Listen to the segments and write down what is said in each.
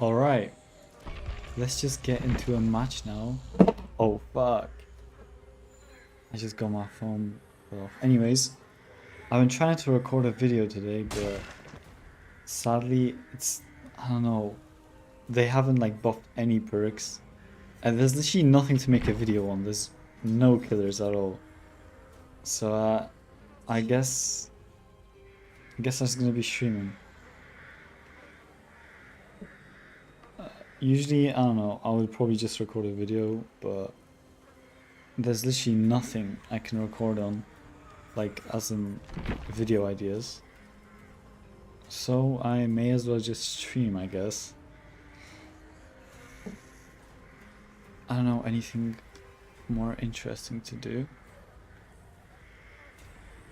Alright, let's just get into a match now. Oh fuck. I just got my phone off. Anyways, I've been trying to record a video today, but sadly I don't know, they haven't like buffed any perks. And there's literally nothing to make a video on. There's no killers at all. So I guess I'm just gonna be streaming. Usually, I don't know, I would probably just record a video, but there's literally nothing I can record on, like as in video ideas. So I may as well just stream, I guess. I don't know anything more interesting to do.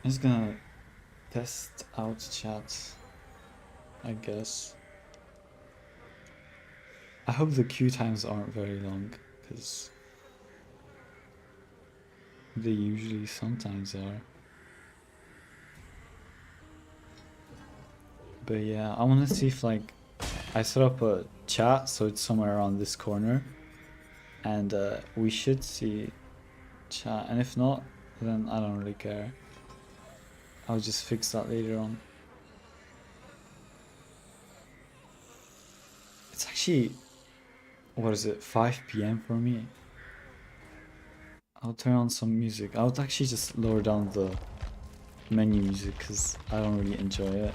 I'm just gonna test out chat, I guess. I hope the queue times aren't very long, because they usually sometimes are. But yeah, I want to see if like I set up a chat so it's somewhere around this corner, and we should see chat, and if not, then I don't really care. I'll just fix that later on. It's actually, what is it, 5 p.m. for me. I'll turn on some music. I'll actually just lower down the menu music because I don't really enjoy it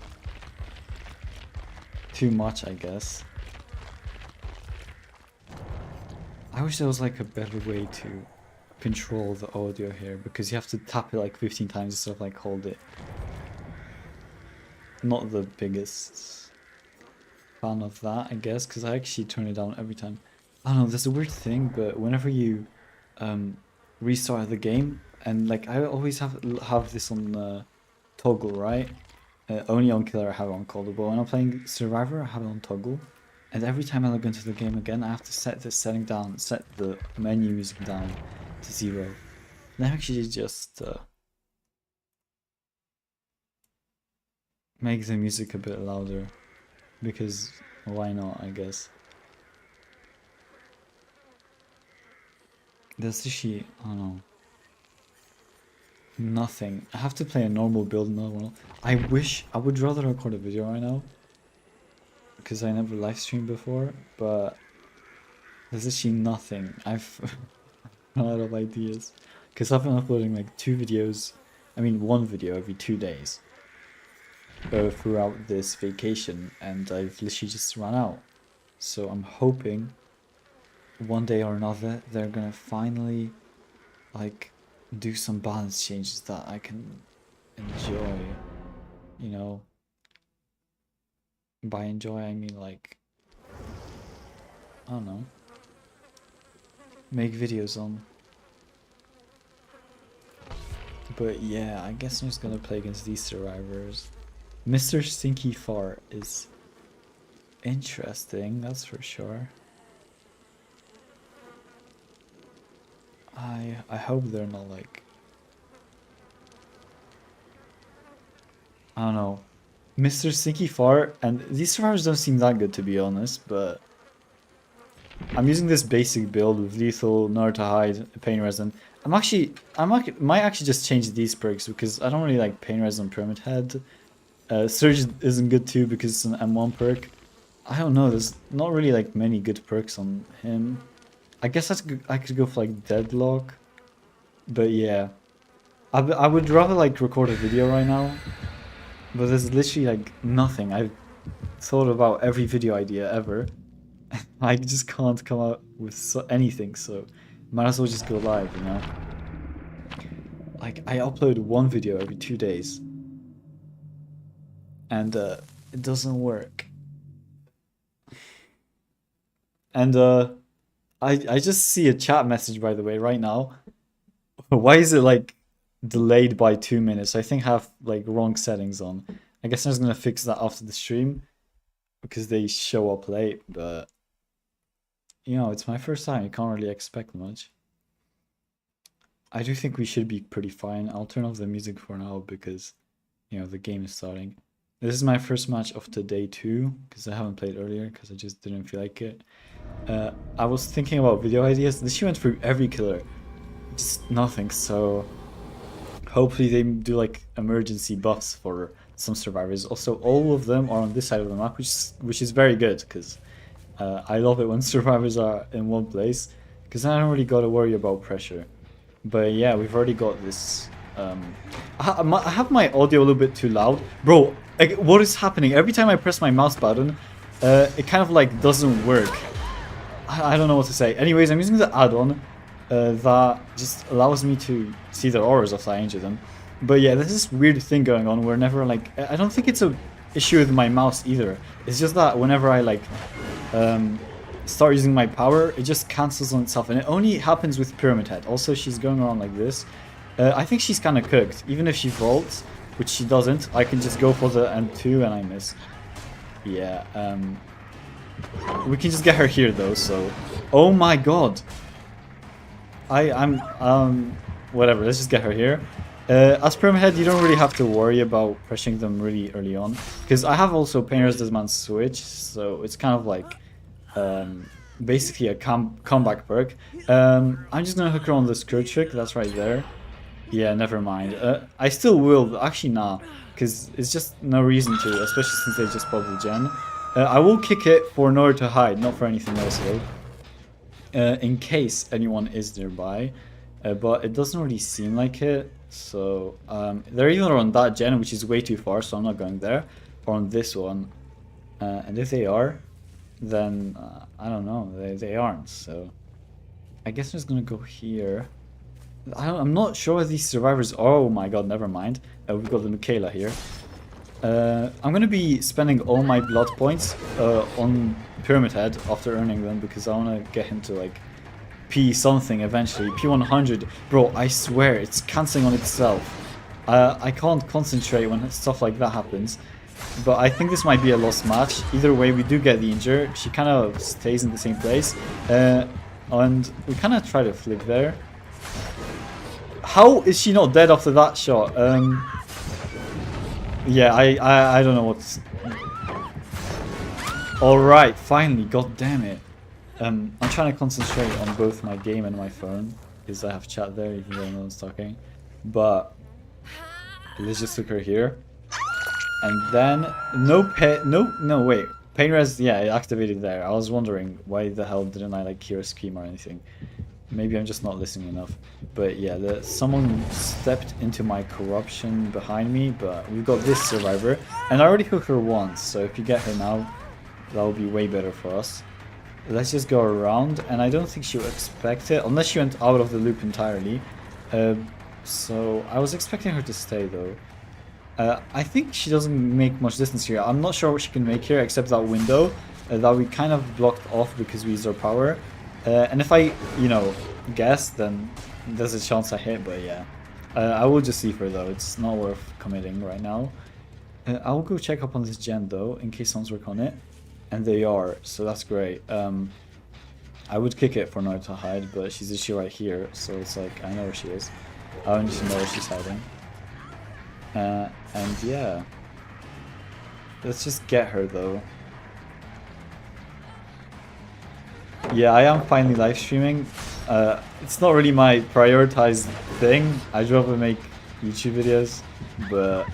too much, I guess. I wish there was like a better way to control the audio here, because you have to tap it like 15 times instead of like hold it. Not the biggest fan of that, I guess, because I actually turn it down every time. I don't know, there's a weird thing, but whenever you restart the game, and like I always have this on toggle, right? Only on killer I have it on call, but when I'm playing survivor I have it on toggle, and every time I log into the game again I have to set this setting down, set the menu music down to 0. And I actually just make the music a bit louder, because why not, I guess. There's actually, I don't know, nothing. I have to play a normal build now. I would rather record a video right now, because I never live streamed before, but there's actually nothing. I've run out of ideas, because I've been uploading like 2 videos, I mean 1 video every 2 days throughout this vacation, and I've literally just run out. So I'm hoping one day or another they're gonna finally like do some balance changes that I can enjoy, you know. By enjoy I mean like, I don't know, make videos on. But yeah, I guess I'm just gonna play against these survivors. Mr. Stinky Fart is interesting, that's for sure. I hope they're not like, I don't know, Mr. Stinky Fart, and these survivors don't seem that good to be honest, but I'm using this basic build with lethal, nowhere to hide, pain resin. I might actually just change these perks, because I don't really like pain resin pyramid head. Surge isn't good too because it's an M1 perk. I don't know, there's not really like many good perks on him. I guess I could go for like deadlock, but yeah, I would rather like record a video right now, but there's literally like nothing. I've thought about every video idea ever. I just can't come out with anything, so might as well just go live, you know? Like, I upload 1 video every 2 days, and it doesn't work. And I just see a chat message, by the way, right now. Why is it like delayed by 2 minutes? I think I have like wrong settings on. I guess I'm just gonna fix that after the stream, because they show up late, but you know, it's my first time, you can't really expect much. I do think we should be pretty fine. I'll turn off the music for now because, you know, the game is starting. This is my first match of the day 2, because I haven't played earlier, because I just didn't feel like it. I was thinking about video ideas. She went through every killer. Just nothing, so... Hopefully they do like emergency buffs for some survivors. Also, all of them are on this side of the map, which is very good, because I love it when survivors are in one place, because I don't really got to worry about pressure. But yeah, we've already got this... I have my audio a little bit too loud. Bro, like, what is happening? Every time I press my mouse button, it kind of like doesn't work. I don't know what to say. Anyways, I'm using the add-on that just allows me to see their auras after I injure them. But yeah, there's this weird thing going on whenever, like, I don't think it's a issue with my mouse either. It's just that whenever I like start using my power, it just cancels on itself, and it only happens with Pyramid Head. Also, she's going around like this. I think she's kind of cooked. Even if she vaults, which she doesn't, I can just go for the N2 and I miss. Yeah, we can just get her here though, so... Oh my god! I'm whatever, let's just get her here. As Pyramid Head, you don't really have to worry about pressing them really early on, because I have also Painter's Dismount Switch, so it's kind of like basically a comeback perk. I'm just gonna hook her on this crit trick, that's right there. Yeah, never mind. I still will, actually nah, because it's just no reason to, especially since they just popped the gen. I will kick it for in order to hide, not for anything else though. In case anyone is nearby, but it doesn't really seem like it. So they're either on that gen, which is way too far, so I'm not going there, or on this one. And if they are, then I don't know, they aren't. So I guess I'm just gonna go here. I'm not sure if these survivors. Oh my god, never mind. We've got the Michaela here. I'm gonna be spending all my blood points on Pyramid Head after earning them, because I wanna get him to like P something eventually. P100. Bro, I swear it's cancelling on itself. I can't concentrate when stuff like that happens. But I think this might be a lost match. Either way, we do get the injure. She kind of stays in the same place. And we kind of try to flick there. How is she not dead after that shot? Yeah, I don't know what's... Alright, finally, god damn it. I'm trying to concentrate on both my game and my phone, because I have chat there even though no one's talking. But let's just hook her here. And then no wait. Pain res, yeah, it activated there. I was wondering why the hell didn't I like hear a scream or anything. Maybe I'm just not listening enough. But yeah, someone stepped into my corruption behind me, but we've got this survivor. And I already hooked her once, so if you get her now, that will be way better for us. Let's just go around, and I don't think she'll expect it, unless she went out of the loop entirely. So I was expecting her to stay though. I think she doesn't make much distance here. I'm not sure what she can make here, except that window that we kind of blocked off because we used our power. And if I, you know, guess, then there's a chance I hit, but yeah. I will just leave her though, it's not worth committing right now. I will go check up on this gen though, in case someone's working on it. And they are, so that's great. I would kick it for Nora to hide, but she's actually right here, so it's like, I know where she is. I don't need to know where she's hiding. And yeah. Let's just get her though. Yeah, I am finally live streaming. It's not really my prioritized thing. I'd rather make YouTube videos, but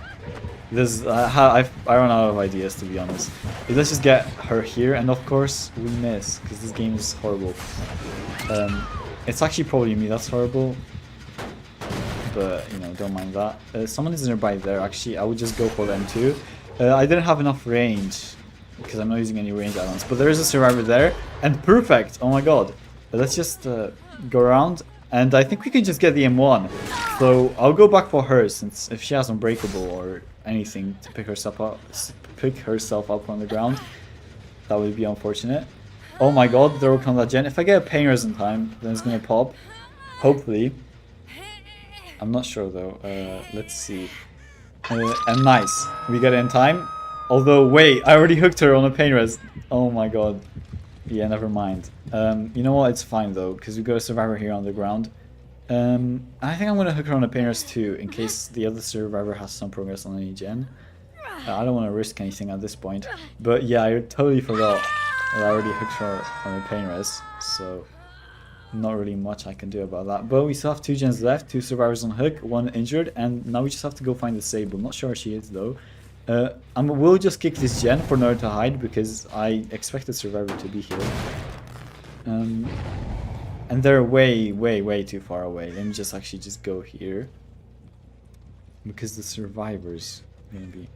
there's I run out of ideas, to be honest. But let's just get her here, and of course we miss because this game is horrible. It's actually probably me that's horrible, but you know, don't mind that. Someone is nearby there. Actually, I would just go for them too. I didn't have enough range, because I'm not using any range add-ons, but there is a survivor there, and perfect! Oh my god. Let's just go around, and I think we can just get the M1. So I'll go back for her, since if she has unbreakable or anything to pick herself up on the ground, that would be unfortunate. Oh my god, they're working on that gen. If I get a painers in time, then it's gonna pop. Hopefully. I'm not sure though. Let's see. And nice. We get it in time. Although, wait, I already hooked her on a pain res. Oh my god. Yeah, never mind. You know what? It's fine though, because we got a survivor here on the ground. I think I'm gonna hook her on a pain res too, in case the other survivor has some progress on any gen. I don't want to risk anything at this point. But yeah, I totally forgot that I already hooked her on a pain res, so not really much I can do about that. But we still have 2 gens left, 2 survivors on hook, 1 injured, and now we just have to go find the Sable. Not sure where she is though. We'll just kick this gen for her to hide because I expect the survivor to be here. And they're way too far away. Let me just actually just go here. Because the survivor's gonna be...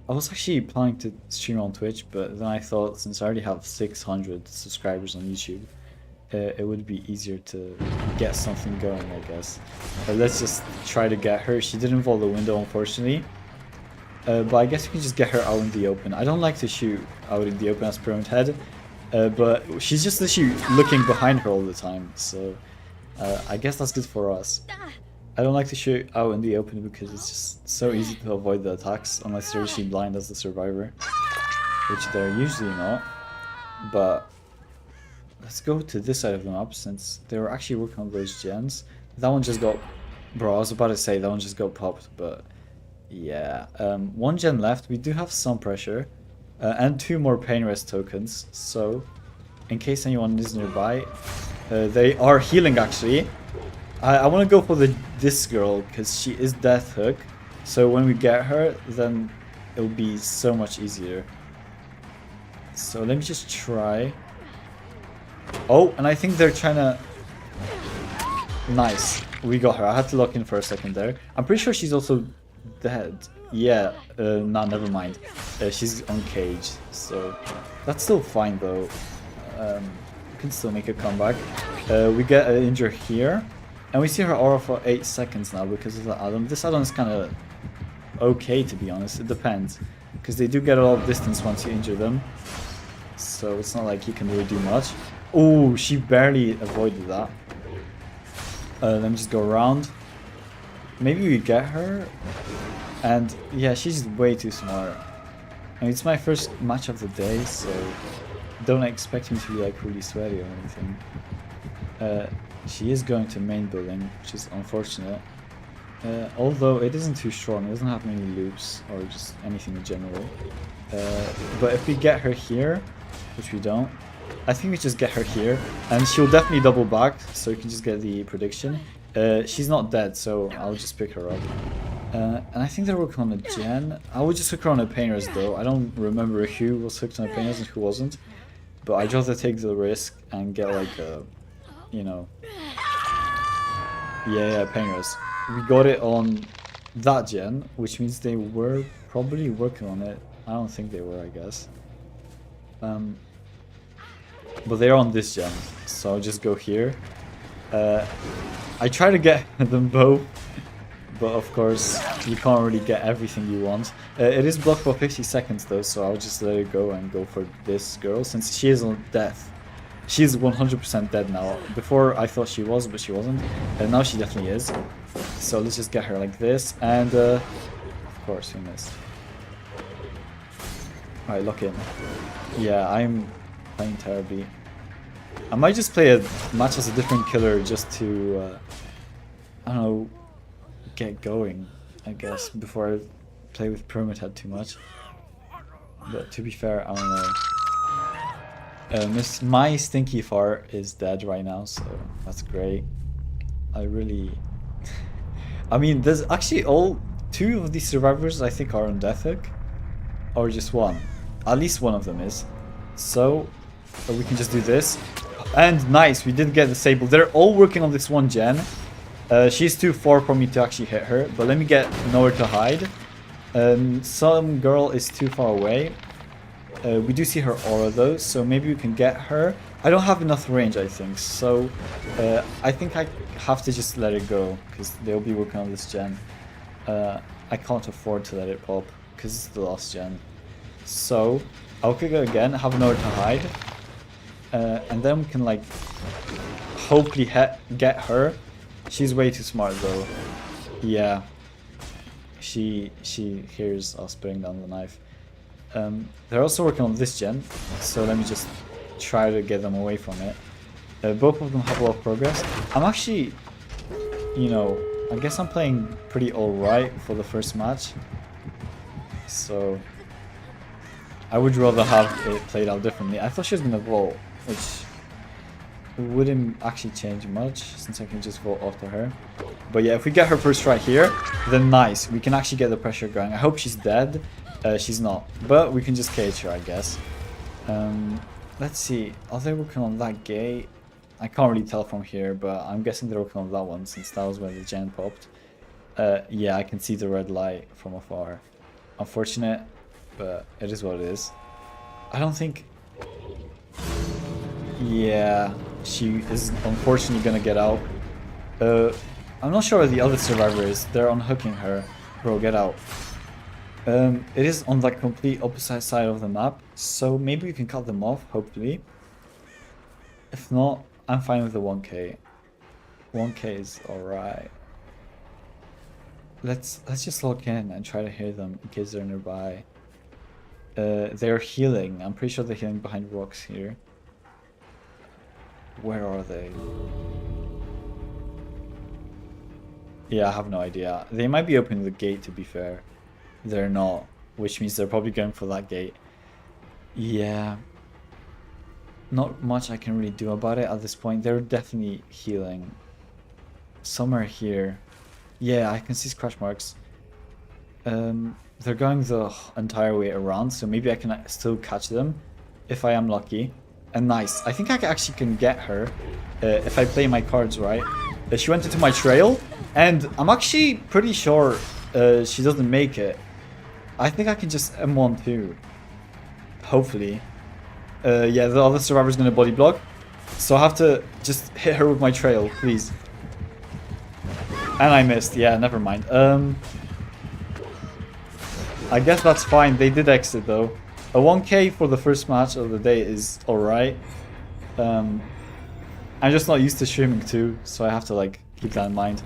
I was actually planning to stream on Twitch, but then I thought since I already have 600 subscribers on YouTube, it would be easier to get something going, I guess. Let's just try to get her. She didn't fall the window, unfortunately. But I guess we can just get her out in the open. I don't like to shoot out in the open as Pinhead, but she's just literally looking behind her all the time, so I guess that's good for us. I don't like to shoot out in the open because it's just so easy to avoid the attacks, unless they're actually blind as the survivor, which they're usually not. But let's go to this side of the map since they were actually working on those gens. That one just got... Bro, I was about to say that one just got popped, but... Yeah, 1 gen left. We do have some pressure, and 2 more pain rest tokens. So, in case anyone is nearby, they are healing actually. I want to go for this girl because she is death hook. So when we get her, then it will be so much easier. So let me just try. Oh, and I think they're trying to... Nice, we got her. I had to lock in for a second there. I'm pretty sure she's also dead. Yeah, no, never mind. She's uncaged, so that's still fine though. We can still make a comeback. We get an injury here, and we see her aura for 8 seconds now because of the add-on. This add-on is kind of okay, to be honest. It depends, because they do get a lot of distance once you injure them, so it's not like you can really do much. Oh, she barely avoided that. Let me just go around. Maybe we get her, and yeah, she's way too smart. I mean, it's my first match of the day, so don't expect me to be like really sweaty or anything. She is going to main building, which is unfortunate. Although it isn't too strong, it doesn't have many loops or just anything in general. But if we get her here, which we don't, I think we just get her here, and she'll definitely double back, so you can just get the prediction. She's not dead, so I'll just pick her up. And I think they're working on a gen. I would just hook her on a painters though. I don't remember who was hooked on a painters and who wasn't. But I'd rather take the risk and get like a, you know... Yeah, painters. We got it on that gen, which means they were probably working on it. I don't think they were, I guess. But they're on this gen, so I'll just go here. I try to get them both, but of course you can't really get everything you want. It is blocked for 50 seconds though, so I'll just let it go and go for this girl since she is on death. She's 100% dead now. Before I thought she was, but she wasn't, and now she definitely is. So let's just get her like this, and of course we missed. Alright, lock in. Yeah, I'm playing terribly. I might just play a match as a different killer just to, I don't know, get going, I guess, before I play with Pinhead too much. But to be fair, I don't know. My stinky fart is dead right now, so that's great. I really... I mean, there's actually two of these survivors I think are on death hook, or just one. At least one of them is. So we can just do this. And nice, we did get the Sable. They're all working on this one gen. She's too far for me to actually hit her, but let me get nowhere to hide. Some girl is too far away. We do see her aura though, so maybe we can get her. I don't have enough range, I think, so I think I have to just let it go, because they'll be working on this gen. I can't afford to let it pop, because it's the last gen. So I'll kick it again, have nowhere to hide. And then we can like hopefully get her. She's way too smart though. Yeah, she hears us putting down the knife. They're also working on this gen, so let me just try to get them away from it. Both of them have a lot of progress. I'm actually, you know, I guess I'm playing pretty alright for the first match. So I would rather have it played out differently. I thought she was gonna vault, which wouldn't actually change much since I can just vault after her. But yeah, if we get her first try here, then nice. We can actually get the pressure going. I hope she's dead. She's not, but we can just cage her, I guess. Let's see. Are they working on that gate? I can't really tell from here, but I'm guessing they're working on that one since that was where the gen popped. Yeah, I can see the red light from afar. Unfortunate, but it is what it is. I don't think... Yeah, she is unfortunately gonna get out. I'm not sure where the other survivor is. They're unhooking her. Bro, get out. It is on the complete opposite side of the map, so maybe we can cut them off, hopefully. If not, I'm fine with the 1k. 1k is alright. Let's just lock in and try to hear them in case they're nearby. They're healing. I'm pretty sure they're healing behind rocks here. Where are they? Yeah, I have no idea. They might be opening the gate, to be fair. They're not, which means they're probably going for that gate. Yeah. Not much I can really do about it at this point. They're definitely healing. Somewhere here. Yeah, I can see scratch marks. They're going the entire way around, so maybe I can still catch them if I am lucky. And nice. I think I actually can get her if I play my cards right. She went into my trail, and I'm actually pretty sure she doesn't make it. I think I can just M1 too. Hopefully. Yeah, the other survivor's gonna body block. So I have to just hit her with my trail, please. And I missed. Yeah, never mind. I guess that's fine. They did exit though. A 1k for the first match of the day is alright. I'm just not used to streaming too, so I have to like keep that in mind.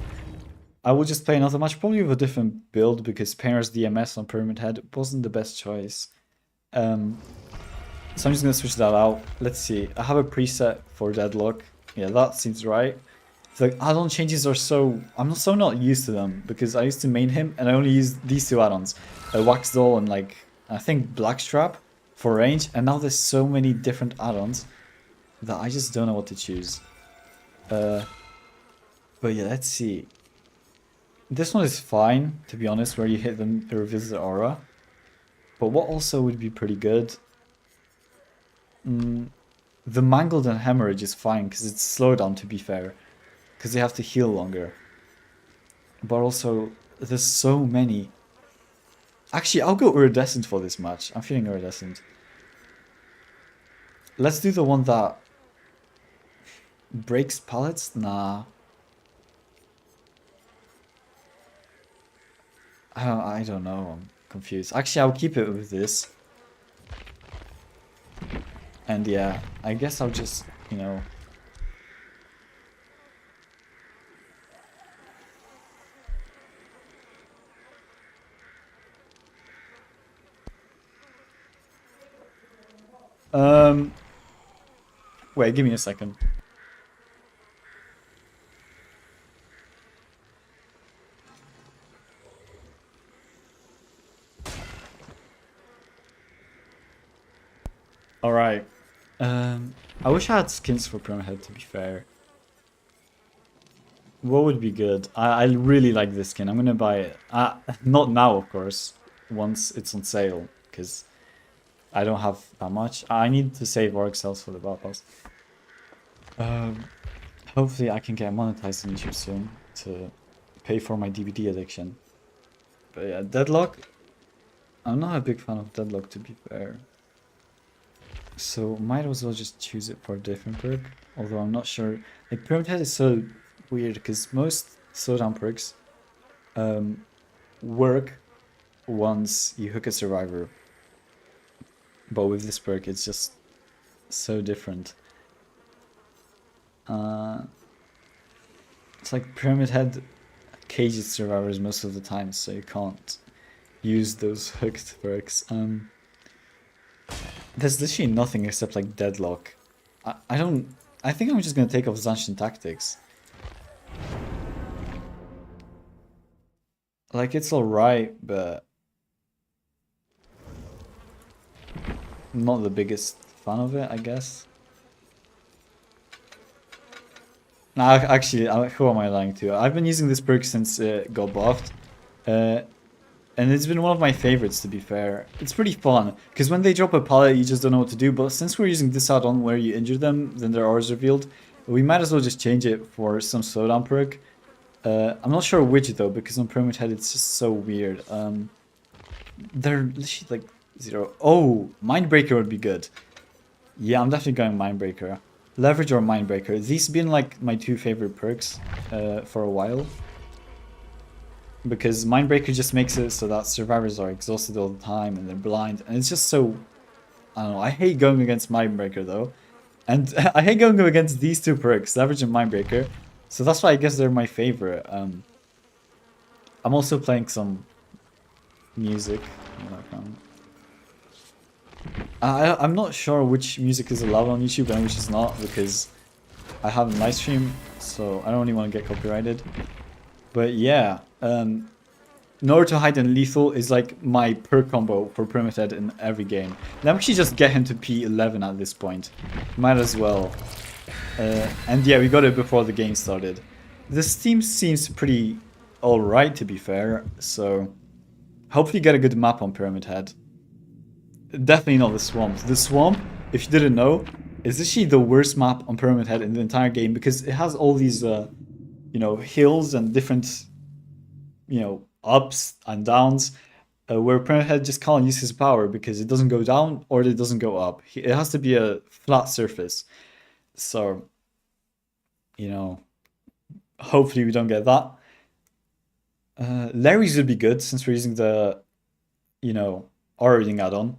I will just play another match, probably with a different build, because Painter's DMS on Pyramid Head wasn't the best choice. So I'm just going to switch that out. Let's see. I have a preset for Deadlock. Yeah, that seems right. The add-on changes are so... I'm so not used to them, because I used to main him, and I only used these two add-ons. Wax Doll and like, I think Blackstrap for range, and now there's so many different add-ons that I just don't know what to choose. But yeah, let's see. This one is fine, to be honest, where you hit them, it reveals the aura. But what also would be pretty good? The Mangled and Hemorrhage is fine, because it's slowdown, to be fair. Because they have to heal longer. But also, there's so many. Actually, I'll go Iridescent for this match. I'm feeling Iridescent. Let's do the one that breaks pallets? Nah. I don't know. I'm confused. Actually, I'll keep it with this. And yeah, I guess I'll just, you know... Wait, give me a second. Alright. I wish I had skins for Pyramid Head, to be fair. What would be good? I really like this skin. I'm gonna buy it. Not now, of course. Once it's on sale, because I don't have that much. I need to save Orexels for the Battle Pass. Hopefully I can get monetized on YouTube soon to pay for my DVD addiction. But yeah, Deadlock. I'm not a big fan of Deadlock, to be fair. So might as well just choose it for a different perk. Although I'm not sure. Like, Pyramid Head is so weird because most slowdown perks work once you hook a survivor. But with this perk, it's just so different. It's like Pyramid Head cages survivors most of the time, so you can't use those hooked perks. There's literally nothing except like Deadlock. I think I'm just gonna take off Zanshin Tactics. Like, it's alright, but not the biggest fan of it, I guess. Nah, actually, who am I lying to? I've been using this perk since it got buffed. And it's been one of my favorites, to be fair. It's pretty fun, because when they drop a pallet, you just don't know what to do. But since we're using this add-on where you injure them, then their aura is revealed, we might as well just change it for some slowdown perk. I'm not sure which, though, because on Pyramid Head, it's just so weird. They're literally like 0. Oh, Mindbreaker would be good. Yeah, I'm definitely going Mindbreaker. Leverage or Mindbreaker. These have been like my 2 favorite perks for a while. Because Mindbreaker just makes it so that survivors are exhausted all the time and they're blind. And it's just so... I don't know. I hate going against Mindbreaker though. And I hate going against these 2 perks, Leverage and Mindbreaker. So that's why I guess they're my favorite. I'm also playing some music in the background. I'm not sure which music is allowed on YouTube and which is not, because I have a live stream, so I don't really want to get copyrighted. But yeah, Nowhere to Hide and Lethal is like my perk combo for Pyramid Head in every game. Let me actually just get him to P11 at this point. Might as well. And yeah, we got it before the game started. This team seems pretty alright, to be fair, so hopefully get a good map on Pyramid Head. Definitely not the swamp. The swamp, if you didn't know, is actually the worst map on Pyramid Head in the entire game, because it has all these, you know, hills and different, you know, ups and downs, where Pyramid Head just can't use his power because it doesn't go down or it doesn't go up. It has to be a flat surface. So, you know, hopefully we don't get that. Larry's would be good since we're using the, you know, aura reading add-on.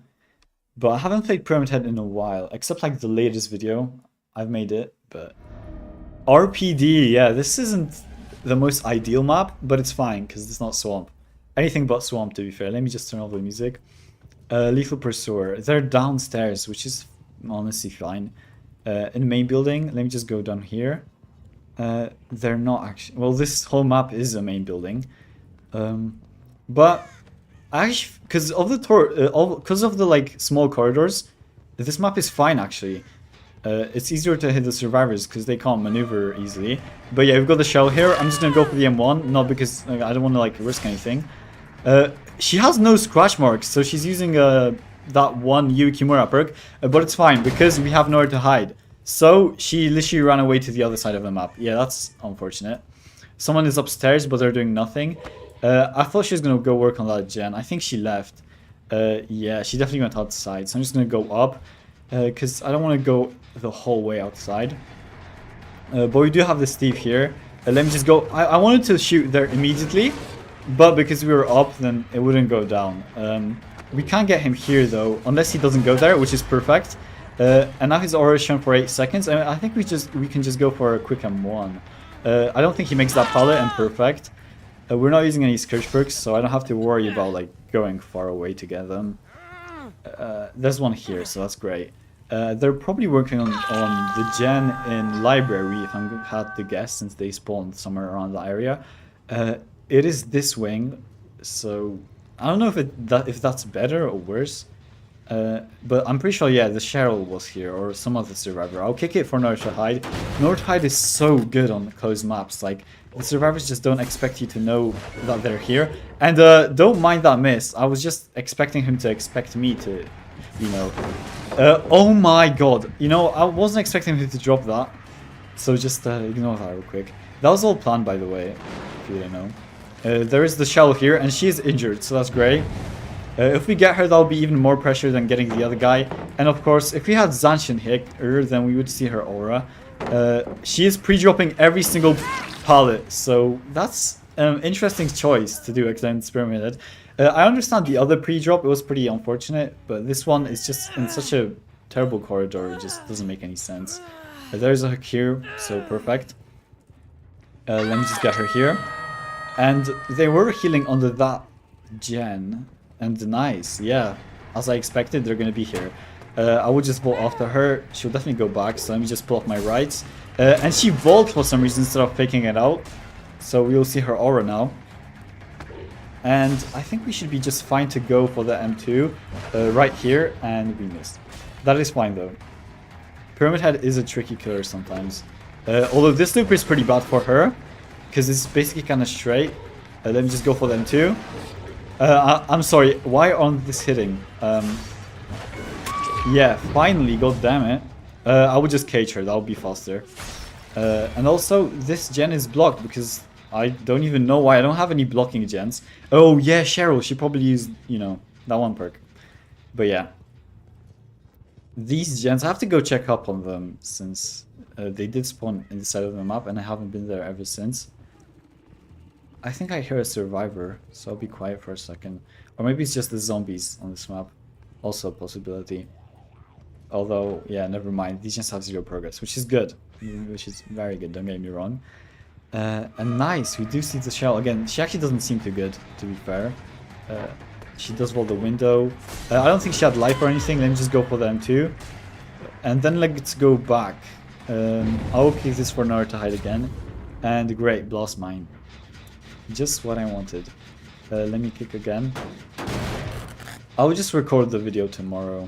But I haven't played Pyramid Head in a while, except like the latest video. I've made it, but... RPD, yeah, this isn't the most ideal map, but it's fine, because it's not swamp. Anything but swamp, to be fair. Let me just turn off the music. Lethal Pursuer. They're downstairs, which is honestly fine. In the main building, let me just go down here. They're not actually... Well, this whole map is a main building. But... Actually, because of the like small corridors, this map is fine actually. It's easier to hit the survivors because they can't maneuver easily. But yeah, we've got the shell here. I'm just gonna go for the M1, not because I don't want to like risk anything. She has no scratch marks, so she's using that one Yui Kimura perk, but it's fine because we have nowhere to hide. So she literally ran away to the other side of the map. Yeah, that's unfortunate. Someone is upstairs, but they're doing nothing. I thought she was going to go work on that gen. I think she left. Yeah, she definitely went outside. So I'm just going to go up. Because I don't want to go the whole way outside. But we do have the Steve here. Let me just go. I wanted to shoot there immediately. But because we were up, then it wouldn't go down. We can't get him here though. Unless he doesn't go there, which is perfect. And now his aura is shown for 8 seconds. I think we can just go for a quick M1. I don't think he makes that pallet and perfect. We're not using any Scourge perks, so I don't have to worry about like going far away to get them. There's one here, so that's great. They're probably working on the gen in library, if I had to guess, since they spawned somewhere around the area. It is this wing, so I don't know if that's better or worse. But I'm pretty sure, yeah, the Cheryl was here, or some other survivor. I'll kick it for North to Hide. North to Hide is so good on closed maps. Like, the survivors just don't expect you to know that they're here. And don't mind that miss. I was just expecting him to expect me to, you know. Oh my god. You know, I wasn't expecting him to drop that. So just ignore that real quick. That was all planned, by the way, if you didn't know. There is the Shell here, and she is injured, so that's great. If we get her, that'll be even more pressure than getting the other guy. And of course, if we had Zanshin hit her, then we would see her aura. She is pre-dropping every single pallet, so that's an interesting choice to do against Pyramid Head. I understand the other pre-drop, it was pretty unfortunate, but this one is just in such a terrible corridor, it just doesn't make any sense. There's a hook here, so perfect. Let me just get her here. And they were healing under that gen. And nice, yeah. As I expected, they're gonna be here. I would just vault after her. She'll definitely go back, so let me just pull off my rights. And she vaulted for some reason instead of faking it out. So we'll see her aura now. And I think we should be just fine to go for the M2 right here, and we missed. That is fine though. Pyramid Head is a tricky killer sometimes. Although this loop is pretty bad for her, because it's basically kind of straight. Let me just go for the M2. I'm sorry, why aren't this hitting? Yeah, finally, god damn it. I would just cage her, that would be faster. And also, this gen is blocked because I don't even know why I don't have any blocking gens. Oh yeah, Cheryl, she probably used, you know, that one perk. But yeah. These gens, I have to go check up on them since they did spawn in the side of the map and I haven't been there ever since. I think I hear a survivor, so I'll be quiet for a second. Or maybe it's just the zombies on this map. Also a possibility. Although, yeah, never mind. These gens have 0 progress, which is good. Which is very good, don't get me wrong. And nice, we do see the shell. Again, she actually doesn't seem too good, to be fair. She does roll the window. I don't think she had life or anything. Let me just go for the M2. And then let's go back. I'll kick this for Nara to hide again. And great, blast mine. Just what I wanted. Let me kick again. I'll just record the video tomorrow,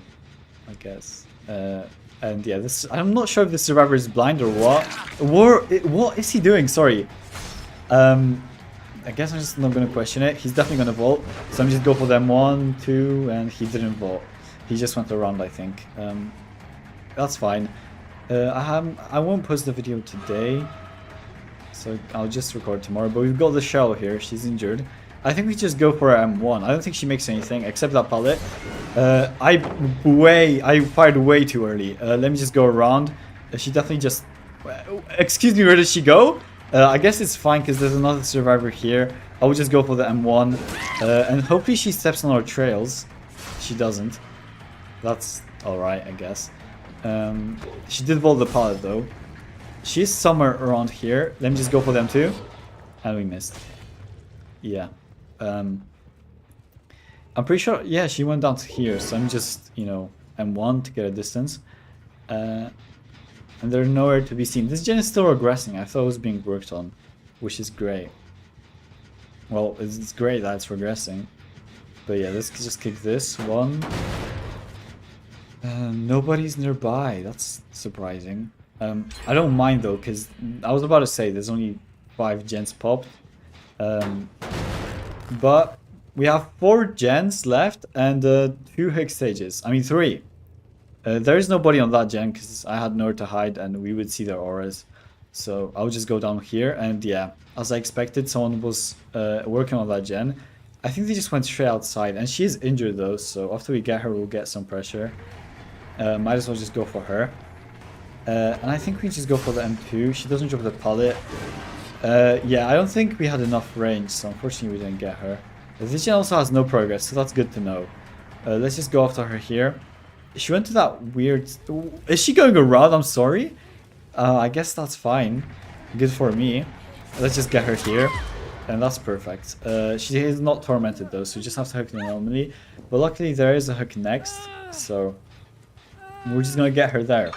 I guess. And yeah, this I'm not sure if the survivor is blind or what. What is he doing? Sorry. I guess I'm just not going to question it. He's definitely going to vault. So I'm just go for them 1, 2, and he didn't vault. He just went around, I think. That's fine. I won't post the video today. So I'll just record tomorrow. But we've got the shell here. She's injured. I think we just go for M1. I don't think she makes anything except that pallet. I fired way too early. Let me just go around. She definitely just... Excuse me, where did she go? I guess it's fine because there's another survivor here. I will just go for the M1. And hopefully she steps on our trails. She doesn't. That's alright, I guess. She did vault the pallet though. She's somewhere around here. Let me just go for them too. And we missed. Yeah. I'm pretty sure, yeah, she went down to here. So I'm just, you know, M1 to get a distance. And they're nowhere to be seen. This gen is still regressing. I thought it was being worked on, which is great. Well, it's great that it's regressing. But yeah, let's just kick this one. Nobody's nearby. That's surprising. I don't mind though, because I was about to say there's only 5 gens popped. But we have 4 gens left and 2 Hex stages. I mean 3. There is nobody on that gen because I had nowhere to hide and we would see their auras. So I'll just go down here and yeah, as I expected, someone was working on that gen. I think they just went straight outside and she is injured though, so after we get her we'll get some pressure. Might as well just go for her. And I think we just go for the M2. She doesn't drop the pallet. Yeah, I don't think we had enough range, so unfortunately we didn't get her. This gen also has no progress, so that's good to know. Let's just go after her here. She went to that weird... Is she going around? I'm sorry. I guess that's fine. Good for me. Let's just get her here. And that's perfect. She is not tormented though, so we just have to hook her normally. But luckily there is a hook next, so... We're just gonna get her there.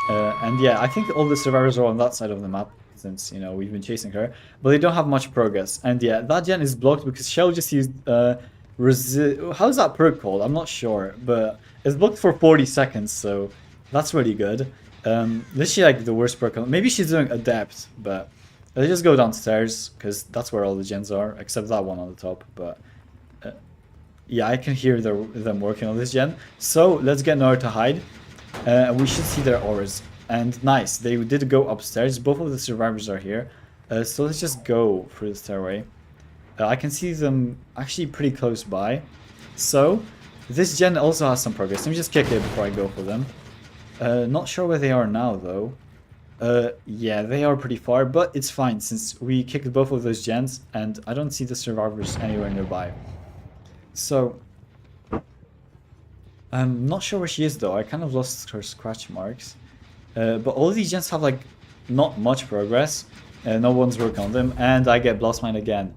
And yeah, I think all the survivors are on that side of the map, since, you know, we've been chasing her. But they don't have much progress. And yeah, that gen is blocked because Shell just used... how's that perk called? I'm not sure. But it's blocked for 40 seconds, so that's really good. This is like the worst perk. Maybe she's doing Adept, but... Let's just go downstairs, because that's where all the gens are, except that one on the top. But yeah, I can hear them working on this gen. So let's get nowhere to hide. We should see their auras. And nice, they did go upstairs. Both of the survivors are here. So let's just go through the stairway. I can see them actually pretty close by. So this gen also has some progress. Let me just kick it before I go for them. Not sure where they are now though. Yeah, they are pretty far, but it's fine since we kicked both of those gens and I don't see the survivors anywhere nearby. So, I'm not sure where she is though. I kind of lost her scratch marks. But all these gens have like not much progress. No one's working on them and I get blast mine again.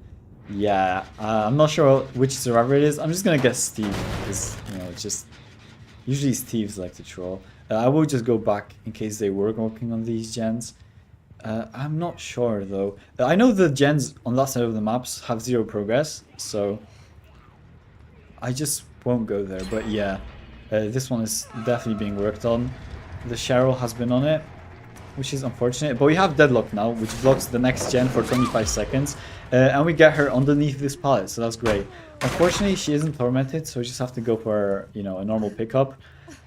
Yeah, I'm not sure which survivor it is. I'm just gonna guess Steve because, you know, it's just... Usually Steve's like to troll. I will just go back in case they were working on these gens. I'm not sure though. I know the gens on that side of the maps have 0 progress, so I just won't go there. But yeah, this one is definitely being worked on. The Cheryl has been on it, which is unfortunate. But we have deadlock now, which blocks the next gen for 25 seconds. And we get her underneath this pallet, so that's great. Unfortunately, she isn't tormented, so we just have to go for, you know, a normal pickup.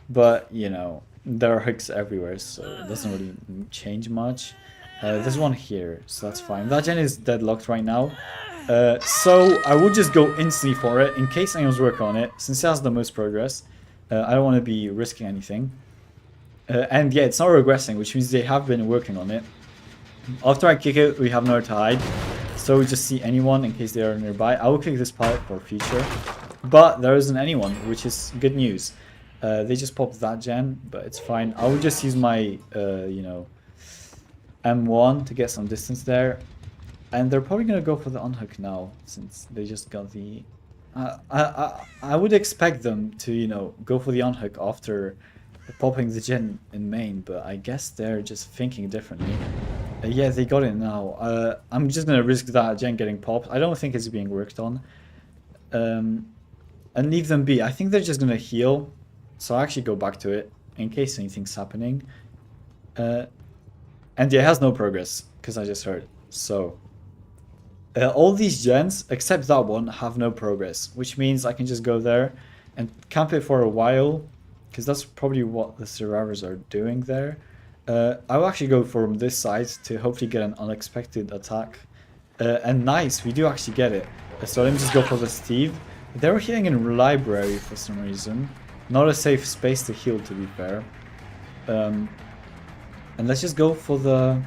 But, you know, there are hooks everywhere, so it doesn't really change much. There's one here, so that's fine. That gen is deadlocked right now. So I will just go instantly for it in case anyone's working on it, since it has the most progress. I don't want to be risking anything. And yeah, it's not regressing, which means they have been working on it. After I kick it, we have nowhere to hide. So we just see anyone in case they are nearby. I will kick this pallet for future. But there isn't anyone, which is good news. They just popped that gen, but it's fine. I will just use my, you know, M1 to get some distance there. And they're probably going to go for the unhook now, since they just got the... I would expect them to, you know, go for the unhook after popping the gen in main, but I guess they're just thinking differently. Yeah, they got it now. I'm just going to risk that gen getting popped. I don't think it's being worked on. And leave them be. I think they're just going to heal. So I'll actually go back to it in case anything's happening. And yeah, it has no progress, because I just heard. So, all these gens, except that one, have no progress. Which means I can just go there and camp it for a while. Because that's probably what the survivors are doing there. I will actually go from this side to hopefully get an unexpected attack. And nice, we do actually get it. So let me just go for the Steve. They were healing in library for some reason. Not a safe space to heal, to be fair. And let's just go for the...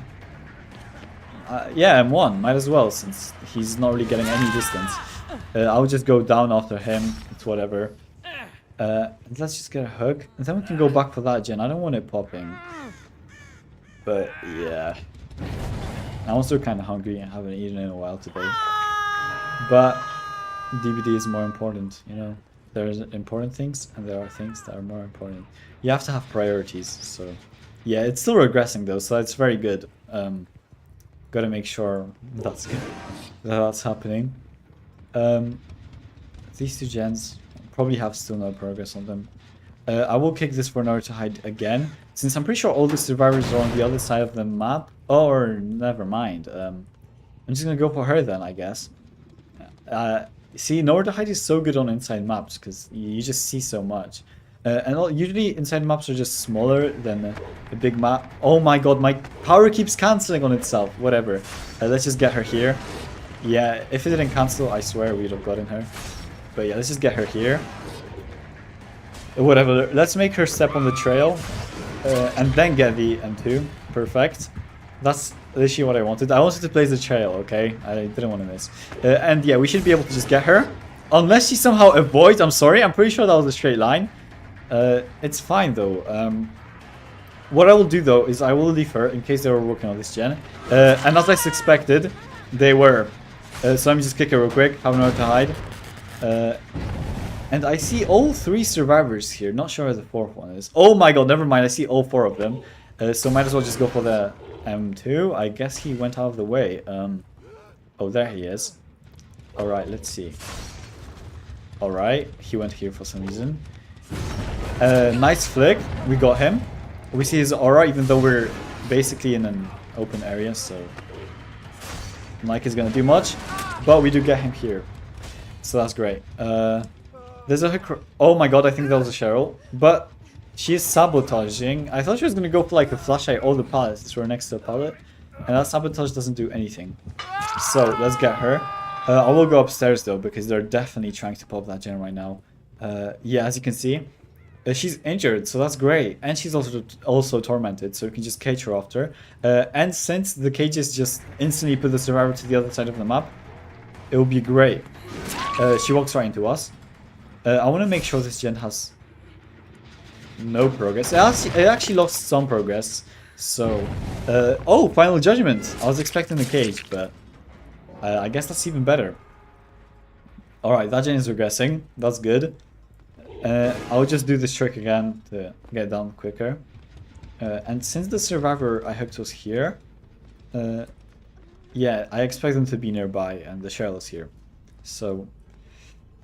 yeah, M1, might as well, since he's not really getting any distance. I'll just go down after him, it's whatever. Let's just get a hook, and then we can go back for that gen. I don't want it popping. But yeah. I'm also kind of hungry and haven't eaten in a while today. But DVD is more important, you know. There's important things, and there are things that are more important. You have to have priorities, so... Yeah, it's still regressing though, so that's very good. Gotta make sure that's good. That's happening. These two gens probably have still no progress on them. I will kick this for nowhere to hide again, since I'm pretty sure all the survivors are on the other side of the map. Or never mind. I'm just gonna go for her then, I guess. See, nowhere to hide is so good on inside maps because you just see so much. And usually inside maps are just smaller than a big map. Oh my god, my power keeps cancelling on itself. Whatever. Let's just get her here. Yeah, if it didn't cancel, I swear we'd have gotten her. But yeah, let's just get her here. Whatever. Let's make her step on the trail. And then get the M2. Perfect. That's literally what I wanted. I wanted to place the trail, okay? I didn't want to miss. And yeah, we should be able to just get her. Unless she somehow avoids. I'm sorry. I'm pretty sure that was a straight line. It's fine though. What I will do though is I will leave her in case they were working on this gen. And as I expected, they were. So let me just kick her real quick. Have nowhere to hide. And I see all 3 survivors here. Not sure where the 4th one is. Oh my god, never mind. I see all 4 of them. So might as well just go for the M2. I guess he went out of the way. Oh, there he is. Alright, let's see. Alright, he went here for some reason. Nice flick. We got him. We see his aura, even though we're basically in an open area, so... Mike is gonna do much. But we do get him here. So that's great. There's a hook... Oh my god, I think that was a Cheryl. But she is sabotaging. I thought she was gonna go for like a flashlight all the pallets were next to a pallet. And that sabotage doesn't do anything. So, let's get her. I will go upstairs though, because they're definitely trying to pop that gen right now. Yeah, as you can see, she's injured, so that's great. And she's also tormented, so you can just cage her after. And since the cages just instantly put the survivor to the other side of the map, it will be great. She walks right into us. I want to make sure this gen has no progress. It actually lost some progress. So, oh, final judgment. I was expecting the cage, but I guess that's even better. Alright, that gen is regressing. That's good. I'll just do this trick again to get down quicker. And since the survivor I hooked was here, Yeah, I expect them to be nearby, and the Cheryl is here. So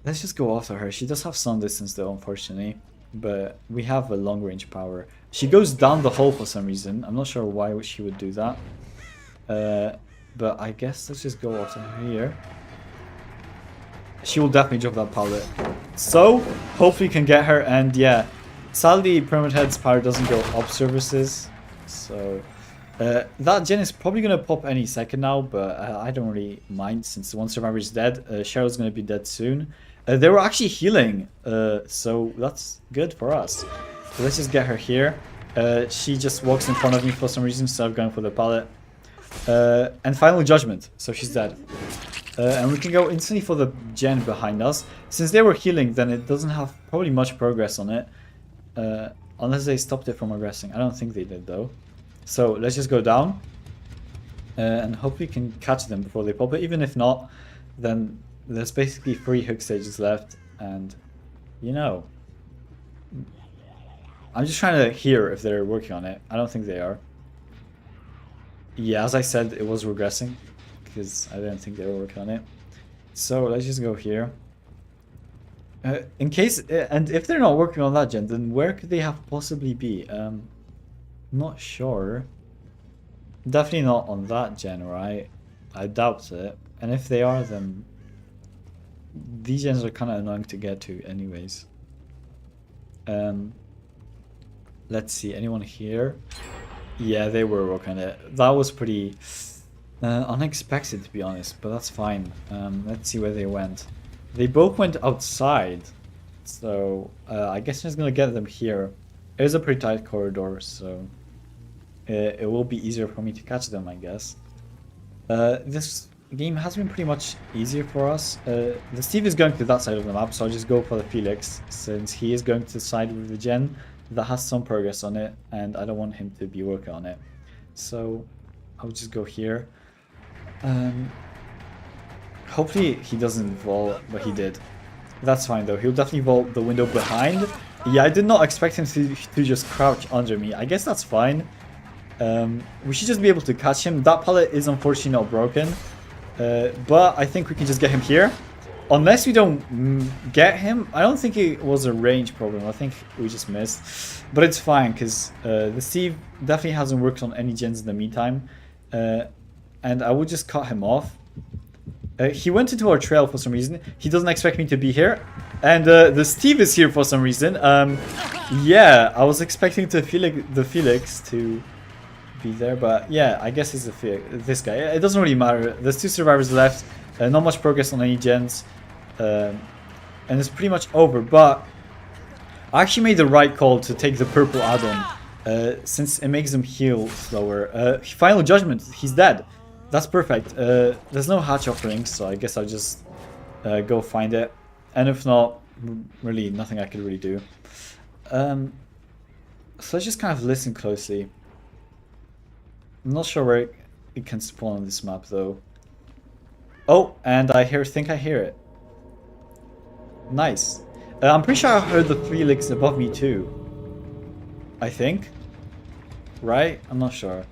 let's just go after her. She does have some distance though, unfortunately. But we have a long range power. She goes down the hole for some reason. I'm not sure why she would do that. But I guess let's just go after her here. She will definitely drop that pallet. So, hopefully we can get her. And yeah, sadly, Pyramid Head's power doesn't go up services. So, that gen is probably going to pop any second now. But I don't really mind since one survivor is dead. Cheryl's going to be dead soon. They were actually healing. So, that's good for us. So let's just get her here. She just walks in front of me for some reason instead of going for the pallet. And final judgment. So she's dead. And we can go instantly for the gen behind us. Since they were healing, then it doesn't have probably much progress on it. Unless they stopped it from aggressing. I don't think they did though. So let's just go down. And hope we can catch them before they pop it. Even if not, then there's basically 3 hook stages left. And, you know, I'm just trying to hear if they're working on it. I don't think they are. Yeah, as I said, it was regressing. Because I didn't think they were working on it. So let's just go here. In case, and if they're not working on that gen, then where could they have possibly be? Not sure. Definitely not on that gen, right? I doubt it. And if they are, then these gens are kind of annoying to get to anyways. Let's see, anyone here? Yeah, they were working on it. That was pretty unexpected, to be honest, but that's fine. Let's see where they went. They both went outside, so I guess I'm just gonna get them here. It is a pretty tight corridor, so it will be easier for me to catch them, I guess. This game has been pretty much easier for us. The Steve is going to that side of the map, so I'll just go for the Felix, since he is going to side with the gen that has some progress on it, and I don't want him to be working on it. So I'll just go here. Hopefully he doesn't vault, but he did. That's fine though, he'll definitely vault the window behind. Yeah, I did not expect him to just crouch under me. I guess that's fine. We should just be able to catch him. That pallet is unfortunately not broken. But I think we can just get him here. Unless we don't get him, I don't think it was a range problem. I think we just missed. But it's fine, because the Steve definitely hasn't worked on any gens in the meantime. And I would just cut him off. He went into our trail for some reason. He doesn't expect me to be here. And the Steve is here for some reason. Yeah, I was expecting the Felix to be there. But yeah, I guess it's this guy. It doesn't really matter. There's 2 survivors left. Not much progress on any gens. And it's pretty much over. But I actually made the right call to take the purple add-on. Since it makes them heal slower. Final judgment. He's dead. That's perfect. There's no hatch offerings, so I guess I'll just go find it. And if not, really nothing I could really do. So let's just kind of listen closely. I'm not sure where it can spawn on this map though. Oh, and I think I hear it. Nice. I'm pretty sure I heard the Felix above me too. I think. Right? I'm not sure.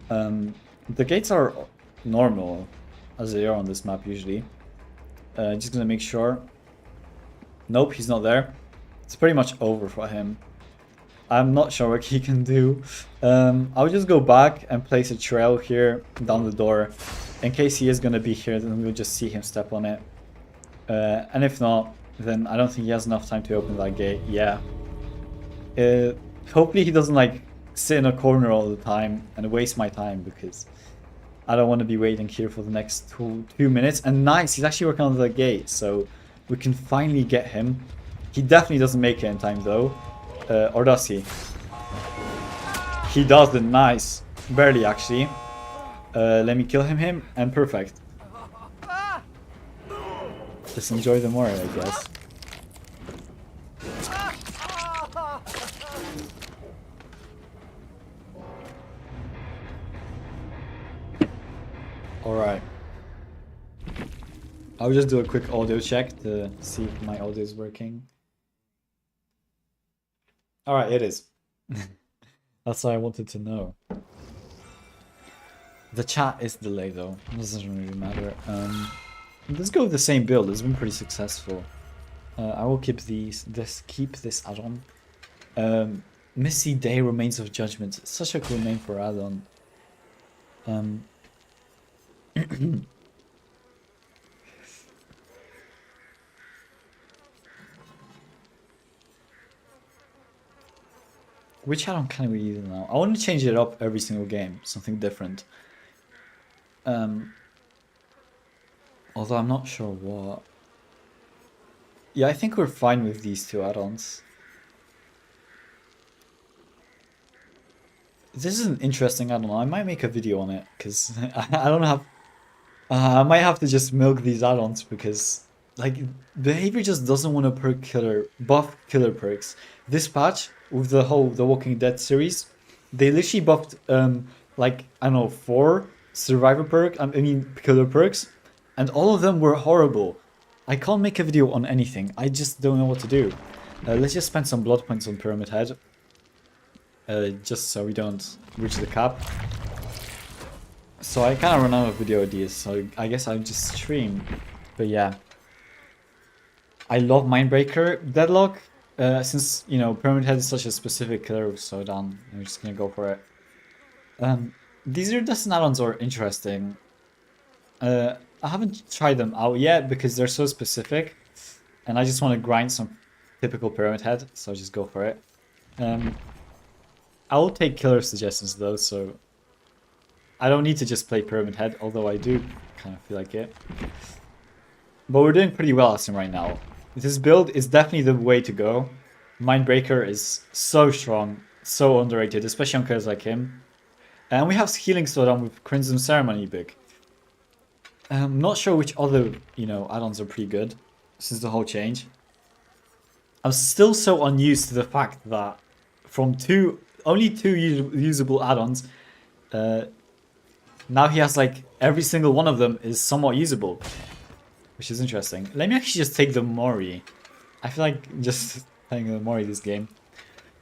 The gates are normal, as they are on this map usually. Just gonna make sure. Nope, he's not there. It's pretty much over for him. I'm not sure what he can do. I'll just go back and place a trail here down the door. In case he is gonna be here, then we'll just see him step on it. And if not, then I don't think he has enough time to open that gate. Yeah. Hopefully he doesn't like sit in a corner all the time and waste my time, because I don't want to be waiting here for the next two minutes. And nice, he's actually working on the gate, so we can finally get him. He definitely doesn't make it in time though. Or does he? He does, the nice. Barely actually. Let me kill him and perfect. Just enjoy the more, I guess. Alright. I'll just do a quick audio check to see if my audio is working. Alright, it is. That's what I wanted to know. The chat is delayed though. It doesn't really matter. Let's go with the same build. It's been pretty successful. I will keep keep this add-on. Misty Day Remains of Judgment. Such a cool name for add-on. Which add-on can we use now? I want to change it up every single game. Something different. Although I'm not sure what. Yeah, I think we're fine with these two add-ons. This is an interesting add-on. I might make a video on it because I don't have. I might have to just milk these add-ons because like behavior just doesn't want to buff killer perks. This patch with the Walking Dead series, they literally buffed like I don't know 4 survivor killer perks, and all of them were horrible. I can't make a video on anything. I just don't know what to do. Let's just spend some blood points on Pyramid Head. Just so we don't reach the cap. So I kind of run out of video ideas, so I guess I'll just stream. But yeah. I love Mindbreaker. Deadlock, since, you know, Pyramid Head is such a specific killer with Sodan, I'm just gonna go for it. These iridescent add-ons are interesting. I haven't tried them out yet because they're so specific. And I just want to grind some typical Pyramid Head, so I'll just go for it. I will take killer suggestions though, so I don't need to just play Pyramid Head, although I do kind of feel like it. But we're doing pretty well as him right now. This build is definitely the way to go. Mindbreaker is so strong, so underrated, especially on killers like him. And we have healing slowdown with Crimson Ceremony big. I'm not sure which other, you know, add-ons are pretty good since the whole change. I'm still so unused to the fact that from only two usable add-ons, now he has like every single one of them is somewhat usable, which is interesting. Let me actually just take the Mori. I feel like just playing the Mori this game,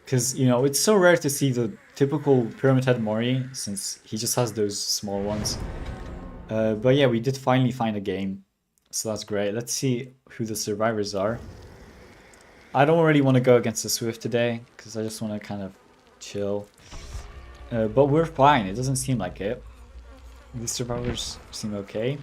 because you know it's so rare to see the typical Pyramid Head Mori since he just has those small ones. But yeah, we did finally find a game, so that's great. Let's see who the survivors are. I don't really want to go against the Swift today because I just want to kind of chill. But we're fine. It doesn't seem like it. The survivors seem okay.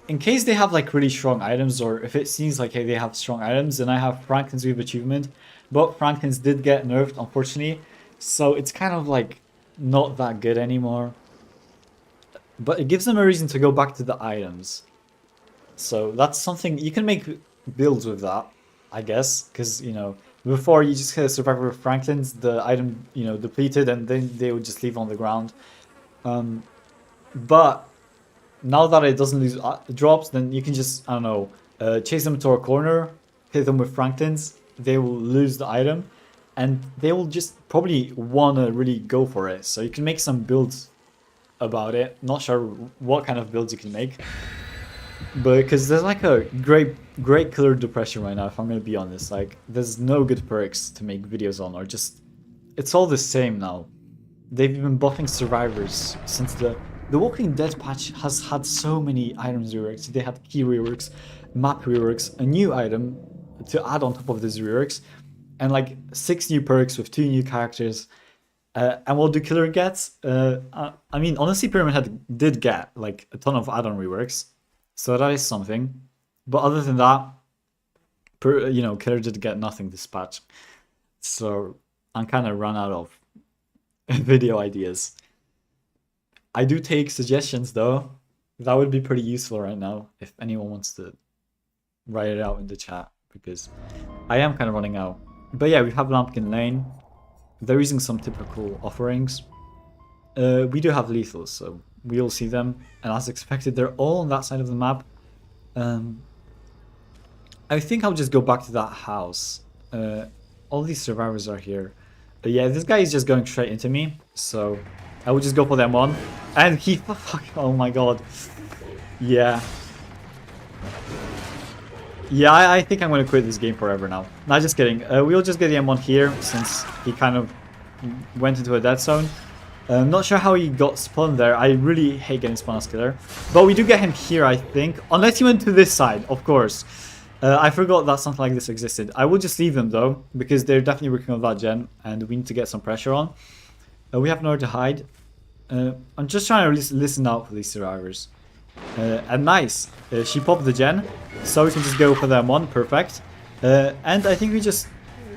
In case they have like really strong items, or if it seems like hey, they have strong items, then I have Franklin's Weave achievement. But Franklin's did get nerfed, unfortunately, so it's kind of like not that good anymore. But it gives them a reason to go back to the items. So that's something you can make builds with that, I guess, because you know before you just hit a survivor with Franklin's, the item depleted, and then they would just leave on the ground. But now that it doesn't lose drops, then you can just I don't know chase them to a corner, hit them with Franklin's. They will lose the item, and they will just probably wanna really go for it. So you can make some builds about it. Not sure what kind of builds you can make. But because there's like a great killer depression right now, if I'm gonna be honest, like there's no good perks to make videos on, or just it's all the same now. They've been buffing survivors since the Walking Dead patch has had so many items reworks. They had key reworks, map reworks, a new item to add on top of these reworks, and like 6 new perks with 2 new characters. And what do killer gets? I mean, honestly, Pyramid Head did get like a ton of add-on reworks. So that is something, but other than that, killer did get nothing this patch. So I'm kind of run out of video ideas. I do take suggestions though. That would be pretty useful right now if anyone wants to write it out in the chat, because I am kind of running out. But yeah, we have Lampkin Lane. They're using some typical offerings. We do have lethals, so we'll see them, and as expected, they're all on that side of the map. I think I'll just go back to that house. All these survivors are here. Yeah, this guy is just going straight into me, so I will just go for them one. And he, oh my god. Yeah. Yeah, I think I'm going to quit this game forever now. Not just kidding. We'll just get the M1 here, since he kind of went into a dead zone. I'm not sure how he got spawned there. I really hate getting spawned as killer. But we do get him here, I think. Unless he went to this side, of course. I forgot that something like this existed. I will just leave them though, because they're definitely working on that gen, and we need to get some pressure on. We have nowhere to hide. I'm just trying to listen out for these survivors. And nice. She popped the gen, so we can just go for them one. Perfect. And I think we just...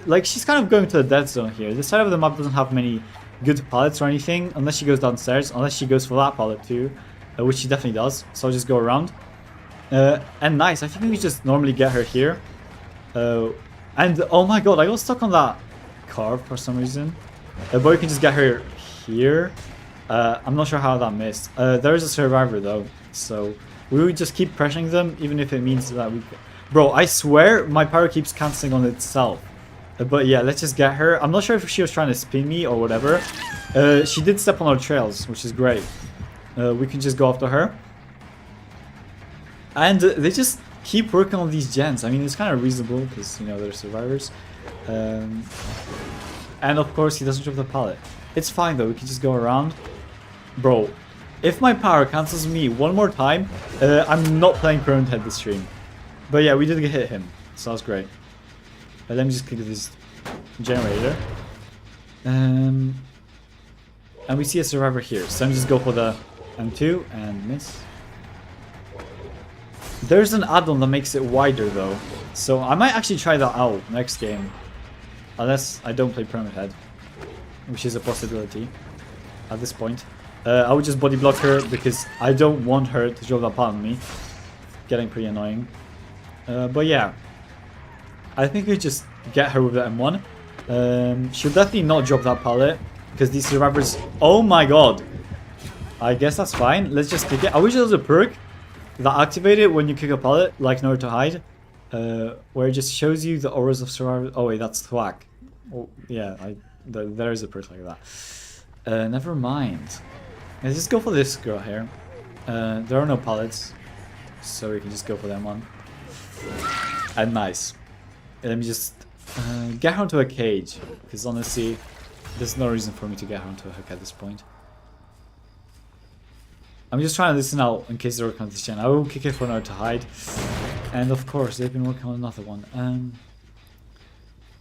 Like, she's kind of going to the dead zone here. This side of the map doesn't have many good pallets or anything, unless she goes downstairs, unless she goes for that pallet too, which she definitely does. So I'll just go around. And nice, I think we just normally get her here. And oh my god, I got stuck on that car for some reason. But we can just get her here. I'm not sure how that missed. There is a survivor though, so we would just keep pressuring them, even if it means that we... Bro, I swear my power keeps cancelling on itself. But yeah, let's just get her. I'm not sure if she was trying to spin me or whatever. She did step on our trails, which is great. We can just go after her. And they just keep working on these gens. I mean, it's kind of reasonable because, you know, they're survivors. And of course, he doesn't drop the pallet. It's fine though, we can just go around. Bro, if my power cancels me one more time, I'm not playing Permanent Head this stream. But yeah, we did hit him, so that's great. Let me just click this generator. And we see a survivor here, so let me just go for the M2 and miss. There's an add-on that makes it wider though, so I might actually try that out next game. Unless I don't play Permanent Head, which is a possibility at this point. I would just body block her because I don't want her to drop that pallet on me. Getting pretty annoying. But yeah, I think we just get her with the M1. She'll definitely not drop that pallet because these survivors... Oh my god! I guess that's fine. Let's just kick it. I wish there was a perk that activated when you kick a pallet, like nowhere to hide, where it just shows you the auras of survivors. Oh wait, that's thwack. Oh, yeah, there is a perk like that. Never mind. Let's just go for this girl here. There are no pallets, so we can just go for them one. And nice. Let me just get her into a cage, because honestly, there's no reason for me to get her into a hook at this point. I'm just trying to listen out in case they're working on this gen. I will kick it for now to hide. And of course, they've been working on another one.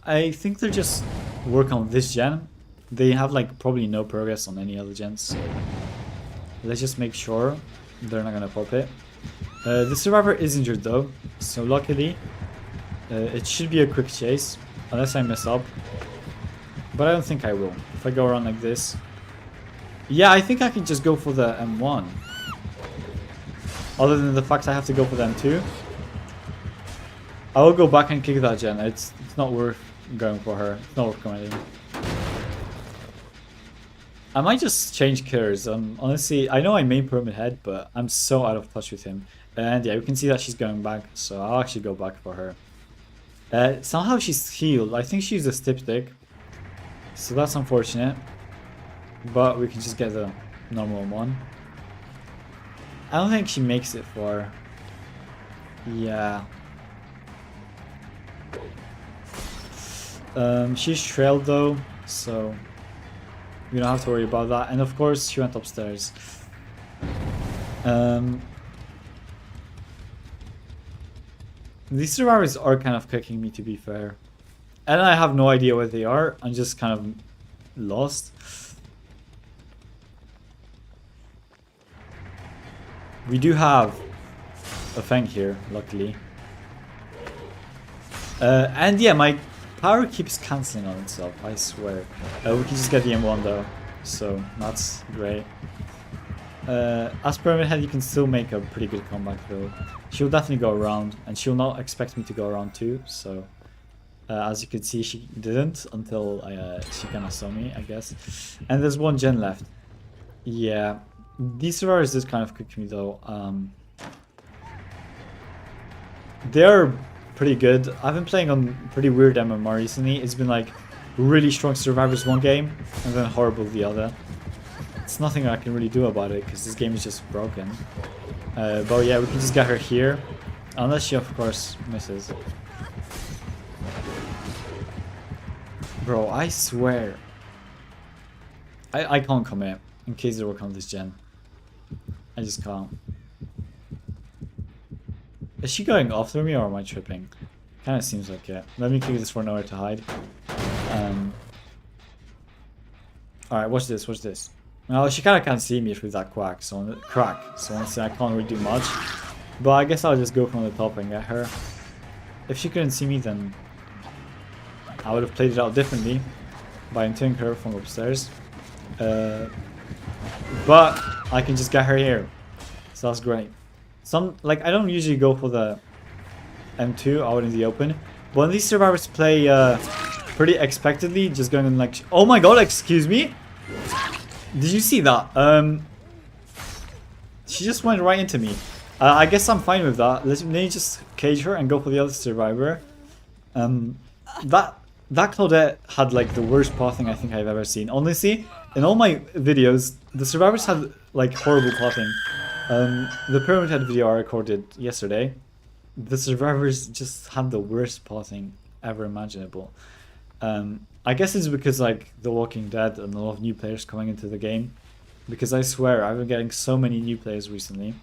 I think they're just working on this gen. They have like probably no progress on any other gens. So let's just make sure they're not gonna pop it. The survivor is injured though, so luckily it should be a quick chase, unless I mess up. But I don't think I will. If I go around like this. Yeah, I think I can just go for the M1. Other than the fact I have to go for the M2. I will go back and kick that gen. It's not worth going for her. It's not worth committing. I might just change killers. Honestly, I know I main Permanent Head, but I'm so out of touch with him. And yeah, we can see that she's going back, so I'll actually go back for her. Somehow she's healed. I think she's a styptic, so that's unfortunate. But we can just get the normal one. I don't think she makes it far. Yeah. She's trailed though, so we don't have to worry about that. And of course, she went upstairs. These survivors are kind of kicking me, to be fair. And I have no idea where they are. I'm just kind of lost. We do have a Fang here, luckily. And yeah, my power keeps cancelling on itself, I swear. We can just get the M1 though, so that's great. As Permanent Head, you can still make a pretty good comeback though. She'll definitely go around, and she'll not expect me to go around too, so... as you can see, she didn't until she kind of saw me, I guess. And there's one gen left. Yeah, these survivors did kind of cook me though. They're pretty good. I've been playing on pretty weird MMR recently. It's been like really strong survivors one game, and then horrible the other. It's nothing I can really do about it, because this game is just broken. But yeah, we can just get her here. Unless she, of course, misses. Bro, I swear. I can't commit in case they work on this gen. I just can't. Is she going after me or am I tripping? Kind of seems like it. Let me keep this for nowhere to hide. Alright, watch this, watch this. Well, she kind of can't see me through that crack, so honestly I can't really do much. But I guess I'll just go from the top and get her. If she couldn't see me, then I would have played it out differently by entering her from upstairs. But I can just get her here, so that's great. I don't usually go for the M2 out in the open, but when these survivors play pretty expectedly, just going in like, oh my god, excuse me, did you see that? She just went right into me. I guess I'm fine with that. Let me just cage her and go for the other survivor. That Claudette had like the worst pathing I think I've ever seen. Honestly, in all my videos, the survivors had like horrible pathing. The Pyramid Head video I recorded yesterday, the survivors just had the worst pathing ever imaginable. I guess it's because like The Walking Dead and a lot of new players coming into the game. Because I swear I've been getting so many new players recently.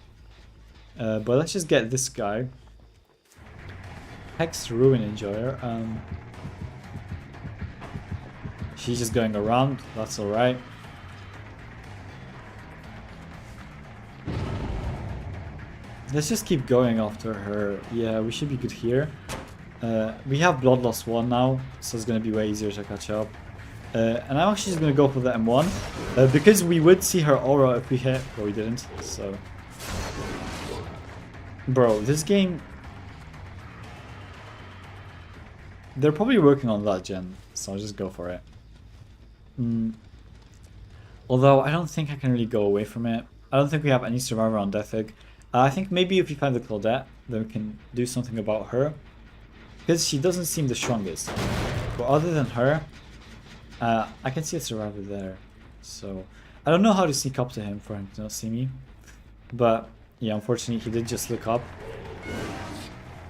But let's just get this guy. Hex Ruin Enjoyer. She's just going around, that's alright. Let's just keep going after her. Yeah, we should be good here. We have Bloodlust 1 now, so it's going to be way easier to catch up. And I'm actually just going to go for the M1. Because we would see her aura if we hit, but we didn't, so... Bro, this game... They're probably working on that gen, so I'll just go for it. Although, I don't think I can really go away from it. I don't think we have any survivor on Death Egg. I think maybe if we find the Claudette, then we can do something about her. Because she doesn't seem the strongest. But other than her, I can see a survivor there. So, I don't know how to sneak up to him for him to not see me. But, yeah, unfortunately, he did just look up.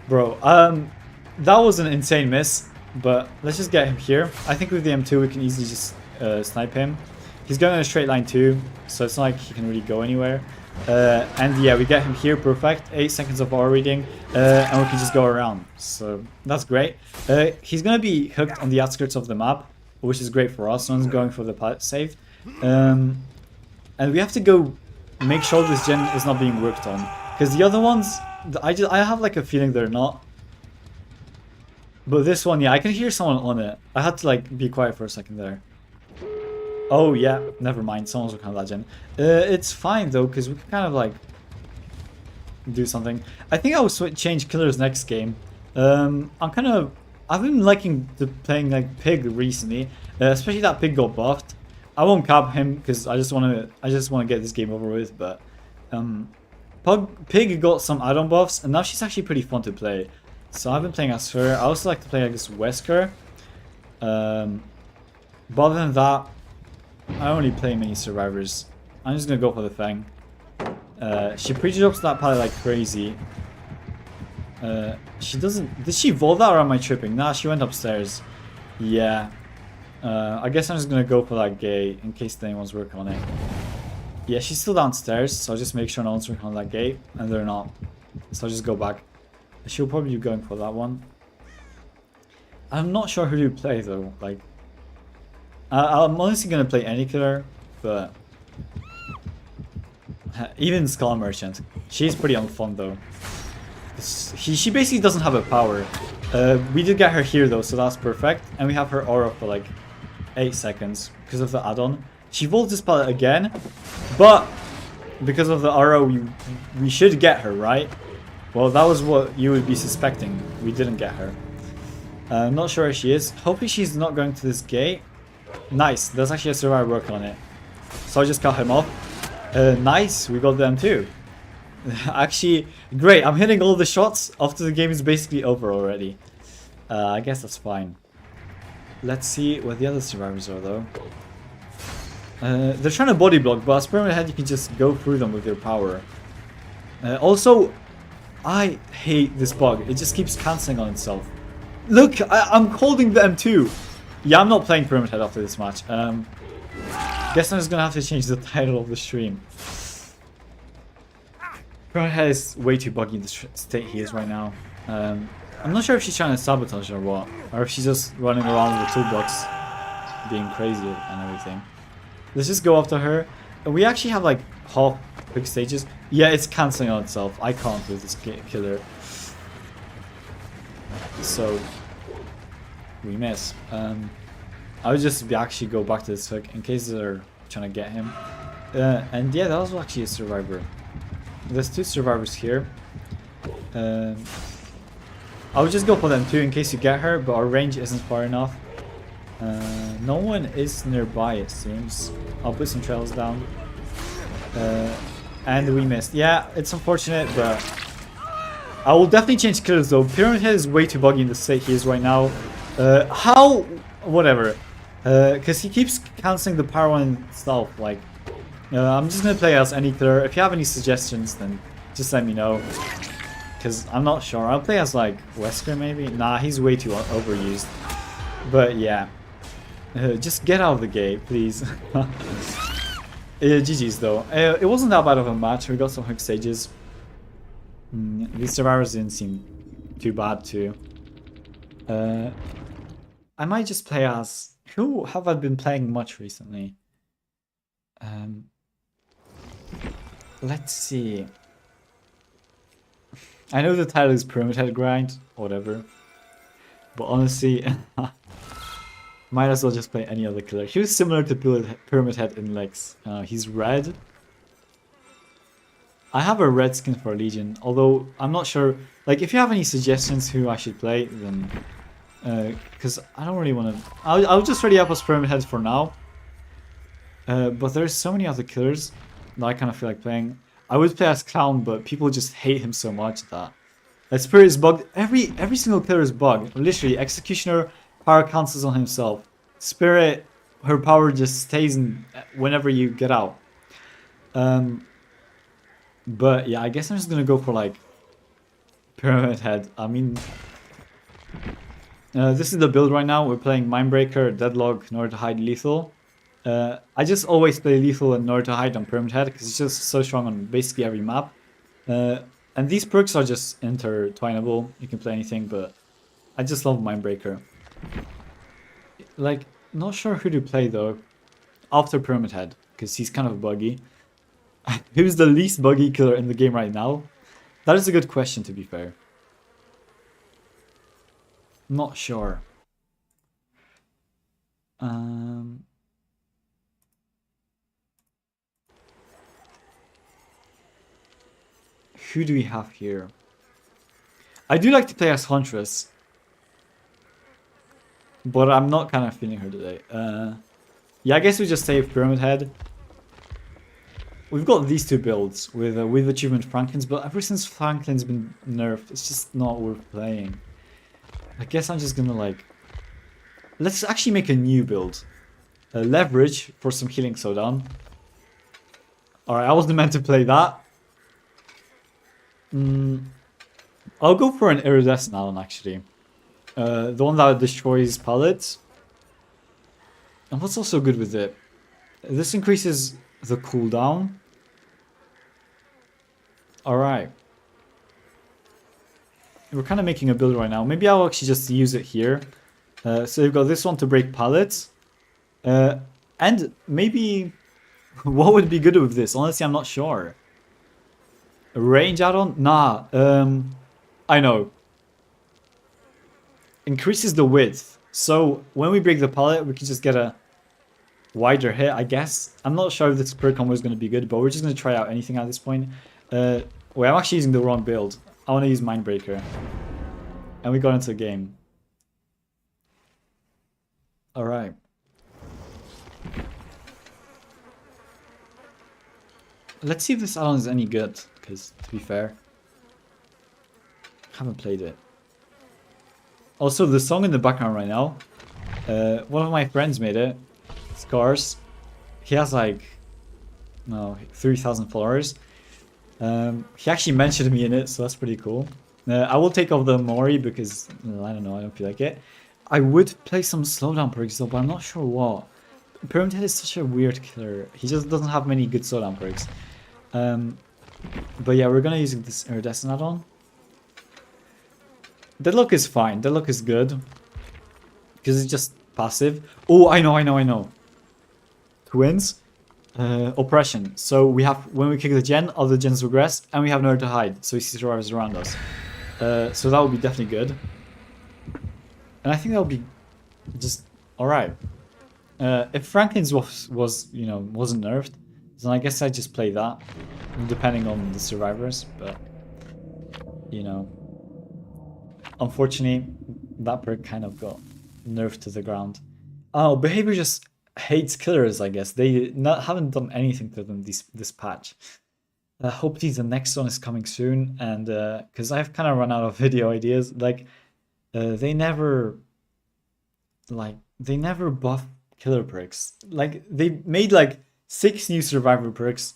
Bro, that was an insane miss. But let's just get him here. I think with the M2, we can easily just snipe him. He's going in a straight line too, so it's not like he can really go anywhere. And yeah, we get him here, perfect. 8 seconds of aura reading, and we can just go around. So that's great. He's gonna be hooked on the outskirts of the map, which is great for us. No one's going for the pilot save. And we have to go make sure this gen is not being worked on, because the other ones, I have like a feeling they're not. But this one, yeah, I can hear someone on it. I had to like be quiet for a second there. Oh yeah, never mind. Someone's working on that gen. It's fine though, because we can kind of like do something. I think I will change killers next game. I've been liking playing like Pig recently, especially that Pig got buffed. I won't cap him because I just want to get this game over with. But Pig got some add-on buffs, and now she's actually pretty fun to play. So I've been playing as her. I also like to play against Wesker. But other than that, I don't really play many survivors. I'm just gonna go for the Fang. She pre-drops that pallet like crazy. She doesn't... Did she vault that or am I tripping? Nah, she went upstairs. Yeah. I guess I'm just gonna go for that gate in case anyone's working on it. Yeah, she's still downstairs, so I'll just make sure no one's working on that gate. And they're not. So I'll just go back. She'll probably be going for that one. I'm not sure who to play though. Like, I'm honestly gonna play any killer, but even Skull Merchant. She's pretty unfun though. She basically doesn't have a power. We did get her here though, so that's perfect. And we have her aura for like 8 seconds because of the add-on. She volts this pallet again, but because of the aura, we should get her, right? Well, that was what you would be suspecting. We didn't get her. I'm not sure where she is. Hopefully she's not going to this gate. Nice. There's actually a survivor working on it. So I just cut him off. Nice. We got them too. Actually, great. I'm hitting all the shots after the game is basically over already. I guess that's fine. Let's see what the other survivors are though. They're trying to body block, but as Pyramid Head you can just go through them with your power. Also, I hate this bug. It just keeps cancelling on itself. Look, I'm holding the M2. Yeah, I'm not playing Pyramid Head after this match. Guess I'm just gonna have to change the title of the stream. Pinhead is way too buggy in the state he is right now. I'm not sure if she's trying to sabotage or what, or if she's just running around with a toolbox, being crazy and everything. Let's just go after her. We actually have like half quick stages. Yeah, it's cancelling on itself. I can't with this killer. So we miss. I would just actually go back to this hook in case they're trying to get him. And yeah, that was actually a survivor. There's 2 survivors here. I would just go for them too in case you get her, but our range isn't far enough. No one is nearby, it seems. I'll put some trails down. And we missed. Yeah, it's unfortunate, but I will definitely change killers though. Pyramid Head is way too buggy in the state he is right now. How? Whatever. Because he keeps cancelling the power one stuff. Like, I'm just gonna play as any killer. If you have any suggestions, then just let me know. Because I'm not sure. I'll play as like Wesker maybe. Nah, he's way too overused. But yeah. Just get out of the gate, please. GG's though. It wasn't that bad of a match. We got some hook stages. These survivors didn't seem too bad too. I might just play as... Who have I been playing much recently? Let's see. I know the title is Pyramid Head Grind, whatever. But honestly, might as well just play any other killer. He was similar to Pyramid Head in legs. He's red. I have a red skin for Legion, although I'm not sure. Like, if you have any suggestions who I should play, then because I don't really want to. I'll just ready up as Pyramid Head for now. But there's so many other killers that I kind of feel like playing. I would play as Clown, but people just hate him so much that Spirit is bugged. Every single killer is bugged. Literally, Executioner power cancels on himself. Spirit, her power just stays in whenever you get out. But yeah, I guess I'm just gonna go for like Pyramid Head. I mean, this is the build right now. We're playing Mindbreaker, Deadlock, in order to hide lethal. I just always play lethal in order to hide on Pyramid Head because it's just so strong on basically every map. And these perks are just intertwinable. You can play anything, but I just love Mindbreaker. Like, not sure who to play though after Pyramid Head because he's kind of buggy. Who's the least buggy killer in the game right now? That is a good question, to be fair. Not sure. Who do we have here? I do like to play as Huntress, but I'm not kind of feeling her today. Yeah, I guess we just save Pyramid Head. We've got these 2 builds with Achievement Franklin's, but ever since Franklin's been nerfed, it's just not worth playing. I guess I'm just gonna like... Let's actually make a new build. Leverage for some healing slowdown. Alright, I wasn't meant to play that. I'll go for an iridescent Allen actually. The one that destroys pallets. And what's also good with it? This increases the cooldown. Alright. We're kind of making a build right now. Maybe I'll actually just use it here. So you've got this one to break pallets. And maybe... what would be good with this? Honestly, I'm not sure. A range add-on? Nah. I know. Increases the width. So when we break the pallet, we can just get a wider hit, I guess. I'm not sure if this perk combo is going to be good, but we're just going to try out anything at this point. Wait, I'm actually using the wrong build. I want to use Mindbreaker. And we got into the game. Alright. Let's see if this add-on is any good, because to be fair, I haven't played it. Also, the song in the background right now, one of my friends made it, Scars. He has like, no, 3,000 followers. He actually mentioned me in it, so that's pretty cool. I will take off the Mori because, I don't know, I don't feel like it. I would play some slowdown perks though, but I'm not sure what. Pyramid Head is such a weird killer. He just doesn't have many good slowdown perks. But yeah, we're gonna use this iridescent add-on. Deadlock is fine. Deadlock is good. Because it's just passive. Oh, I know. Twins. Oppression. So we have, when we kick the gen, all the gens regress, and we have nowhere to hide. So we see survivors around us. So that would be definitely good. And I think that would be just alright. If Franklin's wasn't nerfed, then I guess I'd just play that, depending on the survivors. But you know, unfortunately, that perk kind of got nerfed to the ground. Oh, behavior just hates killers. I guess they haven't done anything to them this patch. Hopefully the next one is coming soon, and because I've kind of run out of video ideas. Like they never buff killer perks. Like they made like 6 new survivor perks,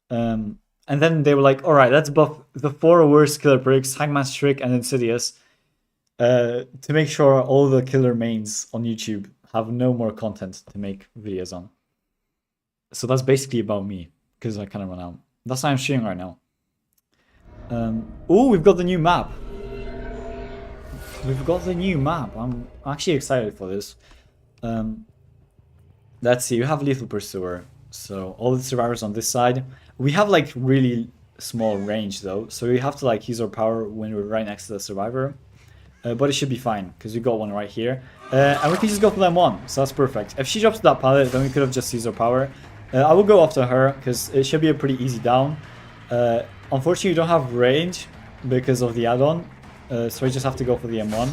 and then they were like, all right, let's buff the 4 worst killer perks, Hangman's Trick and Insidious, to make sure all the killer mains on YouTube have no more content to make videos on. So that's basically about me, because I kind of run out. That's why I'm shooting right now. Oh, we've got the new map. I'm actually excited for this. Let's see, you have Lethal Pursuer. So all the survivors on this side. We have like really small range though. So we have to like use our power when we're right next to the survivor. But it should be fine, because we got one right here. And we can just go for them one. So that's perfect. If she drops that pallet, then we could have just used our power. I will go after her, because it should be a pretty easy down. Unfortunately, we don't have range because of the add-on. So we just have to go for the M1.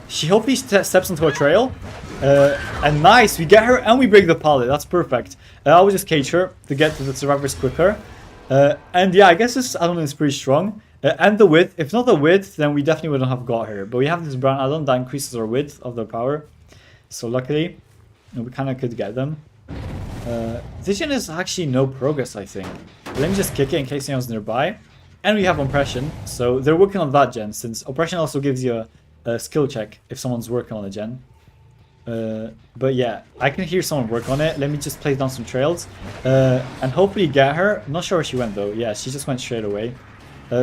She hopefully steps into a trail. And nice, we get her and we break the pallet. That's perfect. I will just cage her to get to the survivors quicker. And yeah, I guess this add-on is pretty strong. And the width. If not the width, then we definitely wouldn't have got her. But we have this brown add-on that increases our width of the power. So luckily, we kind of could get them. Vision is actually no progress, I think. Let me just kick it in case anyone's nearby. And we have Oppression. So they're working on that gen, since Oppression also gives you a skill check if someone's working on a gen. But yeah, I can hear someone work on it. Let me just place down some trails. And hopefully get her. I'm not sure where she went though. Yeah, she just went straight away.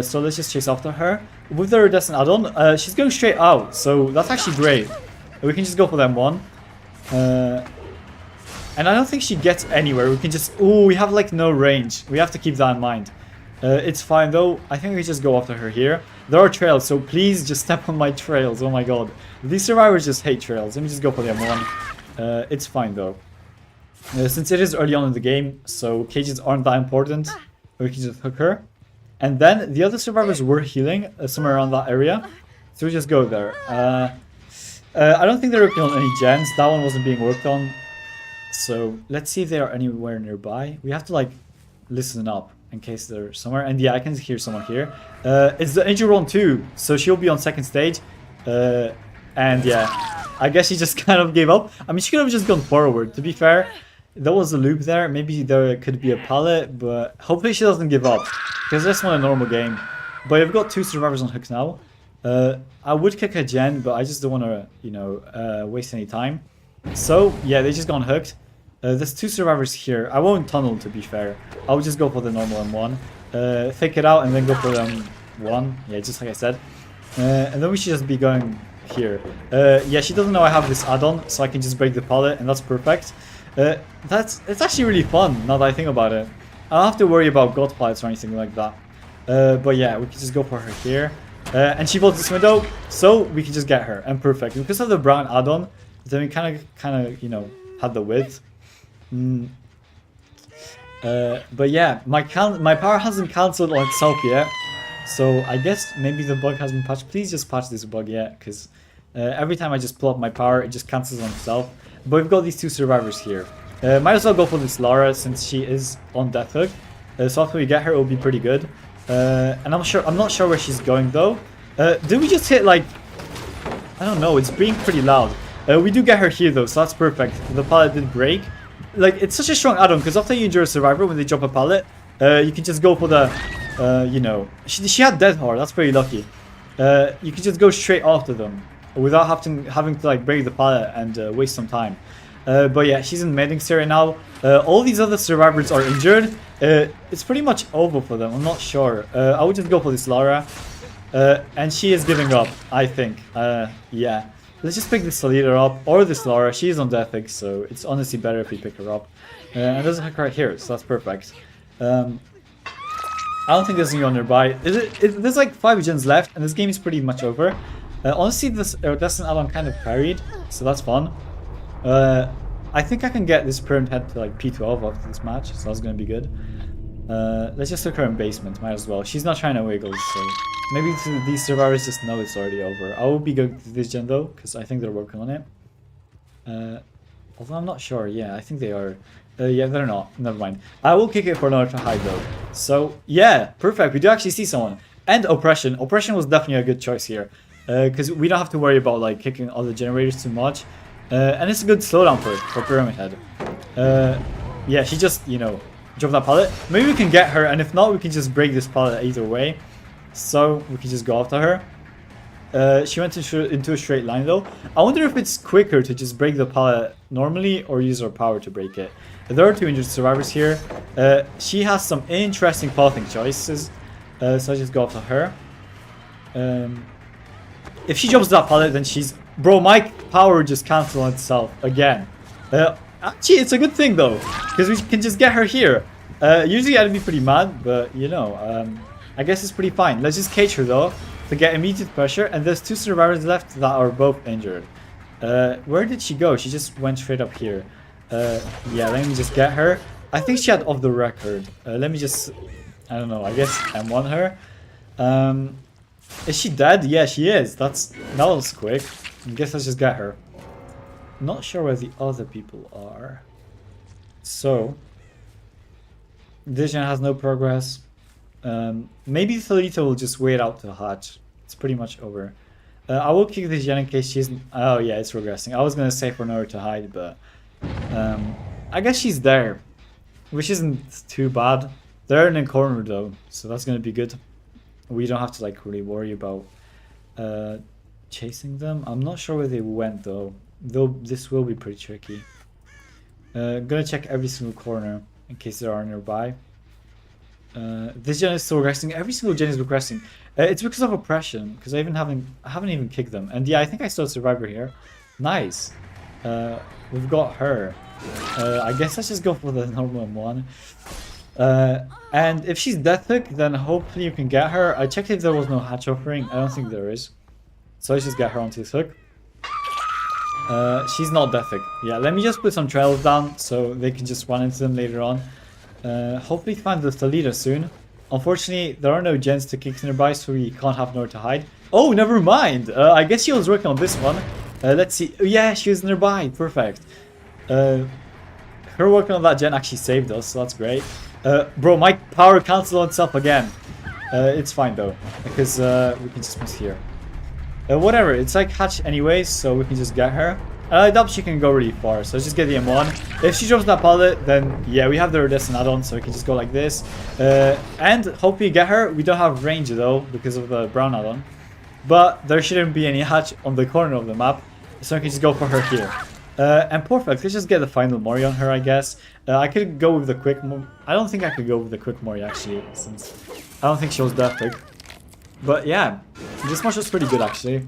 So let's just chase after her. With the iridescent add-on, she's going straight out. So that's actually great. We can just go for them one. And I don't think she gets anywhere. We can just... Oh, we have like no range. We have to keep that in mind. It's fine though. I think we just go after her here. There are trails, so please just step on my trails. Oh my god. These survivors just hate trails. Let me just go for the M1. It's fine though. Since it is early on in the game, so cages aren't that important. We can just hook her. And then the other survivors were healing somewhere around that area. So we just go there. I don't think they're working on any gens. That one wasn't being worked on. So let's see if they are anywhere nearby. We have to like listen up in case they're somewhere. And yeah, I can hear someone here. It's the Angel Run 2. So she'll be on second stage. And yeah, I guess she just kind of gave up. I mean, she could have just gone forward. To be fair, there was a loop there. Maybe there could be a pallet. But hopefully she doesn't give up. Because that's not a normal game. But I've got 2 survivors on hook now. I would kick a gen, but I just don't want to, you know, waste any time. So yeah, they just got hooked. There's 2 survivors here. I won't tunnel, to be fair. I'll just go for the normal M1. Fake it out and then go for them one. Yeah, just like I said. And then we should just be going here. Yeah, she doesn't know I have this add-on, so I can just break the pallet, and that's perfect. It's actually really fun, now that I think about it. I don't have to worry about god pallets or anything like that. But yeah, we can just go for her here. And she built this window, so we can just get her, and perfect. Because of the brown add-on, then we kind of, you know, had the width. But yeah, my power hasn't cancelled on itself yet, so I guess maybe the bug has been patched. Please just patch this bug yet, because every time I just pull up my power, it just cancels on itself. But we've got these 2 survivors here. Might as well go for this Lara, since she is on death hook. So after we get her, it will be pretty good. And I'm not sure where she's going though. Did we just hit like... I don't know, it's being pretty loud. We do get her here though, so that's perfect. The pallet did break. Like, it's such a strong add-on, because after you injure a survivor when they drop a pallet, you can just go for the, you know... She had death hard, that's pretty lucky. You can just go straight after them, without having to like break the pallet and waste some time. But yeah, she's in medics here now. All these other survivors are injured. It's pretty much over for them. I'm not sure. I would just go for this Lara. And she is giving up, I think. Yeah. Let's just pick this leader up, or this Lara. She's on Deathix, so it's honestly better if we pick her up. And there's a hack right here, so that's perfect. I don't think there's anyone nearby. There's like 5 gens left, and this game is pretty much over. Honestly, this Destiny add-on kind of carried, so that's fun. I think I can get this Pinhead to like P12 after this match, so that's gonna be good. Let's just look her in basement, might as well. She's not trying to wiggle, so maybe these survivors just know it's already over. I will be going to this gen though, because I think they're working on it. Although I'm not sure. Yeah, I think they are. Yeah, they're not. Never mind. I will kick it for another hide though. So yeah, perfect. We do actually see someone. And oppression. Oppression was definitely a good choice here, because we don't have to worry about like kicking all the generators too much. And it's a good slowdown for Pyramid Head. Yeah, she just, you know, dropped that pallet. Maybe we can get her, and if not, we can just break this pallet either way. So we can just go after her. She went into a straight line though. I wonder if it's quicker to just break the pallet normally or use her power to break it. There are 2 injured survivors here. She has some interesting pathing choices. So I just go after her. If she drops that pallet, then she's... Bro, my power just cancels on itself again. Actually, it's a good thing though, because we can just get her here. Usually I'd be pretty mad, but you know, I guess it's pretty fine. Let's just cage her though, to get immediate pressure, and there's 2 survivors left that are both injured. Where did she go? She just went straight up here. Yeah, let me just get her. I think she had off the record. Let me just... I don't know, I guess M1 her. Is she dead? Yeah, she is. That was quick. I guess let's just get her. Not sure where the other people are. So... This gen has no progress. Maybe Thalita will just wait out the hatch. It's pretty much over. I will kick this gen in case she's... Oh yeah, it's regressing. I was gonna say for nowhere to hide, but... I guess she's there. Which isn't too bad. They're in a corner though, so that's gonna be good. We don't have to like really worry about chasing them. I'm not sure where they went though. Though this will be pretty tricky. Gonna check every single corner in case there are nearby. This gen is still regressing. Every single gen is regressing. It's because of oppression, because I haven't even kicked them. And yeah, I think I saw a survivor here. Nice. We've got her. I guess let's just go for the normal one. And if she's death hook, then hopefully you can get her. I checked if there was no hatch offering. I don't think there is. So let's just get her onto this hook. She's not death hook. Yeah, let me just put some trails down so they can just run into them later on. Hopefully find the Thalita soon. Unfortunately, there are no gens to kick nearby, so we can't have nowhere to hide. Oh, never mind. I guess she was working on this one. Let's see. Oh, yeah, she was nearby. Perfect. Her working on that gen actually saved us, so that's great. Bro, my power cancelled on itself again. It's fine though, because we can just miss here. Whatever, it's like hatch anyways, so we can just get her. I doubt she can go really far, so let's just get the M1. If she drops that pallet, then yeah, we have the Iridescent add-on, so we can just go like this. And hopefully get her. We don't have range though, because of the brown add-on. But there shouldn't be any hatch on the corner of the map, so we can just go for her here. And perfect, let's just get the final Mori on her, I guess. I could go with the quick Mori. I don't think I could go with the quick Mori actually, since I don't think she was that quick. But yeah, this match was pretty good actually.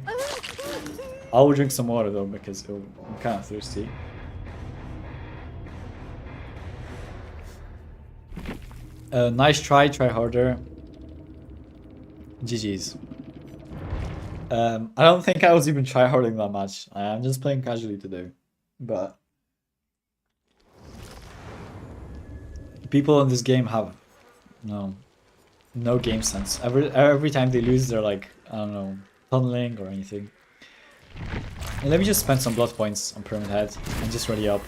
I will drink some water though, because I'm kind of thirsty. Nice try harder. GG's. I don't think I was even tryharding that much. I'm just playing casually today. But people in this game have no game sense. Every time they lose, they're like, I don't know, tunneling or anything. And let me just spend some blood points on Pyramid Head and just ready up.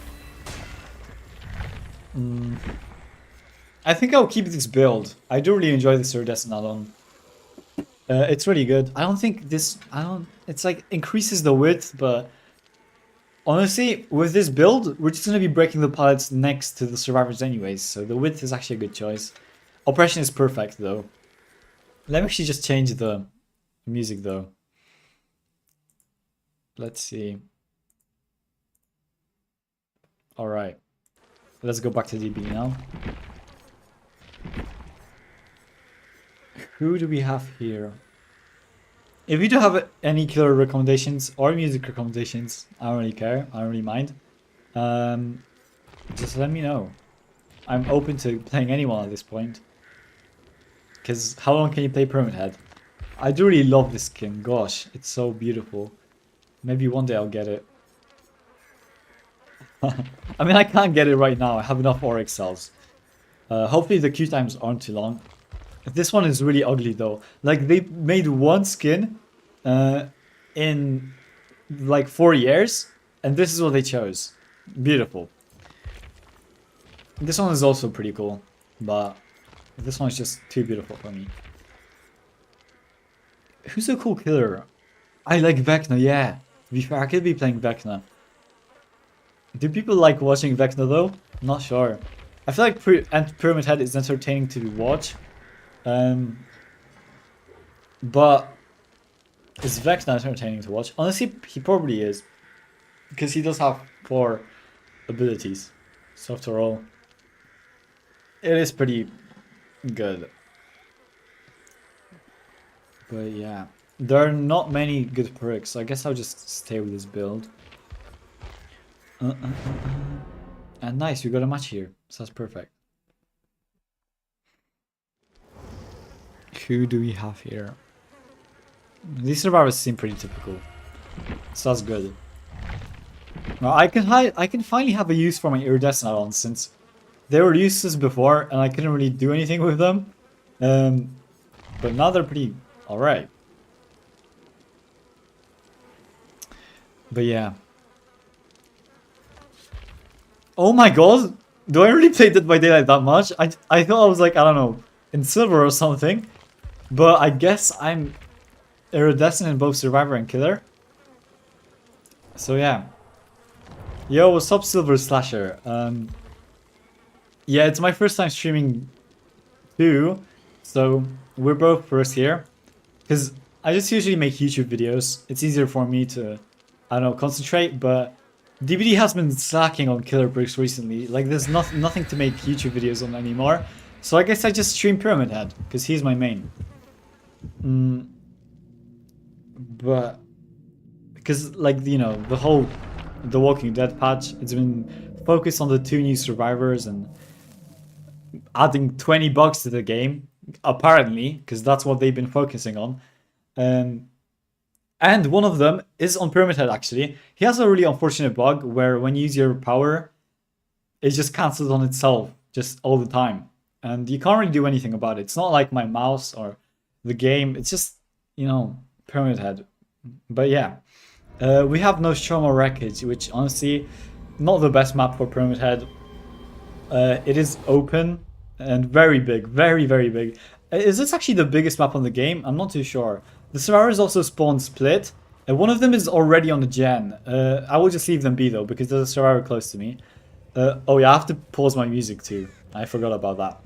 I think I'll keep this build. I do really enjoy this Iridescent add-on. It's really good. I don't think this... It's like increases the width, but... Honestly, with this build, we're just going to be breaking the pallets next to the survivors anyways, so the width is actually a good choice. Oppression is perfect, though. Let me actually just change the music, though. Let's see. Alright. Let's go back to DB now. Who do we have here? If you do have any killer recommendations or music recommendations, I don't really care. I don't really mind. Just let me know. I'm open to playing anyone at this point. Because how long can you play Pyramid? I do really love this skin. Gosh, it's so beautiful. Maybe one day I'll get it. I mean, I can't get it right now. I have enough Oryx cells. Hopefully the queue times aren't too long. This one is really ugly though. Like, they made one skin in like 4 years, and this is what they chose. Beautiful. This one is also pretty cool, but this one is just too beautiful for me. Who's a cool killer? I like Vecna, yeah. I could be playing Vecna. Do people like watching Vecna though? Not sure. I feel like Pyramid Head is entertaining to watch. But is Vecna entertaining to watch? Honestly, he probably is. Because he does have 4 abilities. So after all, it is pretty good. But yeah, there are not many good perks, so I guess I'll just stay with this build. And nice, we got a match here, so that's perfect. Who do we have here? These survivors seem pretty typical, so that's good. Now I can finally have a use for my iridescent add-ons, since they were useless before and I couldn't really do anything with them. But now they're pretty alright. But yeah. Oh my god! Do I really play Dead by Daylight that much? I thought I was like, I don't know, in silver or something. But I guess I'm iridescent in both Survivor and Killer. So yeah. Yo, what's up, Silver Slasher? Yeah, it's my first time streaming too. So we're both first here. Because I just usually make YouTube videos. It's easier for me to, I don't know, concentrate. But DBD has been slacking on killer bricks recently. Like, there's nothing to make YouTube videos on anymore. So I guess I just stream Pyramid Head, because he's my main. But because, like, you know, the Walking Dead patch, it's been focused on the 2 new survivors and adding 20 bugs to the game, apparently, because that's what they've been focusing on. And one of them is on Pyramid Head, actually. He has a really unfortunate bug where when you use your power, it just cancels on itself just all the time. And you can't really do anything about it. It's not like my mouse or the game. It's just, you know, Pyramid Head. But yeah. We have Nostromo Wreckage, which honestly, not the best map for Pyramid Head. It is open and very big. Very, very big. Is this actually the biggest map on the game? I'm not too sure. The survivors also spawn split. One of them is already on the gen. I will just leave them be though, because there's a survivor close to me. Oh yeah, I have to pause my music too. I forgot about that.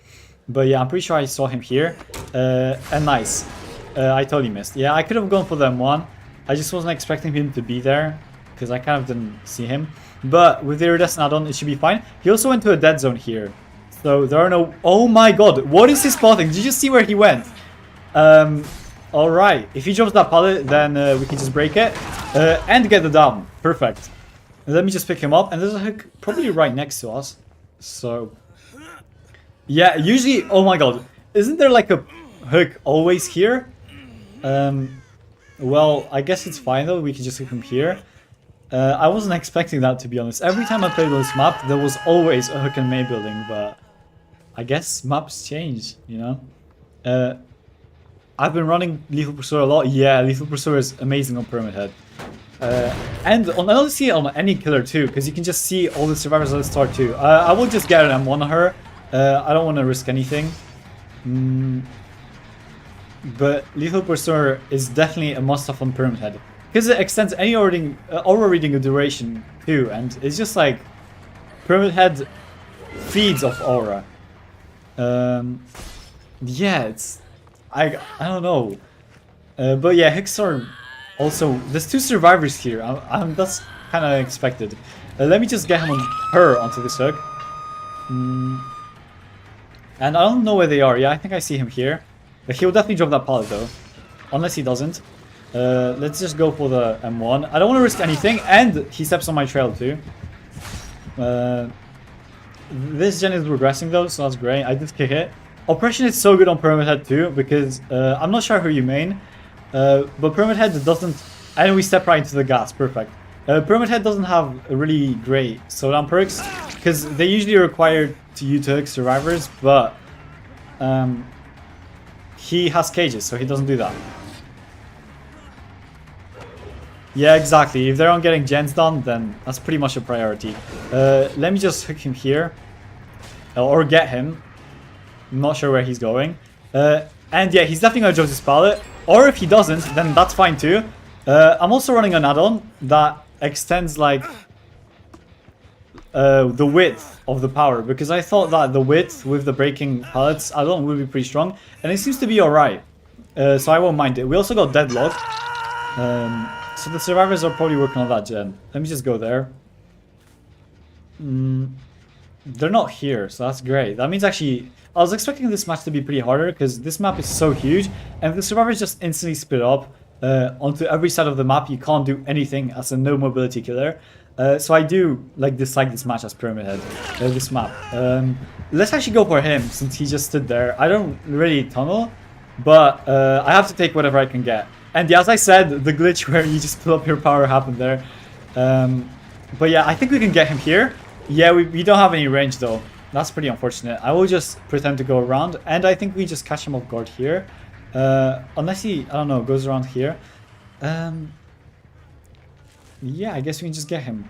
But yeah, I'm pretty sure I saw him here. And nice. I totally missed. Yeah, I could have gone for the M1. I just wasn't expecting him to be there, because I kind of didn't see him. But with the iridescent add-on, it should be fine. He also went to a dead zone here. So there are no... Oh my god, what is his spotting? Did you just see where he went? Alright, if he drops that pallet, then we can just break it. And get the down. Perfect. Let me just pick him up. And there's a hook probably right next to us. So... Yeah, usually... Oh my god. Isn't there like a hook always here? Well, I guess it's fine though. We can just hook him here. I wasn't expecting that, to be honest. Every time I played this map, there was always a hook and main building, but I guess maps change, you know? I've been running Lethal Pursuer a lot. Yeah, Lethal Pursuer is amazing on Pyramid Head. And on honestly on any killer too, because you can just see all the survivors at the start too. I will just get an M1 on her. I don't want to risk anything. But Lethal Pursuer is definitely a must-have on Pyramid Head. Because it extends any aura reading duration too, and it's just like Pyramid Head feeds off aura. Yeah, it's I don't know, but yeah, hooks are also. There's 2 survivors here. That's kind of expected. Let me just get him on her onto this hook. And I don't know where they are. Yeah, I think I see him here. He'll definitely drop that pallet though. Unless he doesn't. Let's just go for the M1. I don't want to risk anything. And he steps on my trail too. This gen is regressing though, so that's great. I did kick it. Oppression is so good on Pyramid Head too, because I'm not sure who you main. But Pyramid Head doesn't... And we step right into the gas. Perfect. Pyramid Head doesn't have a really great slowdown perks, because they usually require you to hook survivors, but he has cages, so he doesn't do that. Yeah, exactly. If they're on getting gens done, then that's pretty much a priority. Let me just hook him here. Or get him. I'm not sure where he's going. And yeah, he's definitely going to drop this pallet. Or if he doesn't, then that's fine too. I'm also running an add-on that extends like the width of the power, because I thought that the width with the breaking pallets add-on would be pretty strong, and it seems to be alright. So I won't mind it. We also got deadlock. So the survivors are probably working on that gen. Let me just go there. They're not here, so that's great. That means actually, I was expecting this match to be pretty harder, because this map is so huge, and the survivors just instantly split up onto every side of the map. You can't do anything as a no mobility killer. So I do like dislike this match as Pyramid Head, this map. Let's actually go for him, since he just stood there. I don't really tunnel, but I have to take whatever I can get. And yeah, as I said, the glitch where you just pull up your power happened there. But yeah, I think we can get him here. Yeah, we don't have any range though. That's pretty unfortunate. I will just pretend to go around, and I think we just catch him off guard here. Unless he, I don't know, goes around here. Yeah, I guess we can just get him.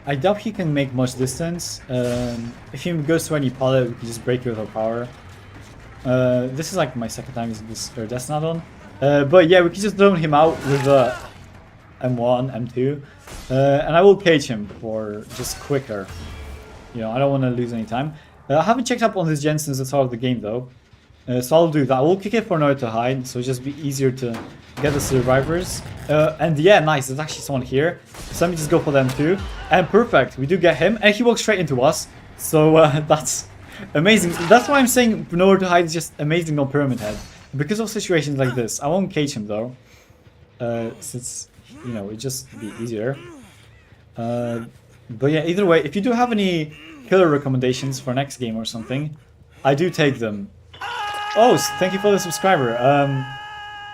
I doubt he can make much distance. If he goes to any pallet, we can just break it with our power. This is like my second time using this death add-on. But yeah, we can just drone him out with the M1, M2. And I will cage him for just quicker. You know, I don't want to lose any time. I haven't checked up on this gen since the start of the game though. So I'll do that. I will kick it for nowhere to hide, so it'll just be easier to get the survivors. And yeah, nice. There's actually someone here. So let me just go for them too. And perfect. We do get him. And he walks straight into us. So that's amazing. That's why I'm saying nowhere to hide is just amazing on Pyramid Head. Because of situations like this. I won't cage him though. Since, you know, it'd just be easier. But yeah, either way, if you do have any killer recommendations for next game or something, I do take them. Oh, thank you for the subscriber.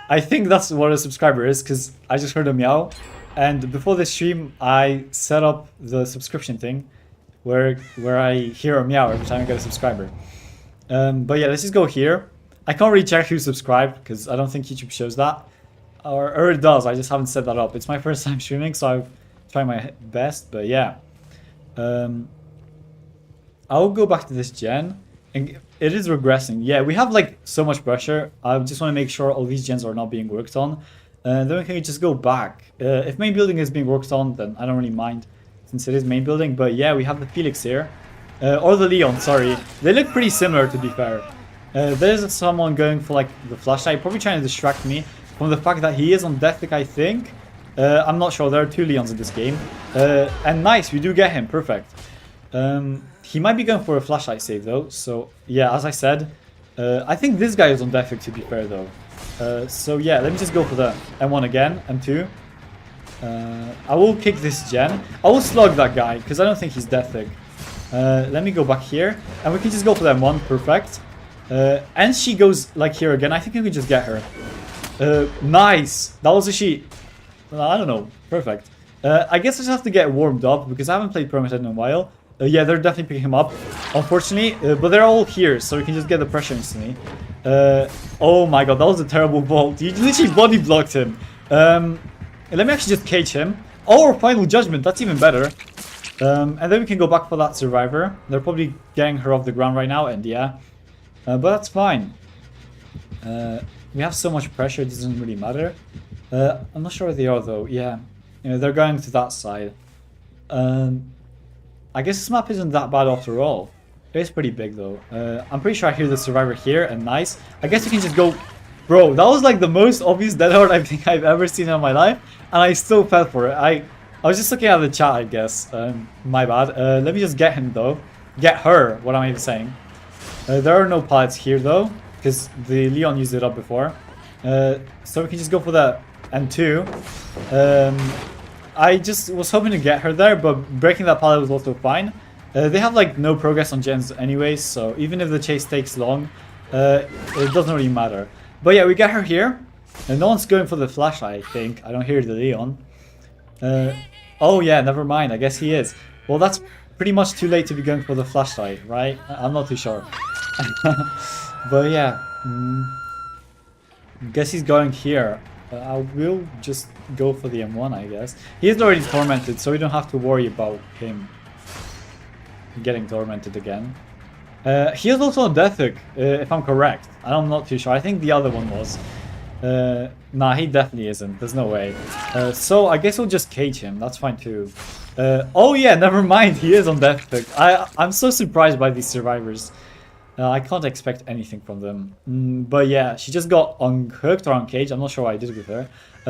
I think that's what a subscriber is, because I just heard a meow. And before this stream, I set up the subscription thing where I hear a meow every time I get a subscriber. But yeah, let's just go here. I can't really check who subscribed, because I don't think YouTube shows that. Or it does, I just haven't set that up. It's my first time streaming, so I've tried my best, but yeah. I'll go back to this gen. And it is regressing. Yeah, we have like so much pressure. I just want to make sure all these gens are not being worked on. Then we can just go back. If main building is being worked on, then I don't really mind, since it is main building. But yeah, we have the Felix here. Or the Leon, sorry. They look pretty similar, to be fair. There's someone going for like the flashlight, probably trying to distract me from the fact that he is on deathstick, I think. I'm not sure. There are two Leons in this game. And nice, we do get him. Perfect. He might be going for a flashlight save though. So yeah, as I said, I think this guy is on deathstick, to be fair though. So yeah, let me just go for the M1 again, M2. I will kick this gen. I will slug that guy, because I don't think he's deathstick. Let me go back here, and we can just go for the M1. Perfect. And she goes like here again. I think we can just get her. Nice. That was a she. I don't know. Perfect. I guess I just have to get warmed up, because I haven't played Pyramid Head in a while. Yeah, they're definitely picking him up, unfortunately. But they're all here, so we can just get the pressure instantly. Oh my god, that was a terrible vault. You literally body blocked him. Let me actually just cage him. Or Final Judgment, that's even better. And then we can go back for that survivor. They're probably getting her off the ground right now, and yeah. But that's fine. We have so much pressure, it doesn't really matter. I'm not sure where they are though. Yeah, you know, they're going to that side. I guess this map isn't that bad after all. It is pretty big though. I'm pretty sure I hear the survivor here, and nice. I guess you can just go Bro, that was like the most obvious deathhard I think I've ever seen in my life, and I still fell for it. I was just looking at the chat, I guess. My bad. Let me just get him though. Get her. What am I even saying? There are no pallets here though, because the Leon used it up before. So we can just go for that N2. I just was hoping to get her there, but breaking that pallet was also fine. They have like no progress on gens anyways, so even if the chase takes long, it doesn't really matter. But yeah, we get her here, and no one's going for the flashlight, I think. I don't hear the Leon. Oh yeah, never mind, I guess he is. Well, that's pretty much too late to be going for the flashlight, right? I'm not too sure. But yeah, guess he's going here. I will just go for the M1, I guess. He is already tormented, so we don't have to worry about him getting tormented again. He is also a death hook, if I'm correct. I'm not too sure. I think the other one was. Nah, he definitely isn't. There's no way. So I guess we'll just cage him. That's fine too. Oh yeah, never mind. He is on death hook. I'm so surprised by these survivors. I can't expect anything from them. But yeah, she just got unhooked or uncaged. I'm not sure what I did with her.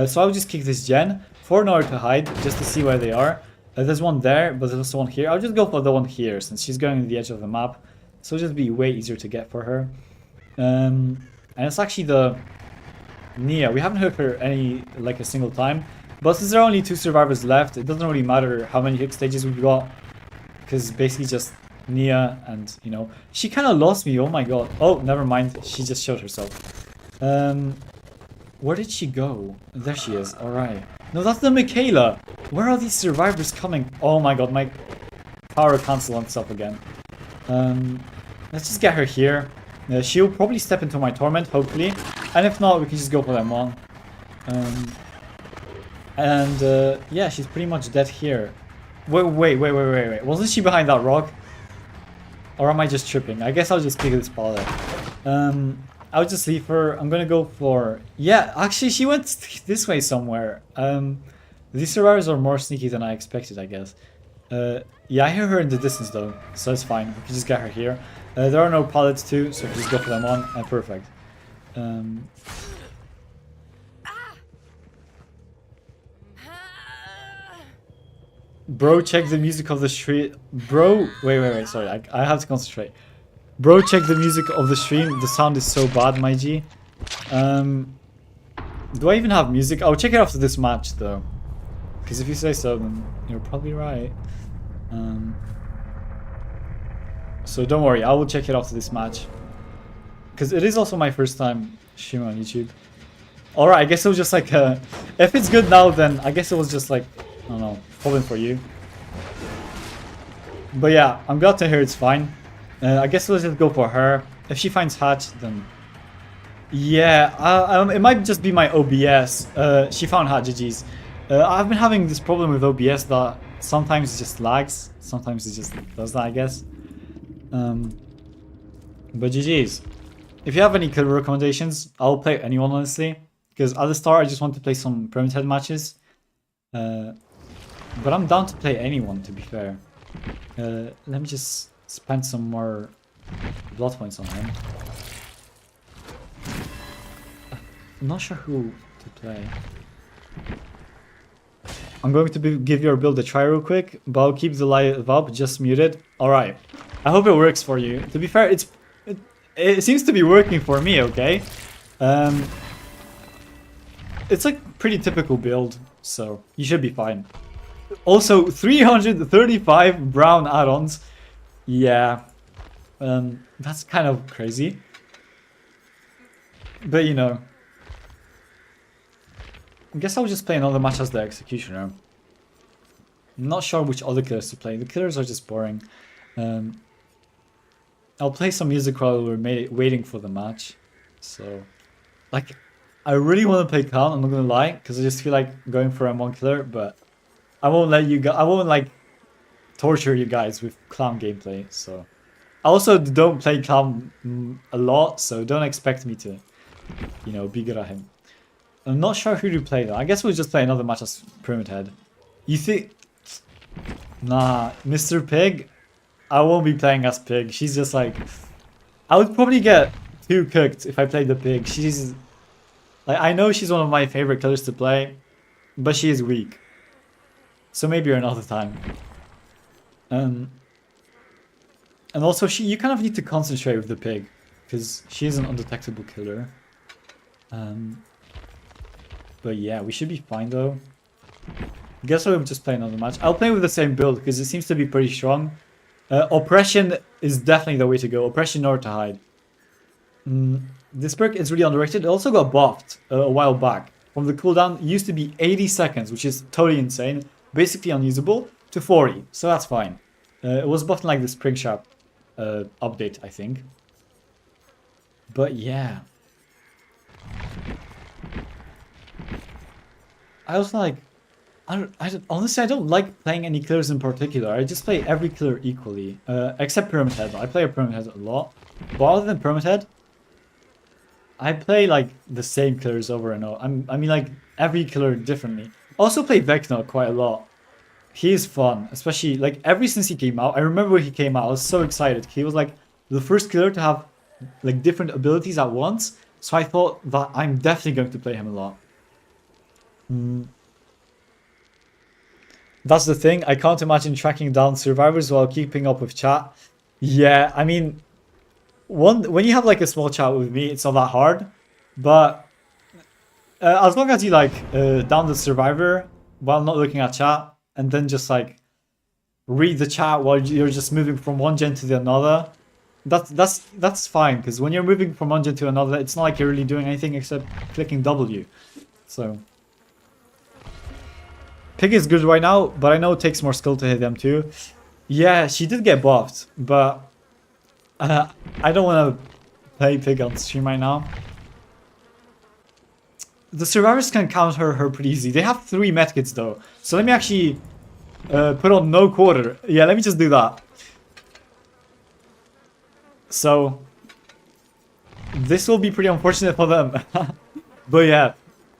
So I'll just kick this gen for an order to hide, just to see where they are. There's one there, but there's also one here. I'll just go for the one here, since she's going to the edge of the map. So it'll just be way easier to get for her. And it's actually the Nia. We haven't hooked her a single time. But since there are only 2 survivors left, it doesn't really matter how many hook stages we've got. Because basically just Nia and, you know, she kind of lost me. Oh my god. Oh, never mind. She just showed herself. Where did she go? There she is. Alright. No, that's the Michaela. Where are these survivors coming? Oh my god, my power cancel on stuff again. Let's just get her here. She'll probably step into my torment, hopefully. And if not, we can just go for them on. Yeah, she's pretty much dead here. Wait. Wasn't she behind that rock? Or am I just tripping? I guess I'll just pick this pallet. I'll just leave her. I'm gonna go for... Yeah, actually, she went this way somewhere. These survivors are more sneaky than I expected, I guess. Yeah, I hear her in the distance though, so it's fine. We can just get her here. There are no pallets too, so we can just go for them on, and perfect. Bro, check the music of the stream. Bro, wait, sorry, I have to concentrate. Bro, check the music of the stream. The sound is so bad, my G. Do I even have music? I'll check it after this match though. Because if you say so, then you're probably right. So don't worry, I will check it after this match. Because it is also my first time streaming on YouTube. Alright, I guess it was just like if it's good now, then I guess it was just like, I don't know, problem for you. But yeah, I'm glad to hear it's fine. I guess we'll just go for her. If she finds Hatch, then... Yeah, it might just be my OBS. She found Hatch, GG's. I've been having this problem with OBS that sometimes it just lags. Sometimes it just does that, I guess. But GG's. If you have any killer recommendations, I'll play anyone, honestly. Because at the start, I just want to play some Pyramid matches. But I'm down to play anyone, to be fair. Let me just spend some more blood points on him. I'm not sure who to play. I'm going to give your build a try real quick, but I'll keep the live up, just muted. Alright. I hope it works for you. To be fair, it seems to be working for me, okay? It's a pretty typical build, so you should be fine. Also, 335 brown add-ons. Yeah. That's kind of crazy. But you know. I guess I'll just play another match as the Executioner. I'm not sure which other killers to play. The killers are just boring. I'll play some music while we're waiting for the match. So, like, I really want to play Clown, I'm not gonna lie, because I just feel like going for M1 killer, but I won't let you I won't like torture you guys with Clown gameplay. So, I also don't play Clown a lot, so don't expect me to, you know, be good at him. I'm not sure who to play though. I guess we'll just play another match as Pyramid Head. You think? Nah, Mr. Pig? I won't be playing as Pig. She's just like... I would probably get too cooked if I played the Pig. She's Like, I know she's one of my favorite killers to play, but she is weak. So maybe another time. And also, you kind of need to concentrate with the pig, because she is an undetectable killer. But yeah, we should be fine though. Guess I'll just play another match. I'll play with the same build, because it seems to be pretty strong. Oppression is definitely the way to go. Oppression or to hide. This perk is really underrated. It also got buffed a while back. From the cooldown, it used to be 80 seconds, which is totally insane. Basically unusable, to 40. So that's fine. It was buffed in like the Spring Shop update, I think. But yeah. I also like... honestly, I don't like playing any killers in particular. I just play every killer equally. Except Pyramid Head. I play a Pyramid Head a lot. But other than Pyramid Head, I play like the same killers over and over. I mean like every killer differently. Also play Vecna quite a lot. He is fun, especially like ever since he came out. I remember when he came out, I was so excited. He was like the first killer to have like different abilities at once. So I thought that I'm definitely going to play him a lot. That's the thing. I can't imagine tracking down survivors while keeping up with chat. Yeah, I mean, when you have like a small chat with me, it's not that hard. But as long as you like down the survivor while not looking at chat, and then just like read the chat while you're just moving from one gen to the another, that's fine. Because when you're moving from one gen to another, it's not like you're really doing anything except clicking W. So. Pig is good right now, but I know it takes more skill to hit them too. Yeah, she did get buffed, but I don't want to play Pig on stream right now. The survivors can counter her pretty easy. They have 3 medkits though, so let me actually put on no quarter. Yeah, let me just do that. So this will be pretty unfortunate for them. But yeah.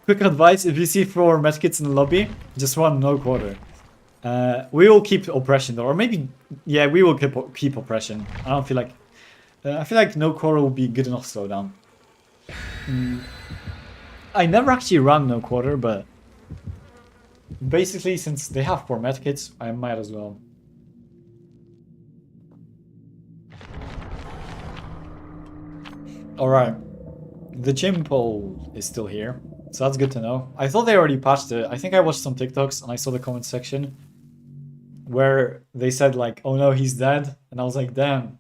Quick advice, if you see 4 medkits in the lobby, just run no quarter. We will keep oppression though, or maybe, yeah, we will keep oppression. I don't feel like, I feel like no quarter will be good enough slowdown. I never actually run no quarter, but basically since they have 4 medkits, I might as well. Alright, the gym pole is still here. So that's good to know. I thought they already patched it. I think I watched some TikToks and I saw the comment section where they said like, oh no, he's dead. And I was like, damn,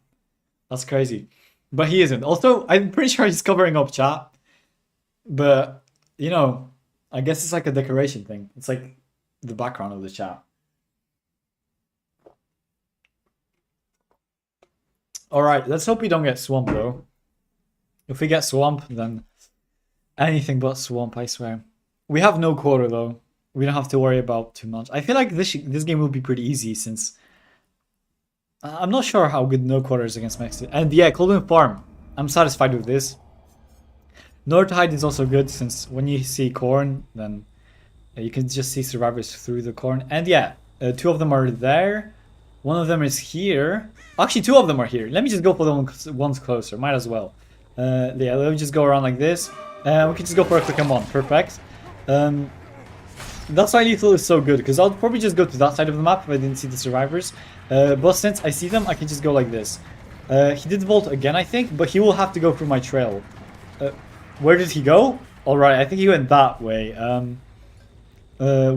that's crazy. But he isn't. Also, I'm pretty sure he's covering up chat. But, you know, I guess it's like a decoration thing. It's like the background of the chat. Alright, let's hope we don't get swamped though. If we get swamped, then... anything but swamp, I swear. We have no quarter though. We don't have to worry about too much. I feel like this game will be pretty easy since... I'm not sure how good no quarter is against Mexico. And yeah, Golden Farm. I'm satisfied with this. North Hide is also good since when you see corn, then you can just see survivors through the corn. And yeah, 2 of them are there. 1 of them is here. Actually, 2 of them are here. Let me just go for the ones closer. Might as well. Yeah, let me just go around like this. We can just go for a quick come on. Perfect. That's why lethal is so good, because I'll probably just go to that side of the map if I didn't see the survivors. But since I see them, I can just go like this. He did vault again, I think, but he will have to go through my trail. Where did he go? Alright, I think he went that way.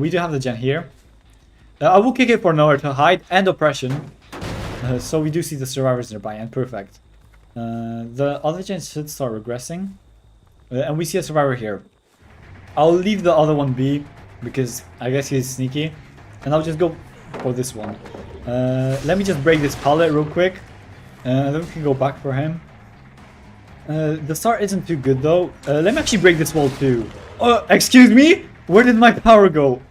We do have the gen here. I will kick it for nowhere to hide and oppression. So we do see the survivors nearby, and perfect. The other gen should start regressing. And we see a survivor here. I'll leave the other one be, because I guess he's sneaky. And I'll just go for this one. Let me just break this pallet real quick. Then we can go back for him. The start isn't too good though. Let me actually break this wall too. Oh, excuse me? Where did my power go?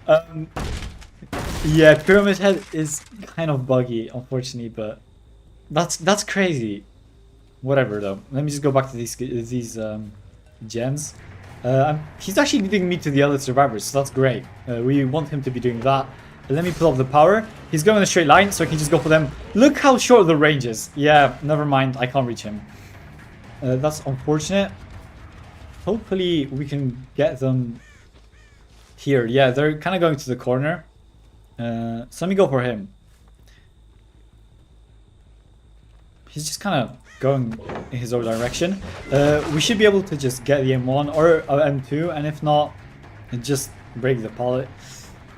Yeah, Pyramid Head is kind of buggy, unfortunately, but that's crazy. Whatever though. Let me just go back to these gens. He's actually leading me to the other survivors, so that's great. We want him to be doing that. Let me pull up the power. He's going in a straight line, so I can just go for them. Look how short the range is. Yeah, never mind. I can't reach him. That's unfortunate. hopefully we can get them here. Yeah, they're kind of going to the corner. So let me go for him. He's just kind of going in his own direction. We should be able to just get the M1 or M2, and if not, just break the pallet.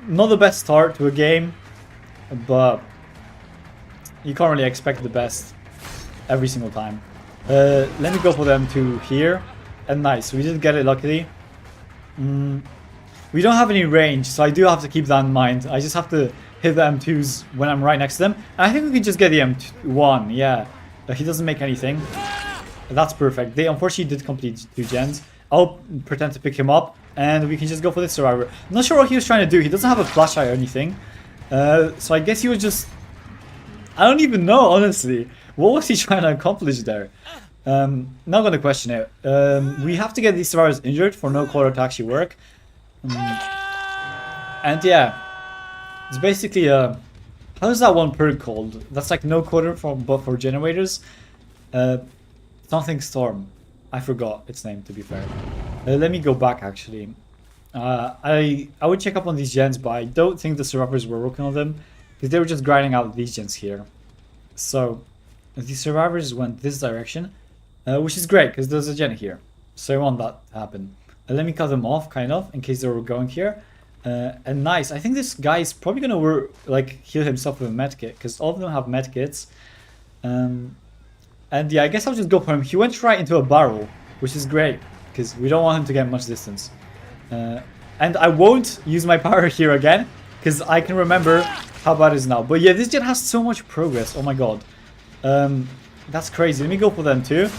Not the best start to a game, but you can't really expect the best every single time. Let me go for the M2 here. And nice, we did get it luckily. We don't have any range, so I do have to keep that in mind. I just have to hit the M2s when I'm right next to them. And I think we can just get the M1, yeah. He doesn't make anything. That's perfect. They unfortunately did complete 2 gens. I'll pretend to pick him up, and we can just go for this survivor. I'm not sure what he was trying to do. He doesn't have a flashlight or anything. So I guess he was just... I don't even know, honestly. What was he trying to accomplish there? Not gonna question it. We have to get these survivors injured for no quarter to actually work. And yeah, it's basically how's that one perk called? That's like no quarter but for generators. Something storm. I forgot its name, to be fair. Let me go back actually. I would check up on these gens, but I don't think the survivors were working on them because they were just grinding out these gens here. So the survivors went this direction, which is great because there's a gen here. So I want that to happen. Let me cut them off, kind of, in case they were going here. And nice. I think this guy is probably gonna like heal himself with a medkit because all of them have medkits. And yeah, I guess I'll just go for him. He went right into a barrel, which is great because we don't want him to get much distance. And I won't use my power here again because I can remember how bad it is now. But yeah, this gen has so much progress. Oh my god. That's crazy. Let me go for them too.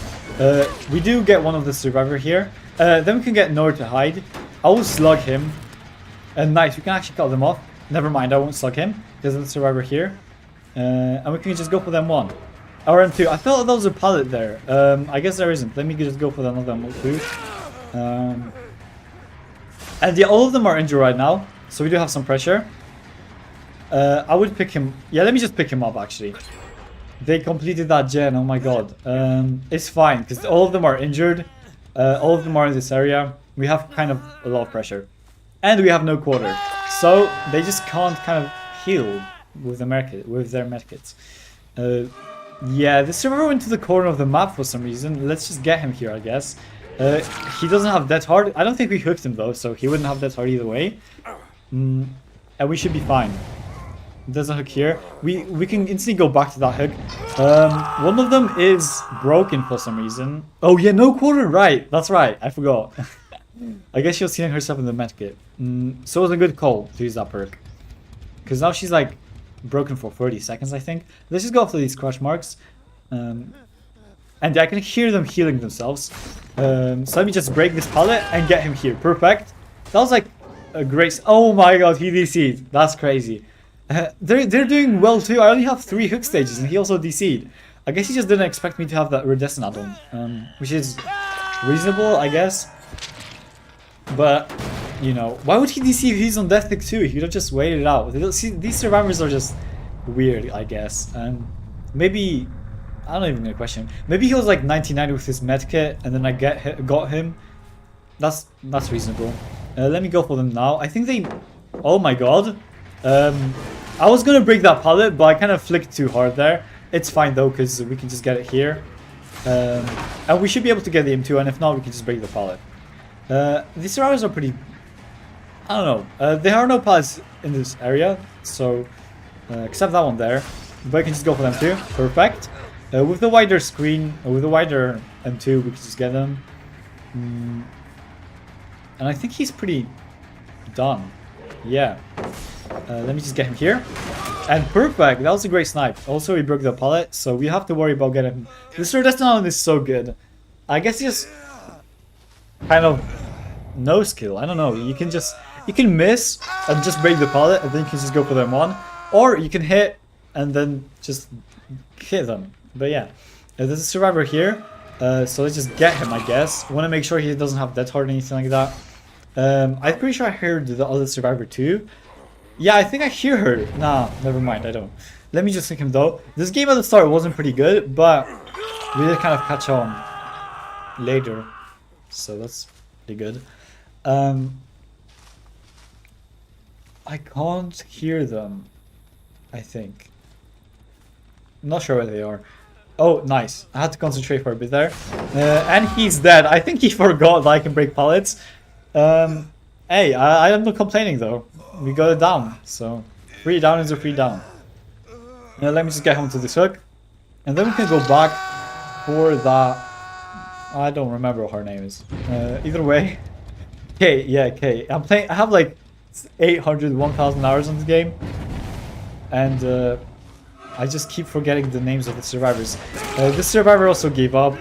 We do get one of the survivor here. Then we can get Nor to hide. I will slug him. And nice, we can actually cut them off. Never mind, I won't slug him. There's a survivor here. And we can just go for them one. Or M2. I thought there was a pallet there. I guess there isn't. Let me just go for another M2. And yeah, all of them are injured right now. So we do have some pressure. I would pick him. Yeah, let me just pick him up actually. They completed that gen. Oh my god. It's fine because all of them are injured. All of them are in this area. We have kind of a lot of pressure. And we have no quarter. So they just can't kind of heal with their medkits. Yeah, the survivor went to the corner of the map for some reason. Let's just get him here, I guess. He doesn't have deathslinger. I don't think we hooked him though, so he wouldn't have deathslinger either way. And we should be fine. There's a hook here. We can instantly go back to that hook. One of them is broken for some reason. Oh yeah, no quarter, right. That's right, I forgot. I guess she was healing herself in the medkit. So it was a good call to use that perk. Because now she's like broken for 30 seconds, I think. Let's just go after these crush marks. And I can hear them healing themselves. So let me just break this pallet and get him here. Perfect. That was like a great... Oh my god, he DC'd. That's crazy. They're doing well too. I only have 3 hook stages and he also DC'd. I guess he just didn't expect me to have that Redestin add-on. Which is reasonable, I guess. But, you know, why would he DC if he's on death tick too? He would have just waited it out. These survivors are just weird, I guess. Maybe... I'm not even gonna question him. Maybe he was like 99 with his medkit and then I got him. That's reasonable. Let me go for them now. I think they... Oh my god. I was gonna break that pallet, but I kind of flicked too hard there. It's fine though, because we can just get it here. And we should be able to get the M2, and if not, we can just break the pallet. These survivors are pretty... I don't know. There are no pallets in this area, so... except that one there. But I can just go for them too. Perfect. With the wider screen, with the wider M2, we can just get them. And I think he's pretty done. Yeah. Let me just get him here. And perfect. That was a great snipe. Also, he broke the pallet, so we have to worry about getting him. This Redestin is so good. I guess he just kind of no skill. I don't know. You can miss and just break the pallet, and then you can just go for them one, or you can hit and then just hit them. But yeah, there's a survivor here, so let's just get him. I guess. I want to make sure he doesn't have deathslinger or anything like that. I'm pretty sure I heard the other survivor too. Yeah, I think I hear her. Nah, never mind. I don't. Let me just think him though. This game at the start wasn't pretty good, but we did kind of catch on later. So that's pretty good. I can't hear them, I think. I'm not sure where they are. Oh, nice. I had to concentrate for a bit there. And he's dead. I think he forgot that I can break pallets. Hey, I'm not complaining though. We got it down. So, free down is a free down. Let me just get home to this hook. And then we can go back for that. I don't remember what her name is. Either way. Kay, yeah, Kay. I'm playing. I have like 800, 1,000 hours on this game. And I just keep forgetting the names of the survivors. This survivor also gave up.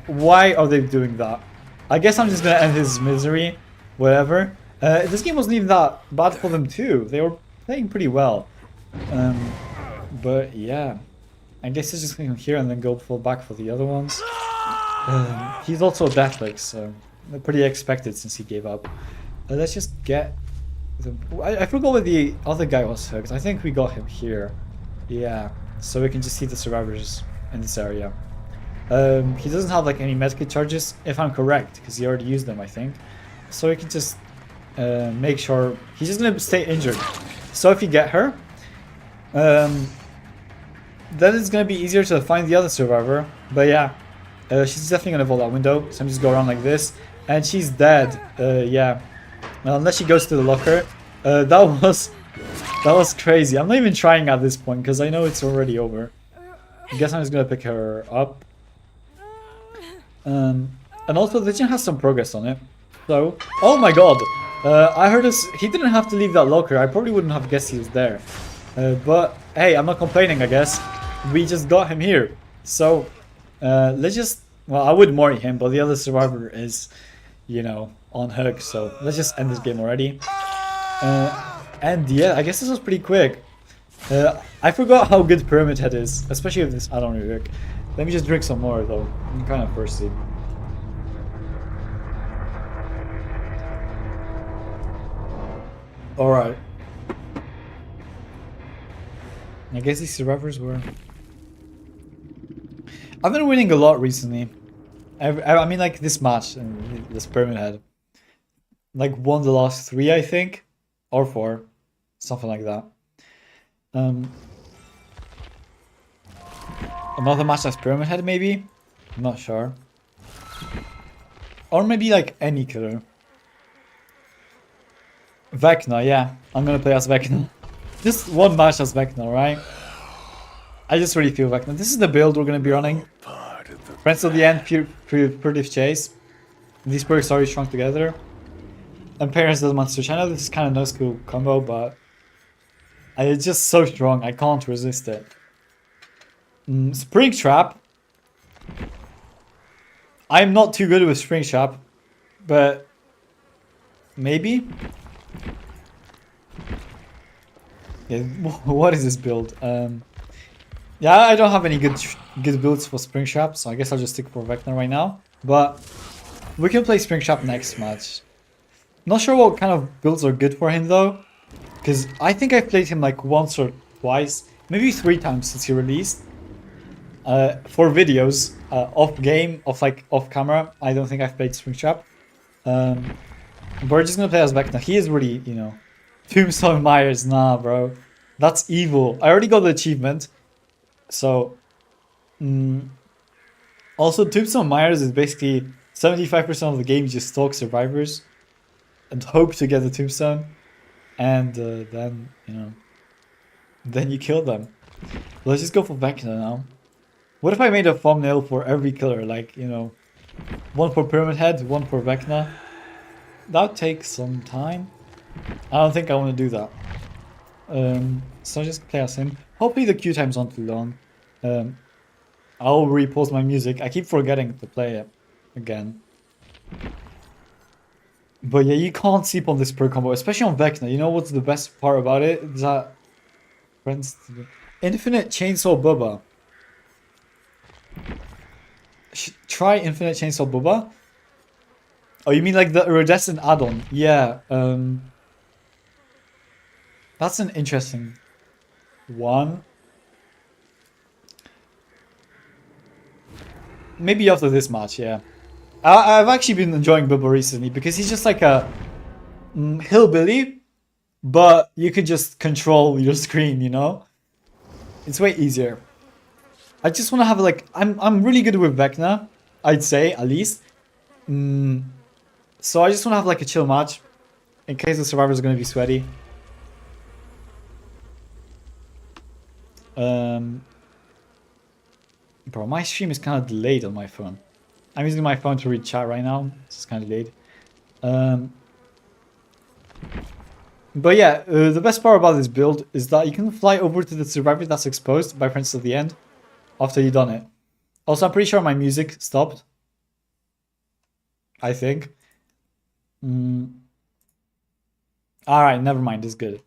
Why are they doing that? I guess I'm just gonna end his misery. Whatever. This game wasn't even that bad for them too. They were playing pretty well. But yeah. I guess he's just gonna come here and then go full back for the other ones. He's also a deathlinger, so pretty expected since he gave up. Let's just get... I forgot where the other guy was hooked. I think we got him here. Yeah, so we can just see the survivors in this area. He doesn't have like any medkit charges, if I'm correct, because he already used them, I think. So we can just make sure he's just gonna stay injured. So if you get her, then it's gonna be easier to find the other survivor. But yeah, she's definitely gonna vault that window. So I'm just go around like this, and she's dead. Yeah, unless she goes to the locker. That was crazy. I'm not even trying at this point because I know it's already over. I guess I'm just gonna pick her up. And also the gym has some progress on it. So, oh my god! I heard us. He didn't have to leave that locker. I probably wouldn't have guessed he was there. But hey, I'm not complaining. I guess we just got him here. So let's just. Well, I would mori him, but the other survivor is, you know, on hook. So let's just end this game already. And yeah, I guess this was pretty quick. I forgot how good Pyramid Head is, especially with this add-on work. Let me just drink some more though. I'm kind of thirsty. Alright. I guess these survivors were... I've been winning a lot recently. I mean like this match and this Pyramid Head. Like won the last 3 I think. Or 4. Something like that. Another match as Pyramid Head maybe? I'm not sure. Or maybe like any killer. Vecna, yeah. I'm gonna play as Vecna. Just one match as Vecna, right? I just really feel Vecna. This is the build we're gonna be running. Friends till the end, furtive chase. These perks already strung together. And Parents does Monster Channel. This is kind of no school combo, but it's just so strong. I can't resist it. Spring Trap. I'm not too good with Spring Trap, but maybe. Yeah, what is this build? Yeah, I don't have any good builds for Spring Trap, so I guess I'll just stick for Vecna right now. But we can play Spring Trap next match. Not sure what kind of builds are good for him though, because I think I've played him like once or twice, maybe 3 times since he released. For videos, off game, off camera, I don't think I've played Springtrap. But we're just gonna play as Vecna. He is really, you know, Tombstone Myers. Nah, bro, that's evil. I already got the achievement, so. Also, Tombstone Myers is basically 75% of the game. You just stalk survivors and hope to get the tombstone, and then you know, then you kill them. Let's just go for Vecna now. What if I made a thumbnail for every killer, like, you know, one for Pyramid Head, one for Vecna? That takes some time. I don't think I want to do that. So I'll just play as him. Hopefully the queue time's not too long. I'll repause my music. I keep forgetting to play it again. But yeah, you can't sleep on this perk combo, especially on Vecna. You know what's the best part about it? Is that Infinite Chainsaw Bubba. Try Infinite Chainsaw Bubba. Oh, you mean like the iridescent add-on? Yeah. That's an interesting one. Maybe after this match, yeah. I've actually been enjoying Bilbo recently because he's just like a hillbilly, but you could just control your screen, you know? It's way easier. I just want to have like I'm really good with Vecna, I'd say at least. So I just want to have like a chill match in case the survivor is going to be sweaty. Bro, my stream is kind of delayed on my phone. I'm using my phone to read chat right now. It's kind of delayed. But yeah, the best part about this build is that you can fly over to the survivor that's exposed by friends at the end after you've done it. Also, I'm pretty sure my music stopped. I think. Alright, never mind. It's good.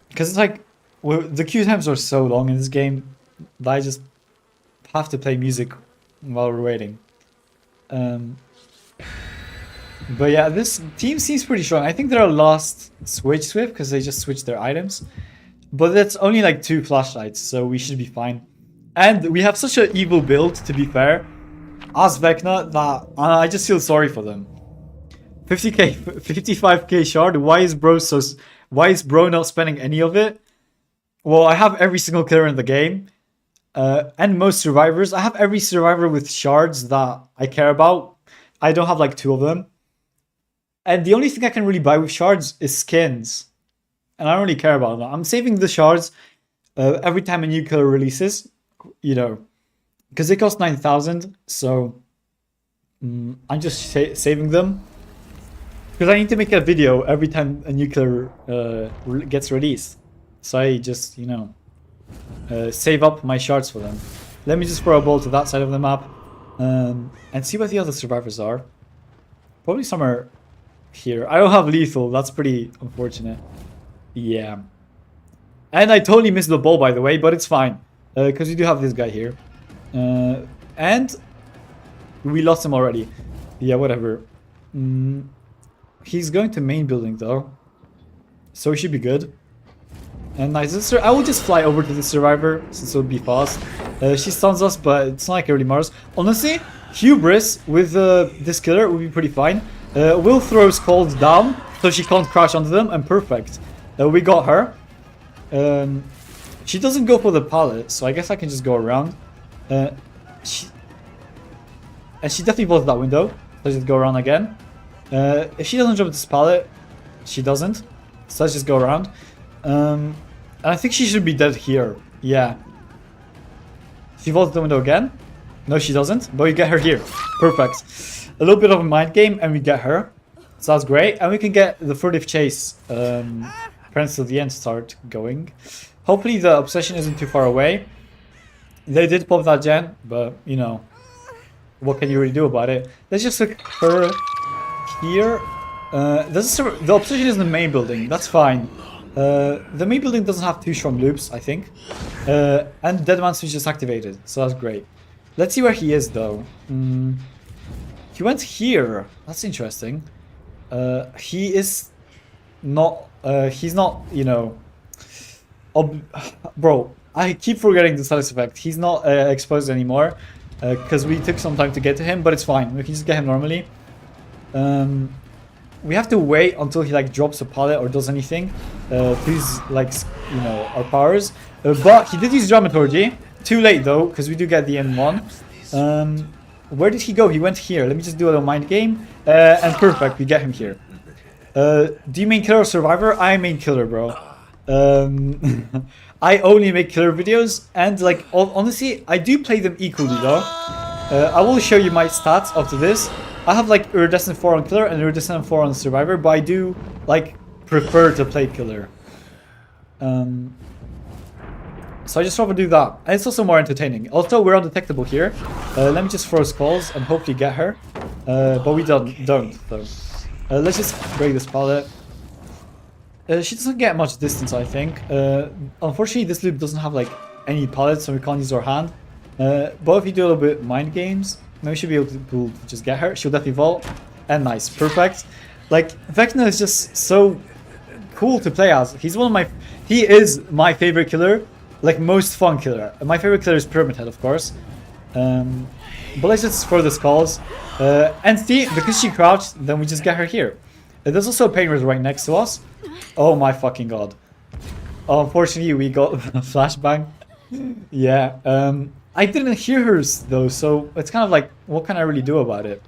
Because it's like, the queue times are so long in this game that I just have to play music while we're waiting. But yeah, this team seems pretty strong. I think they're a lost switch swift because they just switched their items. But that's only like 2 flashlights, so we should be fine. And we have such an evil build, to be fair, as Vecna, that I just feel sorry for them. 50k, 55k shard. Why is bro not spending any of it? Well, I have every single killer in the game, and most survivors. I have every survivor with shards that I care about. I don't have like 2 of them. And the only thing I can really buy with shards is skins. And I don't really care about that. I'm saving the shards every time a new killer releases, you know, because they cost 9,000. So I'm just saving them. Because I need to make a video every time a new killer gets released. So I just, you know, save up my shards for them. Let me just throw a ball to that side of the map. And see what the other survivors are. Probably somewhere here. I don't have lethal. That's pretty unfortunate. Yeah. And I totally missed the ball, by the way, but it's fine. Because we do have this guy here. And we lost him already. Yeah, whatever. He's going to main building, though. So he should be good. And nice. I will just fly over to the survivor, since it would be fast. She stuns us, but it's not like it really matters. Honestly, hubris with this killer would be pretty fine. We'll throw skulls down, so she can't crash onto them, and perfect. We got her. She doesn't go for the pallet, so I guess I can just go around. And she definitely vaulted that window. Let's just go around again. If she doesn't jump this pallet, she doesn't. So let's just go around. And I think she should be dead here. Yeah. She vaulted the window again. No, she doesn't. But we get her here. Perfect. A little bit of a mind game, and we get her. So that's great. And we can get the furtive chase. Friends till the end start going. Hopefully the obsession isn't too far away. They did pop that gen, but you know, what can you really do about it? Let's just look her here. The obsession is in the main building. That's fine. The main building doesn't have 2 strong loops, I think. And Deadman switch is activated, so that's great. Let's see where he is, though. He went here. That's interesting. He is not... he's not, you know... Bro, I keep forgetting the status effect. He's not exposed anymore. Because we took some time to get to him, but it's fine. We can just get him normally. We have to wait until he like drops a pallet or does anything. Please, like, you know, our powers. But he did use dramaturgy. Too late though, because we do get the N1. Where did he go? He went here. Let me just do a little mind game. And perfect, we get him here. Do you main killer or survivor? I main killer, bro. I only make killer videos, and like honestly, I do play them equally though. I will show you my stats after this. I have like iridescent 4 on killer and iridescent 4 on survivor, but I do like prefer to play killer. So I just rather do that, and it's also more entertaining. Also, we're undetectable here. Let me just throw skulls and hopefully get her. But we don't though. Let's just break this pallet. She doesn't get much distance, I think. Unfortunately, this loop doesn't have like any pallets, so we can't use our hand. But if you do a little bit mind games, maybe we should be able to just get her. She'll definitely vault. And nice, perfect. Like, Vecna is just so cool to play as. He is my favorite killer, like most fun killer. My favorite killer is Pyramid Head, of course. But let's just throw the skulls. And see, because she crouched, then we just get her here. There's also a pain right next to us. Oh my fucking god. Unfortunately, we got a flashbang. Yeah, I didn't hear hers though, so it's kind of like, what can I really do about it?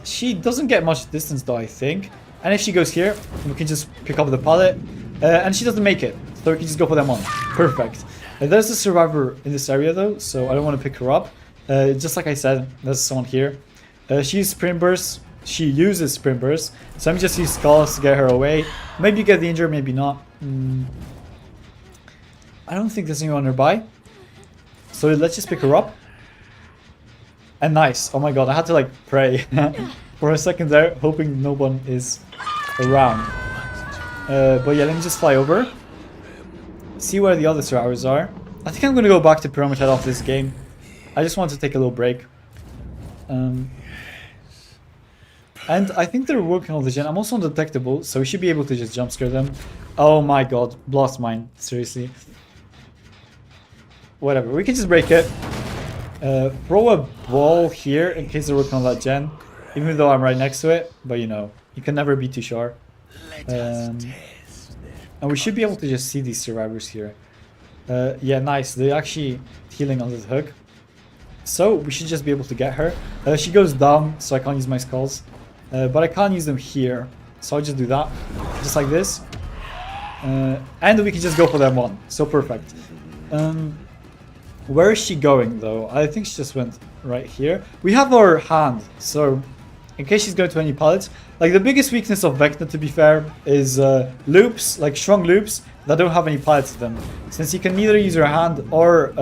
She doesn't get much distance though, I think. And if she goes here, we can just pick up the pallet. And she doesn't make it, so we can just go for them on. Perfect. There's a survivor in this area though, so I don't want to pick her up. Just like I said, there's someone here. She uses sprint burst. She uses sprint burst. So let me just use skulls to get her away. Maybe get the injured, maybe not. I don't think there's anyone nearby. So let's just pick her up. And nice. Oh my god, I had to like pray for a second there, hoping no one is around. But yeah, let me just fly over. See where the other survivors are. I think I'm gonna go back to Pyramid Head off this game. I just want to take a little break. And I think they're working on the gen. I'm also undetectable, so we should be able to just jump scare them. Oh my god, blast mine. Seriously. Whatever, we can just break it. Throw a ball here in case they're working on that gen. Even though I'm right next to it. But you know, you can never be too sure. And we should be able to just see these survivors here. Yeah, nice. They're actually healing under the hook. So we should just be able to get her. She goes down, so I can't use my skulls. But I can't use them here. So I'll just do that. Just like this. And we can just go for them one. So perfect. Where is she going though? I think she just went right here. We have our hand. So in case she's going to any pallets. Like the biggest weakness of Vecna, to be fair, is loops. Like strong loops that don't have any pallets to them. Since you can neither use her hand or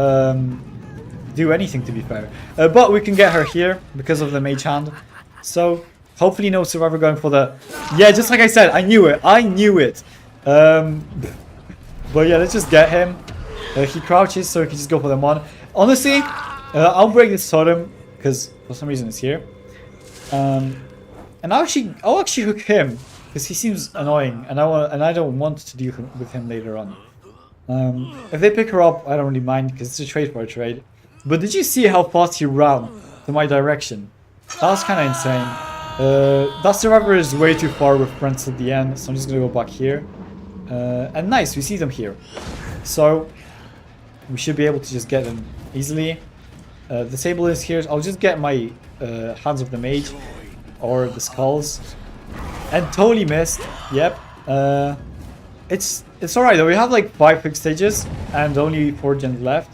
do anything, to be fair. But we can get her here because of the mage hand. So hopefully no survivor going for the... Yeah, just like I said, I knew it. I knew it. But yeah, let's just get him. He crouches, so we can just go for them one. Honestly, I'll break this totem because for some reason it's here. And I'll actually hook him because he seems annoying, and I don't want to deal with him later on. If they pick her up, I don't really mind because it's a trade for a trade. But did you see how fast he ran to my direction? That was kind of insane. That survivor is way too far with friends at the end, so I'm just gonna go back here. And nice, we see them here. So we should be able to just get them easily. The table is here. I'll just get my hands of the mage or the skulls. And totally missed. Yep. It's alright though. We have like 5 quick stages and only 4 gens left.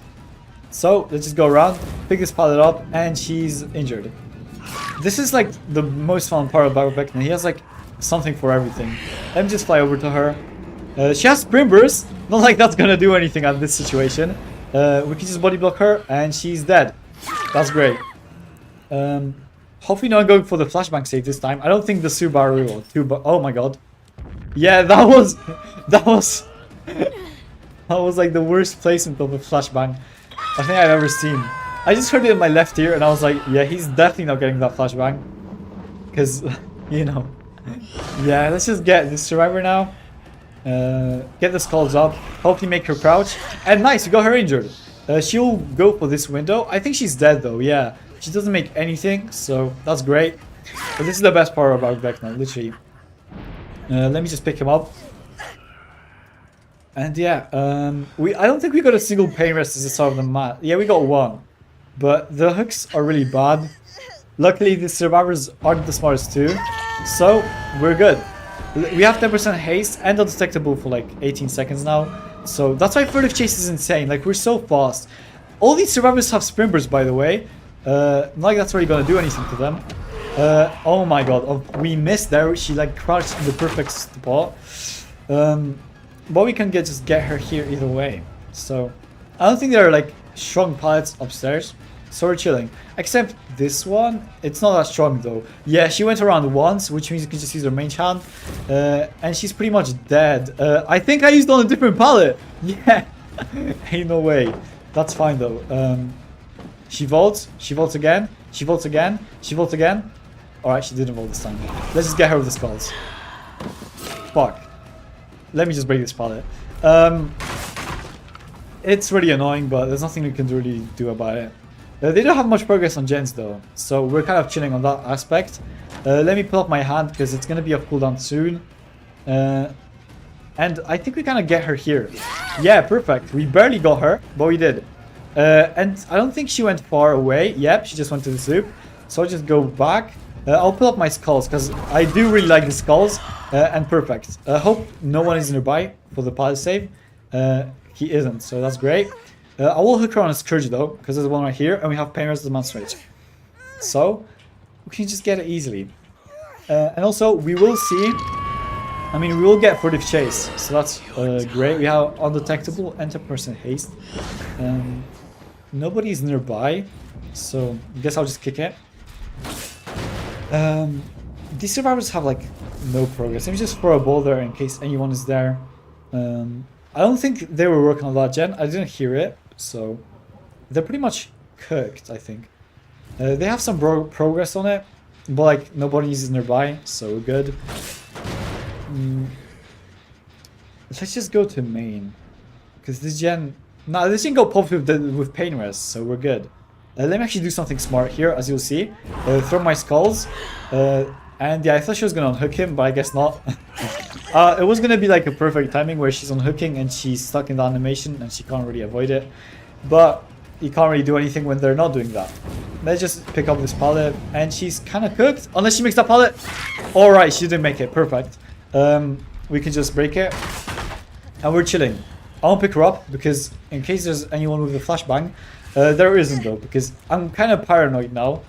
So let's just go around, pick this pallet up, and she's injured. This is like the most fun part about Vecna. He has like something for everything. Let me just fly over to her. She has sprint burst. Not like that's gonna do anything at this situation. We can just body block her, and she's dead. That's great. Hopefully not going for the flashbang save this time. I don't think the Subaru will. Oh my god. Yeah, that was like the worst placement of a flashbang I think I've ever seen. I just heard it in my left ear and I was like, yeah, he's definitely not getting that flashbang. Because, you know. Yeah, let's just get this survivor now. Get the skulls up. Hopefully make her crouch. And nice, we got her injured. She'll go for this window. I think she's dead though, yeah. She doesn't make anything, so that's great. But this is the best part about Vecna, literally. Let me just pick him up. And yeah, I don't think we got a single pain rest as the start of the match. Yeah, we got one. But the hooks are really bad. Luckily, the survivors aren't the smartest too. So, we're good. We have 10% haste and undetectable for like 18 seconds now. So, that's why furtive chase is insane. Like, we're so fast. All these survivors have sprint burst, by the way. Not like that's really gonna do anything to them. Oh my god, we missed there. She like crouched in the perfect spot. But we can just get her here either way. So I don't think there are like strong pallets upstairs. So we're chilling. Except this one, it's not that strong though. Yeah, she went around once, which means you can just use her main hand. And she's pretty much dead. I think I used on a different pallet. Yeah. Ain't no way. That's fine though. She vaults again, she vaults again, she vaults again. Alright, she didn't vault this time. Let's just get her with the skulls. Fuck. Let me just break this pallet. It's really annoying, but there's nothing we can really do about it. They don't have much progress on gens though, so we're kind of chilling on that aspect. Let me pull up my hand because it's going to be off cooldown soon. And I think we kind of get her here. Yeah, perfect. We barely got her, but we did. And I don't think she went far away. Yep, she just went to the soup. So I'll just go back. I'll pull up my skulls because I do really like the skulls. And perfect. Hope no one is nearby for the pilot save. He isn't, so that's great. I will hook her on a scourge though, because there's one right here, and we have pain as demonstrate. So we can just get it easily. And also we will see. I mean, we will get furtive chase, so that's great. We have undetectable enter-person haste. Nobody's nearby, so I guess I'll just kick it. These survivors have like no progress. Let me just throw a ball there in case anyone is there. I don't think they were working on that gen. I didn't hear it, so they're pretty much cooked, I think. They have some progress on it, but like nobody is nearby, so we're good. Let's just go to main, because this gen, no, this gen got popped with pain rest, so we're good. Let me actually do something smart here, as you'll see. Throw my skulls, and yeah, I thought she was gonna unhook him, but I guess not. It was gonna be like a perfect timing where she's unhooking and she's stuck in the animation and she can't really avoid it, but you can't really do anything when they're not doing that. Let's just pick up this pallet, and she's kind of cooked, unless she makes that pallet. All right, she didn't make it. Perfect. We can just break it, and we're chilling. I won't pick her up because in case there's anyone with a flashbang, there isn't though, because I'm kind of paranoid now.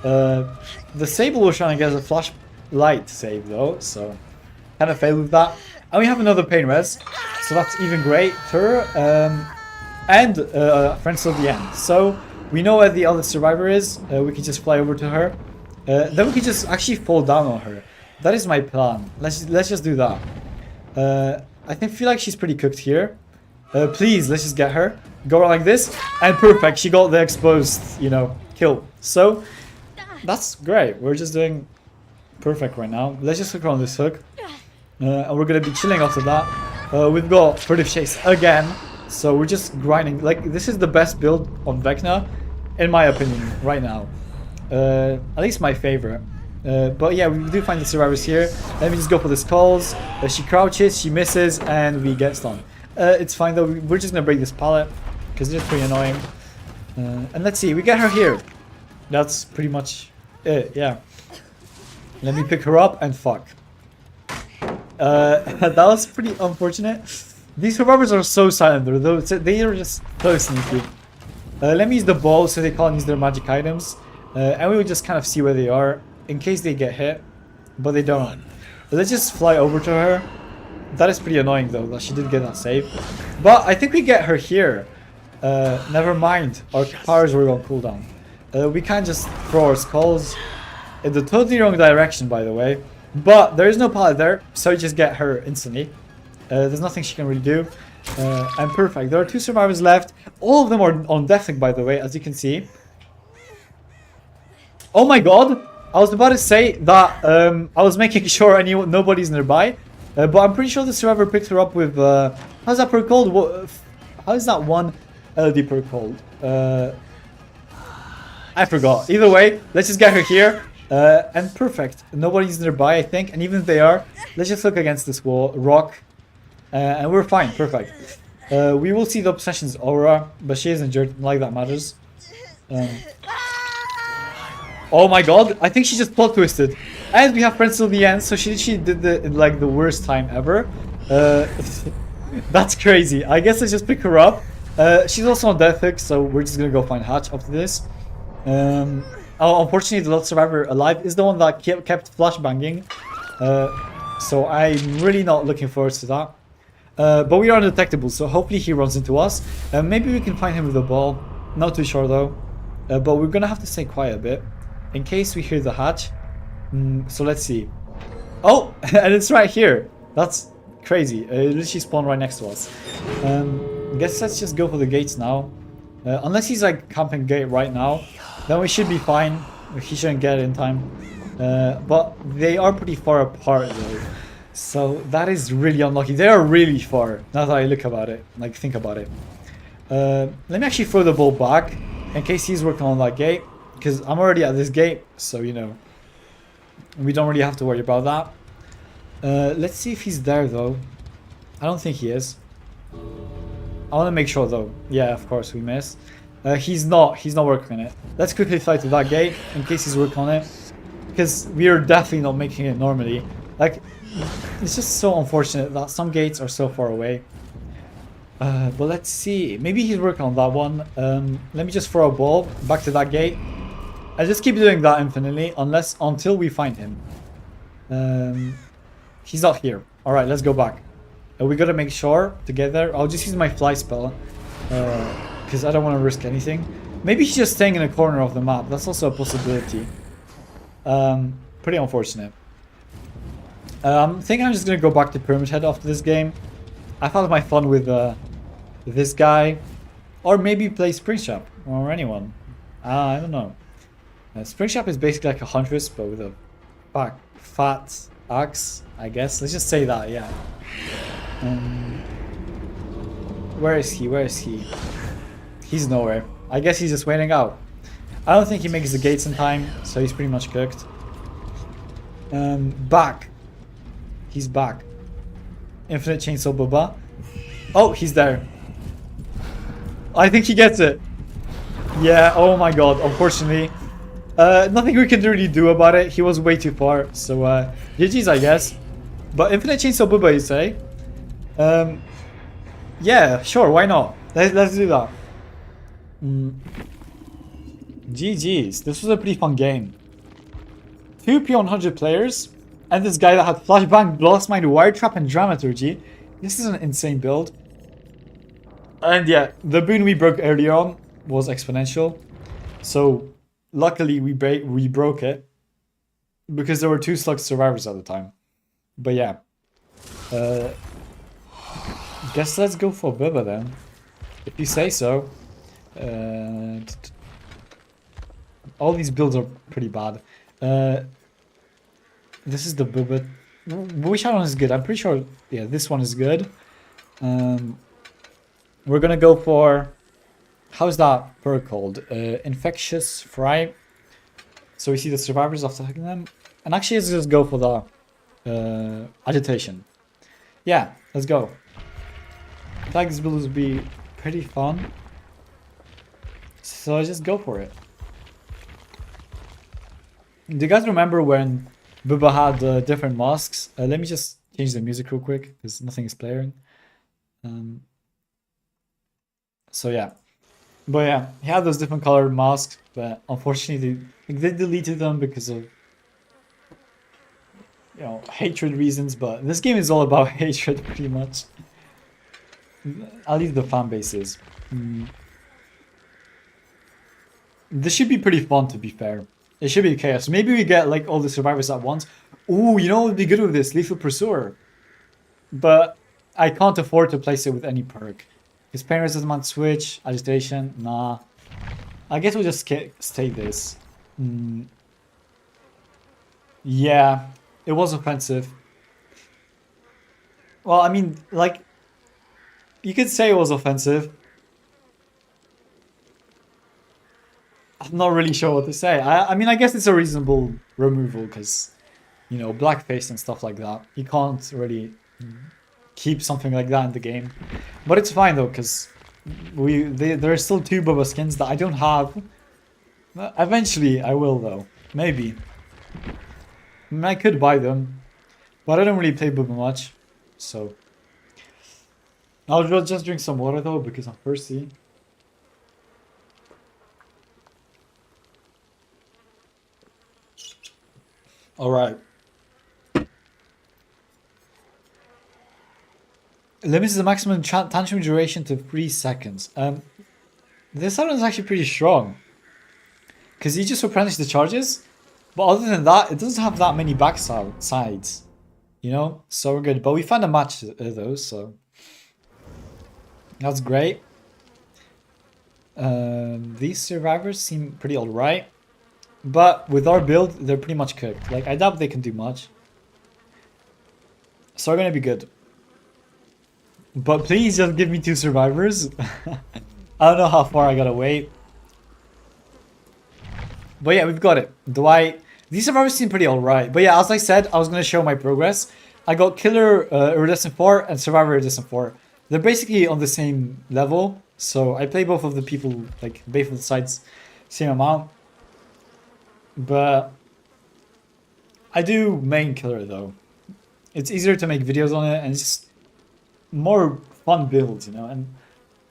The Sable was trying to get a flashlight save though, so kind of failed with that. And we have another pain res, so that's even greater. And friends till the end. So we know where the other survivor is. We can just fly over to her. Then we can just actually fall down on her. That is my plan. Let's just do that. I feel like she's pretty cooked here. Please, let's just get her. Go around like this, and perfect. She got the exposed, you know, kill. So that's great. We're just doing perfect right now. Let's just hook her on this hook, and we're gonna be chilling after that. We've got furtive chase again, so we're just grinding. Like, this is the best build on Vecna, in my opinion, right now. At least my favorite. But yeah, we do find the survivors here. Let me just go for the skulls. She crouches, she misses, and we get stunned. It's fine though. We're just gonna break this pallet because it's pretty annoying. And let's see, we get her here. That's pretty much it. Yeah. Let me pick her up and fuck. That was pretty unfortunate. These survivors are so silent though. They are just so sneaky. Let me use the ball so they can't use their magic items. And we will just kind of see where they are in case they get hit, but they don't. Let's just fly over to her. That is pretty annoying though, that she did get that save. But I think we get her here. Never mind, our powers were on cooldown. We can't just throw our skulls in the totally wrong direction, by the way. But there is no pallet there, so you just get her instantly. There's nothing she can really do. And perfect. There are 2 survivors left. All of them are on deathslinger, by the way, as you can see. Oh my god! I was about to say that I was making sure nobody's nearby. But I'm pretty sure the survivor picked her up with... how's that perk called? How is that one LD perk called? I forgot. Either way, let's just get her here. And perfect. Nobody's nearby, I think. And even if they are, let's just look against this wall, rock. And we're fine. Perfect. We will see the obsession's aura, but she is injured. Like that matters. Oh my god, I think she just plot twisted. And we have friends till the end, so she did the worst time ever. That's crazy. I guess let's just pick her up. She's also on death hook, so we're just gonna go find Hatch after this. Unfortunately, the last survivor alive is the one that kept flashbanging. So I'm really not looking forward to that. But we are undetectable, so hopefully he runs into us. Maybe we can find him with a ball. Not too sure though. But we're gonna have to stay quiet a bit in case we hear the hatch. So let's see. Oh, and it's right here. That's crazy. It literally spawned right next to us. I guess let's just go for the gates now. Unless he's like camping gate right now, then we should be fine. He shouldn't get it in time. But they are pretty far apart though. So that is really unlucky. They are really far. Now that I think about it. Let me actually throw the ball back. in case he's working on that gate, because I'm already at this gate, so you know, we don't really have to worry about that. Let's see if he's there though. I don't think he is. I want to make sure though. Yeah, of course we missed. He's not working on it. Let's quickly fly to that gate in case he's working on it, because we are definitely not making it normally. Like, it's just so unfortunate that some gates are so far away. But let's see. Maybe he's working on that one. Let me just throw a ball back to that gate. I just keep doing that infinitely until we find him. He's not here. All right, let's go back. We gotta make sure together. I'll just use my fly spell because I don't want to risk anything. Maybe he's just staying in a corner of the map. That's also a possibility. Pretty unfortunate. I think I'm just gonna go back to Pyramid Head after this game. I found my fun with this guy, or maybe play Springtrap or anyone. I don't know. Springtrap is basically like a huntress, but with a fat axe, I guess. Let's just say that, yeah. Where is he? Where is he? He's nowhere. I guess he's just waiting out. I don't think he makes the gates in time, so he's pretty much cooked. Back. He's back. Infinite Chainsaw Bubba. Oh, he's there. I think he gets it. Yeah, oh my god, unfortunately. Nothing we can really do about it. He was way too far, so GG's, I guess. But Infinite Chainsaw Bubba, you say? Yeah, sure, why not? Let's do that. GG's, this was a pretty fun game. 2 P100 players, and this guy that had Flashbang, Blastmind, Wire Trap, and Dramaturgy. This is an insane build. And yeah, the boon we broke earlier on was exponential. So luckily we broke it, because there were 2 slug survivors at the time. But yeah. Guess let's go for Bubba then. If you say so. All these builds are pretty bad. This is the Bubba. Which one is good? I'm pretty sure, yeah, this one is good. We're gonna go for, how's that perk called? Infectious Fry. So we see the survivors after attacking them. And actually, let's just go for the agitation. Yeah, let's go. I feel like this build would be pretty fun. So I just go for it. Do you guys remember when Bubba had different masks? Let me just change the music real quick because nothing is playing. So yeah. But yeah, he had those different colored masks, but unfortunately they deleted them because of, you know, hatred reasons. But this game is all about hatred pretty much. I'll leave the fan bases. This should be pretty fun, to be fair. It should be chaos. Maybe we get like all the survivors at once. Ooh, you know what would be good with this? Lethal Pursuer. But I can't afford to place it with any perk. Because pain resistance switch, agitation, nah. I guess we'll just stay this. Yeah, it was offensive. Well, I mean, like, you could say it was offensive. I'm not really sure what to say. I mean, I guess it's a reasonable removal because, you know, blackface and stuff like that. You can't really keep something like that in the game. But it's fine though, because there are still 2 Bubba skins that I don't have. Eventually I will though. Maybe. I mean, I could buy them. But I don't really play Bubba much. So I'll just drink some water though because I'm thirsty. Alright. Limits the maximum tantrum duration to 3 seconds. This one is actually pretty strong. Because you just replenish the charges. But other than that, it doesn't have that many backsides. You know? So we're good. But we found a match though, so that's great. These survivors seem pretty alright. But with our build, they're pretty much cooked. Like, I doubt they can do much. So we're gonna be good. But please just give me 2 survivors. I don't know how far I gotta wait. But yeah, we've got it. These survivors seem pretty alright. But yeah, as I said, I was going to show my progress. I got Killer Iridescent 4 and Survivor Iridescent 4. They're basically on the same level. So I play both of the people, like both of the sides, same amount. But I do main Killer though. It's easier to make videos on it and it's just more fun builds, you know. And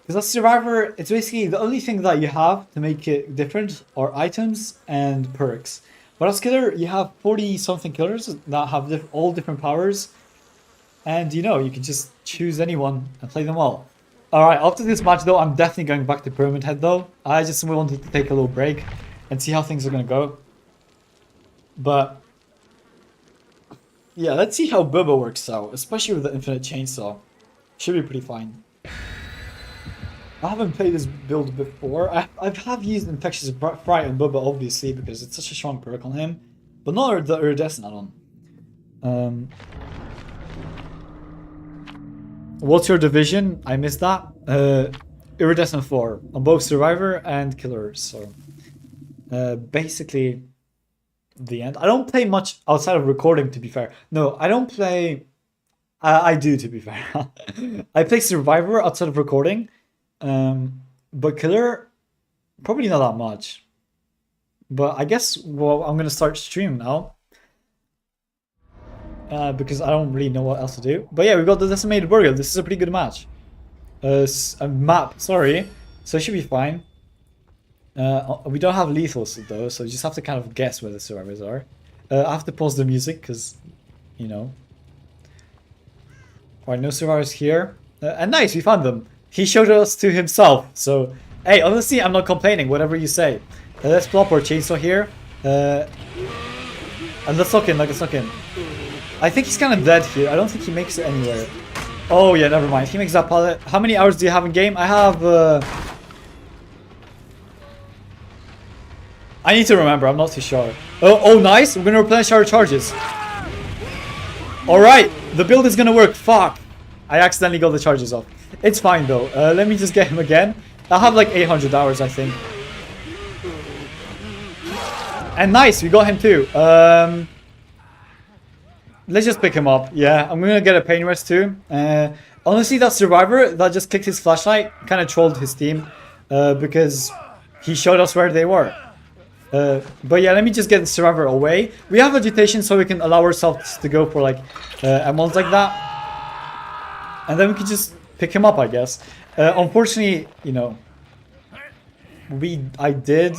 because as Survivor, it's basically the only thing that you have to make it different are items and perks. But as Killer, you have 40 something killers that have all different powers. And you know, you can just choose anyone and play them all. Alright, after this match though, I'm definitely going back to Pyramid Head though. I just wanted to take a little break and see how things are going to go. But yeah, let's see how Bubba works out, especially with the infinite chainsaw. Should be pretty fine. I haven't played this build before. I have used Infectious Fright on Bubba obviously because it's such a strong perk on him. But not the Iridescent add-on. What's your division? I missed that. Iridescent 4 on both Survivor and Killer. So basically the end. I don't play much outside of recording, to be fair. No, I don't play... I do, to be fair. I play Survivor outside of recording. But Killer, probably not that much. But I guess, well, I'm going to start streaming now. Because I don't really know what else to do. But yeah, we've got the Decimated Burger. This is a pretty good match. A map, sorry. So it should be fine. We don't have lethals though, so you just have to kind of guess where the survivors are. I have to pause the music because, you know. Alright, no survivors here. And nice, we found them. He showed us to himself. So, hey, honestly, I'm not complaining, whatever you say. Let's plop our chainsaw here. And let's lock in, let's lock in. I think he's kind of dead here. I don't think he makes it anywhere. Oh yeah, never mind. He makes that pallet. How many hours do you have in game? I have... I need to remember. I'm not too sure. Oh, nice. We're going to replenish our charges. Alright. The build is going to work. Fuck. I accidentally got the charges off. It's fine though. Let me just get him again. I'll have like 800 hours, I think. And nice. We got him too. Let's just pick him up. Yeah, I'm gonna get a pain rest too. Honestly, that survivor that just clicked his flashlight kind of trolled his team because he showed us where they were. But yeah, let me just get the survivor away. We have agitation, so we can allow ourselves to go for like amounts like that, and then we can just pick him up, I guess. Unfortunately, you know, I did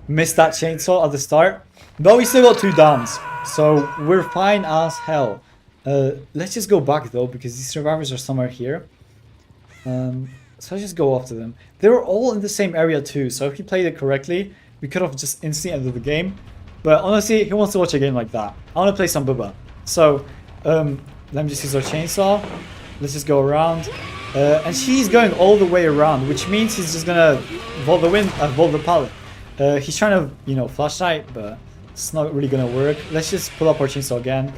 miss that chainsaw at the start, but we still got 2 downs. So we're fine as hell. Let's just go back though, because these survivors are somewhere here. So let's just go after them. They were all in the same area too, so if he played it correctly, we could have just instantly ended the game. But honestly, who wants to watch a game like that? I want to play some Bubba. So, let me just use our chainsaw. Let's just go around. And she's going all the way around, which means he's just gonna vault the pallet. He's trying to, you know, flashlight, but it's not really gonna work. Let's just pull up our chainsaw again.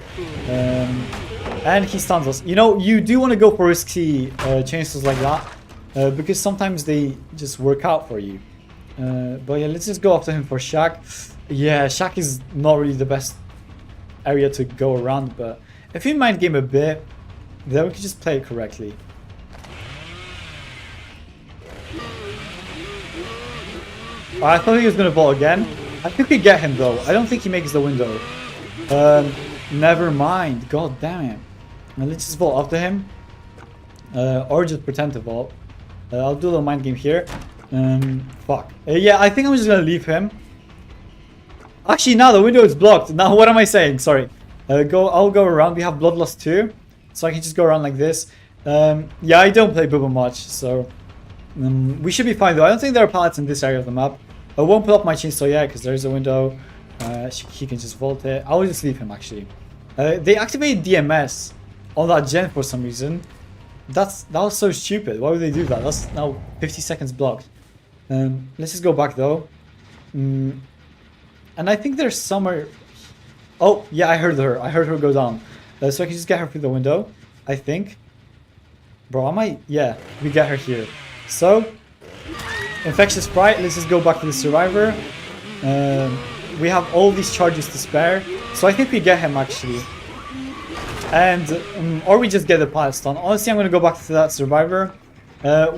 And he stuns us. You know, you do want to go for risky chainsaws like that, because sometimes they just work out for you. But yeah, let's just go after him for Shack. Yeah, Shack is not really the best area to go around, but if you mind game a bit, then we can just play it correctly. I thought he was gonna vault again. I think we get him though. I don't think he makes the window. Never mind. God damn it. Now let's just vault after him. Or just pretend to vault. I'll do a little mind game here. Fuck. Yeah, I think I'm just gonna leave him. Actually, now the window is blocked. Now what am I saying? Sorry. I'll go around. We have Bloodlust too, so I can just go around like this. Yeah, I don't play Bubba much, so we should be fine though. I don't think there are pallets in this area of the map. I won't pull up my chainsaw yet because there's a window. He can just vault it. I'll just leave him actually. They activated DMS on that gen for some reason. That was so stupid. Why would they do that? That's now 50 seconds blocked. Let's just go back though. And I think there's somewhere... Oh, yeah, I heard her. I heard her go down. So I can just get her through the window, I think. Bro, I might... Yeah, we get her here. So, Infectious Sprite. Let's just go back to the survivor. We have all these charges to spare, so I think we get him actually. And, or we just get the pallet stun. Honestly, I'm going to go back to that survivor.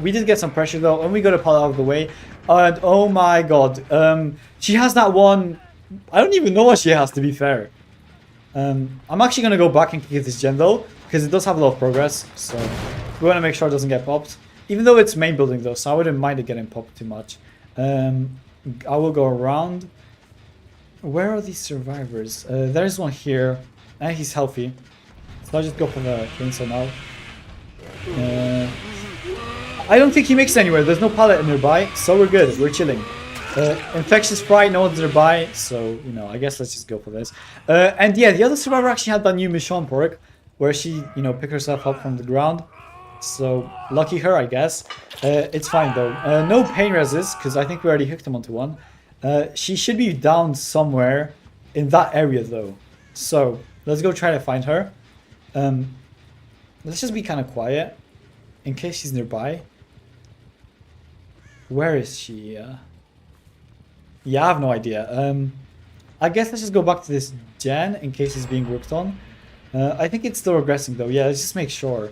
We did get some pressure though, and we got a pallet out of the way. And oh my god, she has that one. I don't even know what she has, to be fair. I'm actually going to go back and kick this gen though, because it does have a lot of progress, so we want to make sure it doesn't get popped. Even though it's main building though, so I wouldn't mind it getting popped too much. I will go around. Where are these survivors? There's one here, and he's healthy. So I'll just go for the chainsaw now. I don't think he makes it anywhere. There's no pallet nearby, so we're good. We're chilling. Infectious fry, no one's nearby, so, you know, I guess let's just go for this. And yeah, the other survivor actually had that new Michonne perk, where she, you know, picked herself up from the ground. So, lucky her, I guess. It's fine, though. No pain resist, because I think we already hooked him onto one. She should be down somewhere in that area, though. So, let's go try to find her. Let's just be kind of quiet, in case she's nearby. Where is she? Yeah, I have no idea. I guess let's just go back to this gen in case it's being worked on. I think it's still regressing though. Yeah, let's just make sure.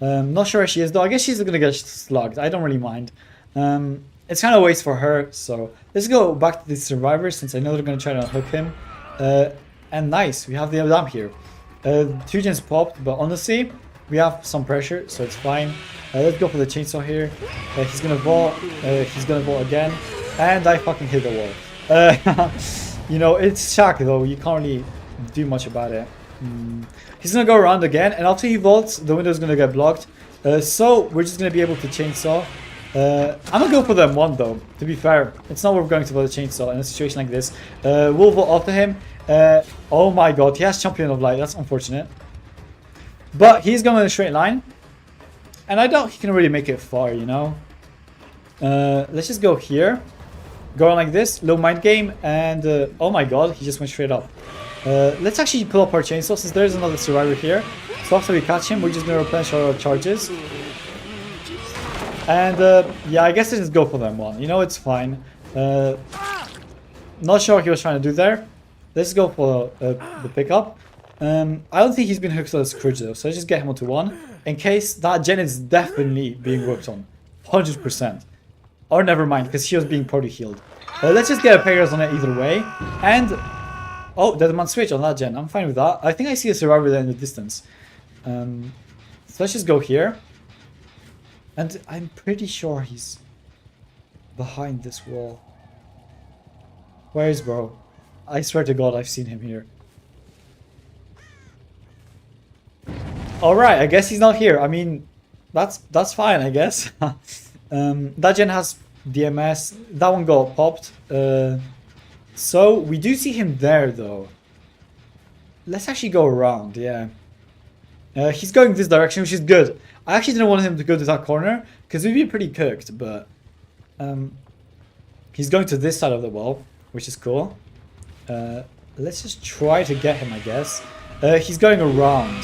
Not sure where she is though. I guess she's gonna get slugged. I don't really mind. It's kind of a waste for her. So let's go back to the survivors since I know they're gonna try to hook him. And nice, we have the alarm here. 2 gens popped, but honestly, we have some pressure, so it's fine. Let's go for the chainsaw here. He's gonna vault. He's gonna vault again. And I fucking hit the wall. You know, it's Chucky though. You can't really do much about it. He's gonna go around again, and after he vaults, the window's gonna get blocked. So we're just gonna be able to chainsaw. I'm gonna go for the M1 though. To be fair, it's not worth going to for the chainsaw in a situation like this. We'll vault after him. Oh my god, he has champion of light. That's unfortunate. But he's going in a straight line, and I doubt he can really make it far. You know. Let's just go here. Go on like this, low mind game, and oh my god, he just went straight up. Let's actually pull up our chainsaw since there's another survivor here. So after we catch him, we're just gonna replenish our charges. And yeah, I guess let's just go for them one. You know, it's fine. Not sure what he was trying to do there. Let's go for the pickup. I don't think he's been hooked on a Scrooge though, so let's just get him onto one. In case that gen is definitely being worked on. 100%. Or never mind, because she was being party healed. Let's just get a Pegasus on it either way. And oh, there's a man switch on that gen. I'm fine with that. I think I see a survivor there in the distance. So let's just go here. And I'm pretty sure he's behind this wall. Where is bro? I swear to god I've seen him here. Alright, I guess he's not here. I mean, that's fine, I guess. That gen has DMS. That one got popped. So we do see him there though. Let's actually go around, yeah. He's going this direction, which is good. I actually didn't want him to go to that corner because we'd be pretty cooked, but he's going to this side of the wall, which is cool. Let's just try to get him, I guess. He's going around.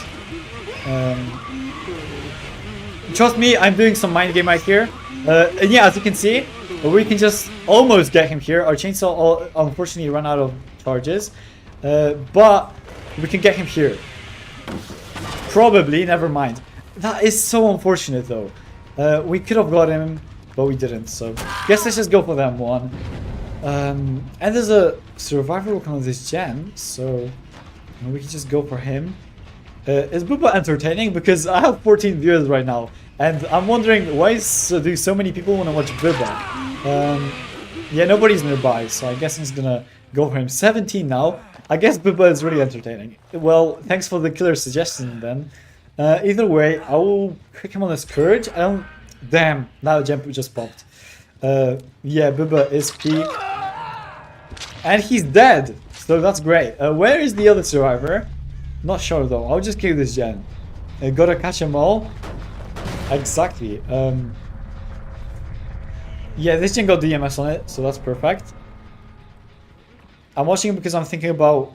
Trust me, I'm doing some mind game right here. And yeah, as you can see, we can just almost get him here. Our chainsaw unfortunately ran out of charges. But we can get him here. Probably, never mind. That is so unfortunate though. We could have got him, but we didn't. So, guess let's just go for them one. And there's a survivor working on this gen, so we can just go for him. Is Booba entertaining? Because I have 14 viewers right now, and I'm wondering why do so many people want to watch Booba? Yeah, nobody's nearby, so I guess I'm just gonna go for him. 17 now. I guess Booba is really entertaining. Well, thanks for the killer suggestion then. Either way, I will click him on his courage. I don't... Damn, now the jump just popped. Yeah, Booba is P. And he's dead! So that's great. Where is the other survivor? Not sure though. I'll just kill this gen. Gotta catch them all. Exactly. Yeah, this gen got DMS on it, so that's perfect. I'm watching it because I'm thinking about...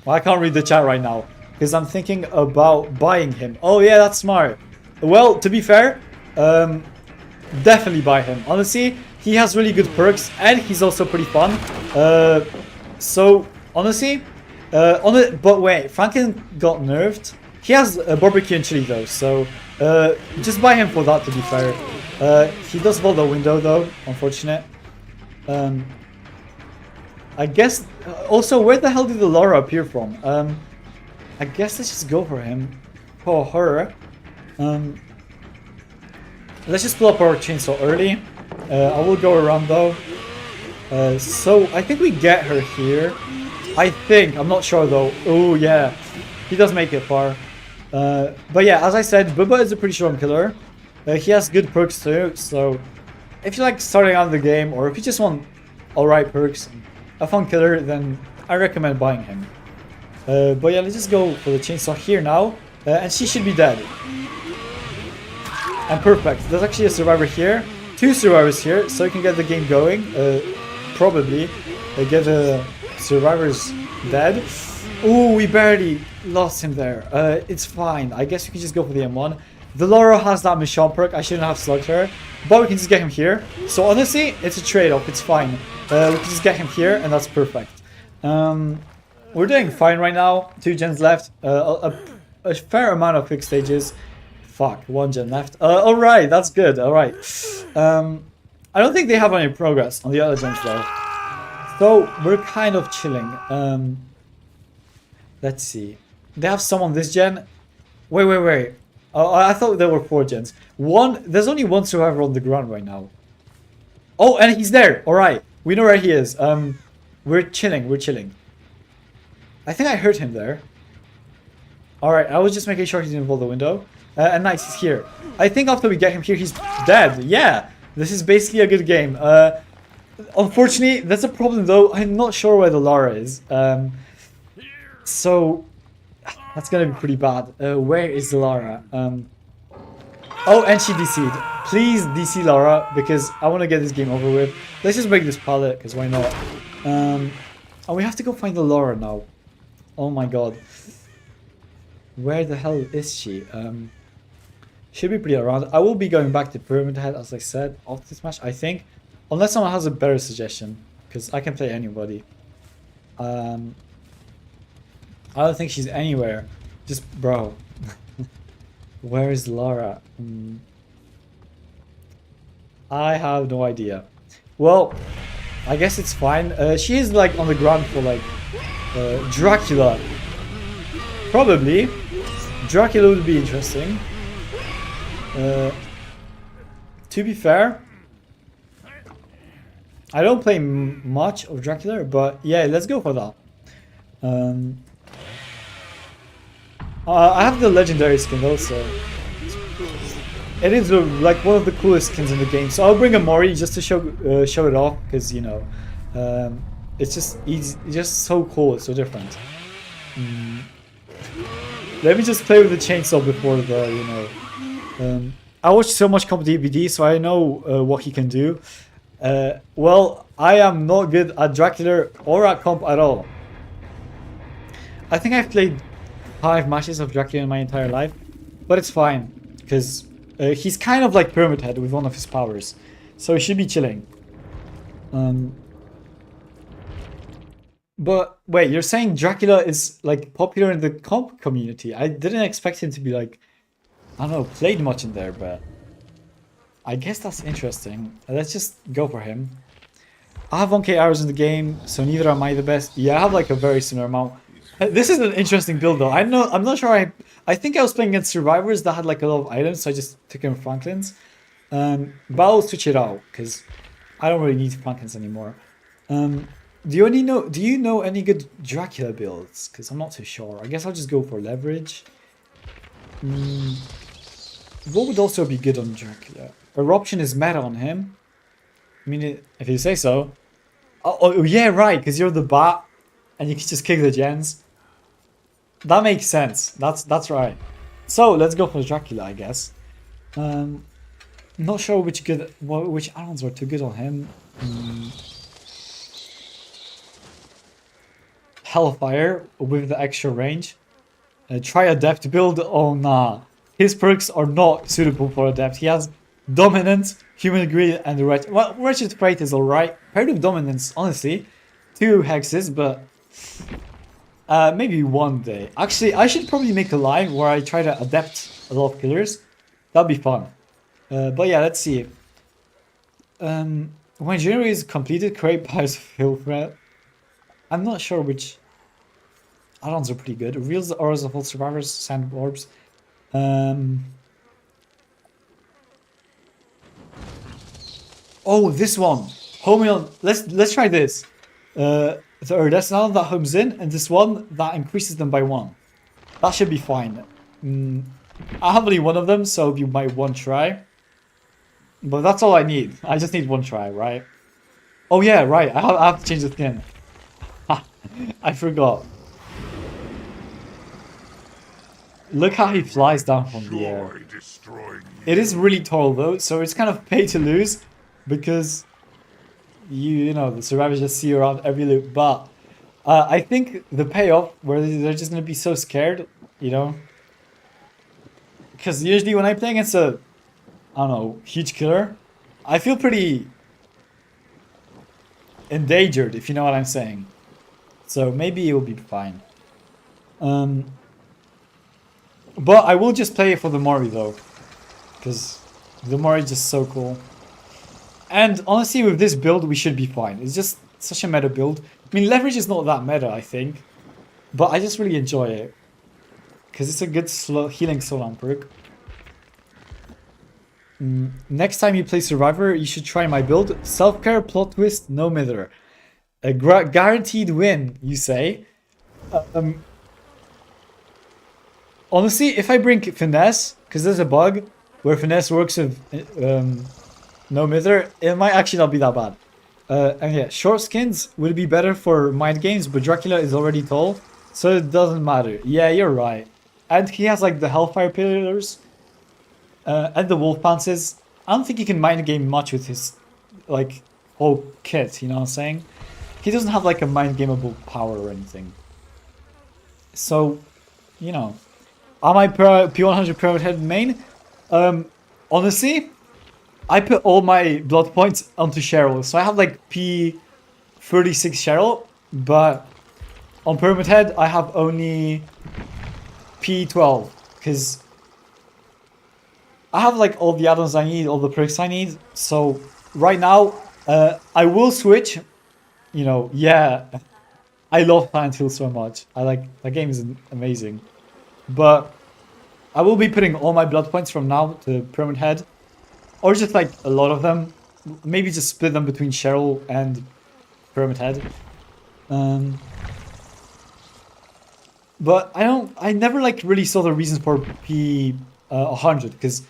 Well, I can't read the chat right now. Because I'm thinking about buying him. Oh yeah, that's smart. Well, to be fair, definitely buy him. Honestly, he has really good perks, and he's also pretty fun. So honestly, but wait, Franklin got nerfed. He has barbecue and chili though, so just buy him for that. To be fair, he does fall the window though. Unfortunate. I guess. Also, where the hell did the Laura appear from? I guess let's just go for him, or her. Let's just pull up our chainsaw early. I will go around though. So I think we get her here. I think. I'm not sure though. Oh yeah, he does make it far. But yeah, as I said, Bubba is a pretty strong killer. He has good perks too. So if you like starting out the game, or if you just want alright perks, a fun killer, then I recommend buying him. But yeah, let's just go for the chainsaw here now. And she should be dead. And perfect. There's actually a survivor here. 2 survivors here, so you can get the game going. Probably. Get the survivors dead. Ooh, we barely lost him there. It's fine. I guess we can just go for the M1. The Laura has that Michonne perk. I shouldn't have slugged her. But we can just get him here. So honestly, it's a trade-off. It's fine. We can just get him here, and that's perfect. We're doing fine right now. 2 gens left. A fair amount of quick stages. Fuck, 1 gen left. Alright, that's good. Alright. I don't think they have any progress on the other gens though. So we're kind of chilling. Let's see. They have some on this gen. Wait. Oh, I thought there were 4 gens. There's only 1 survivor on the ground right now. Oh, and he's there. Alright. We know where he is. We're chilling. I think I heard him there. Alright, I was just making sure he didn't fall the window. And nice, he's here. I think after we get him here, he's dead. Yeah, this is basically a good game. Unfortunately, that's a problem though. I'm not sure where the Lara is. So, that's gonna be pretty bad. Where is the Lara? Oh, and she DC'd. Please DC Lara, because I want to get this game over with. Let's just break this pallet, because why not? And we have to go find the Lara now. Oh my god. Where the hell is she? Should be pretty around. I will be going back to Pyramid Head, as I said, after this match, I think. Unless someone has a better suggestion, because I can play anybody. I don't think she's anywhere. Just, bro. Where is Lara? I have no idea. Well, I guess it's fine. She is like on the ground for like Dracula. Probably. Dracula would be interesting. To be fair, I don't play much of Dracula, but yeah, let's go for that. I have the legendary skin though, so it is like one of the coolest skins in the game. So I'll bring a Mori just to show it off, because you know, it's just easy, it's just so cool. It's so different. Let me just play with the chainsaw before the, you know. I watched so much comp DVD, so I know what he can do. Well, I am not good at Dracula or at comp at all. I think I've played 5 matches of Dracula in my entire life, but it's fine, because he's kind of like Pyramid Head with one of his powers, so he should be chilling. But wait, you're saying Dracula is like popular in the comp community? I didn't expect him to be like, I don't know, played much in there, but I guess that's interesting. Let's just go for him. I have 1k hours in the game, so neither am I the best. Yeah, I have like a very similar amount. This is an interesting build though. I'm not sure. I think I was playing against survivors that had like a lot of items, so I just took in Franklin's. But I'll switch it out because I don't really need Franklin's anymore. Do you know any good Dracula builds? Because I'm not too sure. I guess I'll just go for leverage. What would also be good on Dracula? Eruption is meta on him. I mean, if you say so. Oh yeah, right, because you're the bat and you can just kick the gens. That makes sense. That's right. So let's go for Dracula, I guess. Not sure which add-ons were too good on him. Hellfire with the extra range. Try Adept build. Oh nah, his perks are not suitable for Adept. He has Dominant, human greed, and the wretched. Well, wretched freight is alright. Paired with dominance, honestly. 2 hexes, but maybe one day. Actually, I should probably make a line where I try to adapt a lot of killers. That'd be fun. But yeah, let's see. When January is completed, create piles of hill threat. I'm not sure which add-ons are pretty good. Reveals the auras of all survivors, sand orbs. Oh, this one. Home in. Let's try this. Or that's now that homes in, and this one that increases them by 1. That should be fine. I have only one of them, so it'll be my 1 try. But that's all I need. I just need 1 try, right? Oh yeah, right. I have to change the skin. I forgot. Look how he flies down from the air. It is really tall though, so it's kind of pay to lose, because you know the survivors just see you around every loop. But I think the payoff, where they're just gonna be so scared, you know, because usually when I play against a, I don't know, huge killer, I feel pretty endangered, if you know what I'm saying. So maybe it will be fine. But I will just play it for the Mori though, because the Mori is just so cool. And honestly, with this build, we should be fine. It's just such a meta build. I mean, leverage is not that meta, I think, but I just really enjoy it because it's a good slow healing slowdown perk. Next time you play Survivor, you should try my build. Self-care, plot twist, no mither. A guaranteed win, you say? Honestly, if I bring finesse, because there's a bug where finesse works with no mither, it might actually not be that bad. And yeah, short skins would be better for mind games, but Dracula is already tall, so it doesn't matter. Yeah, you're right. And he has like the Hellfire Pillars and the Wolf Pantses. I don't think he can mind game much with his like whole kit, you know what I'm saying? He doesn't have like a mind gameable power or anything. So, you know. Am I P100 Pyramid Head main? Honestly, I put all my blood points onto Cheryl. So I have like P36 Cheryl, but on Pyramid Head I have only P12. Because I have like all the add-ons I need, all the perks I need. So right now, I will switch. You know, yeah, I love Silent Hill so much. I like, that game is amazing. But I will be putting all my blood points from now to Pyramid Head. Or just like a lot of them. Maybe just split them between Cheryl and Pyramid Head. But I never like really saw the reasons for P100. Because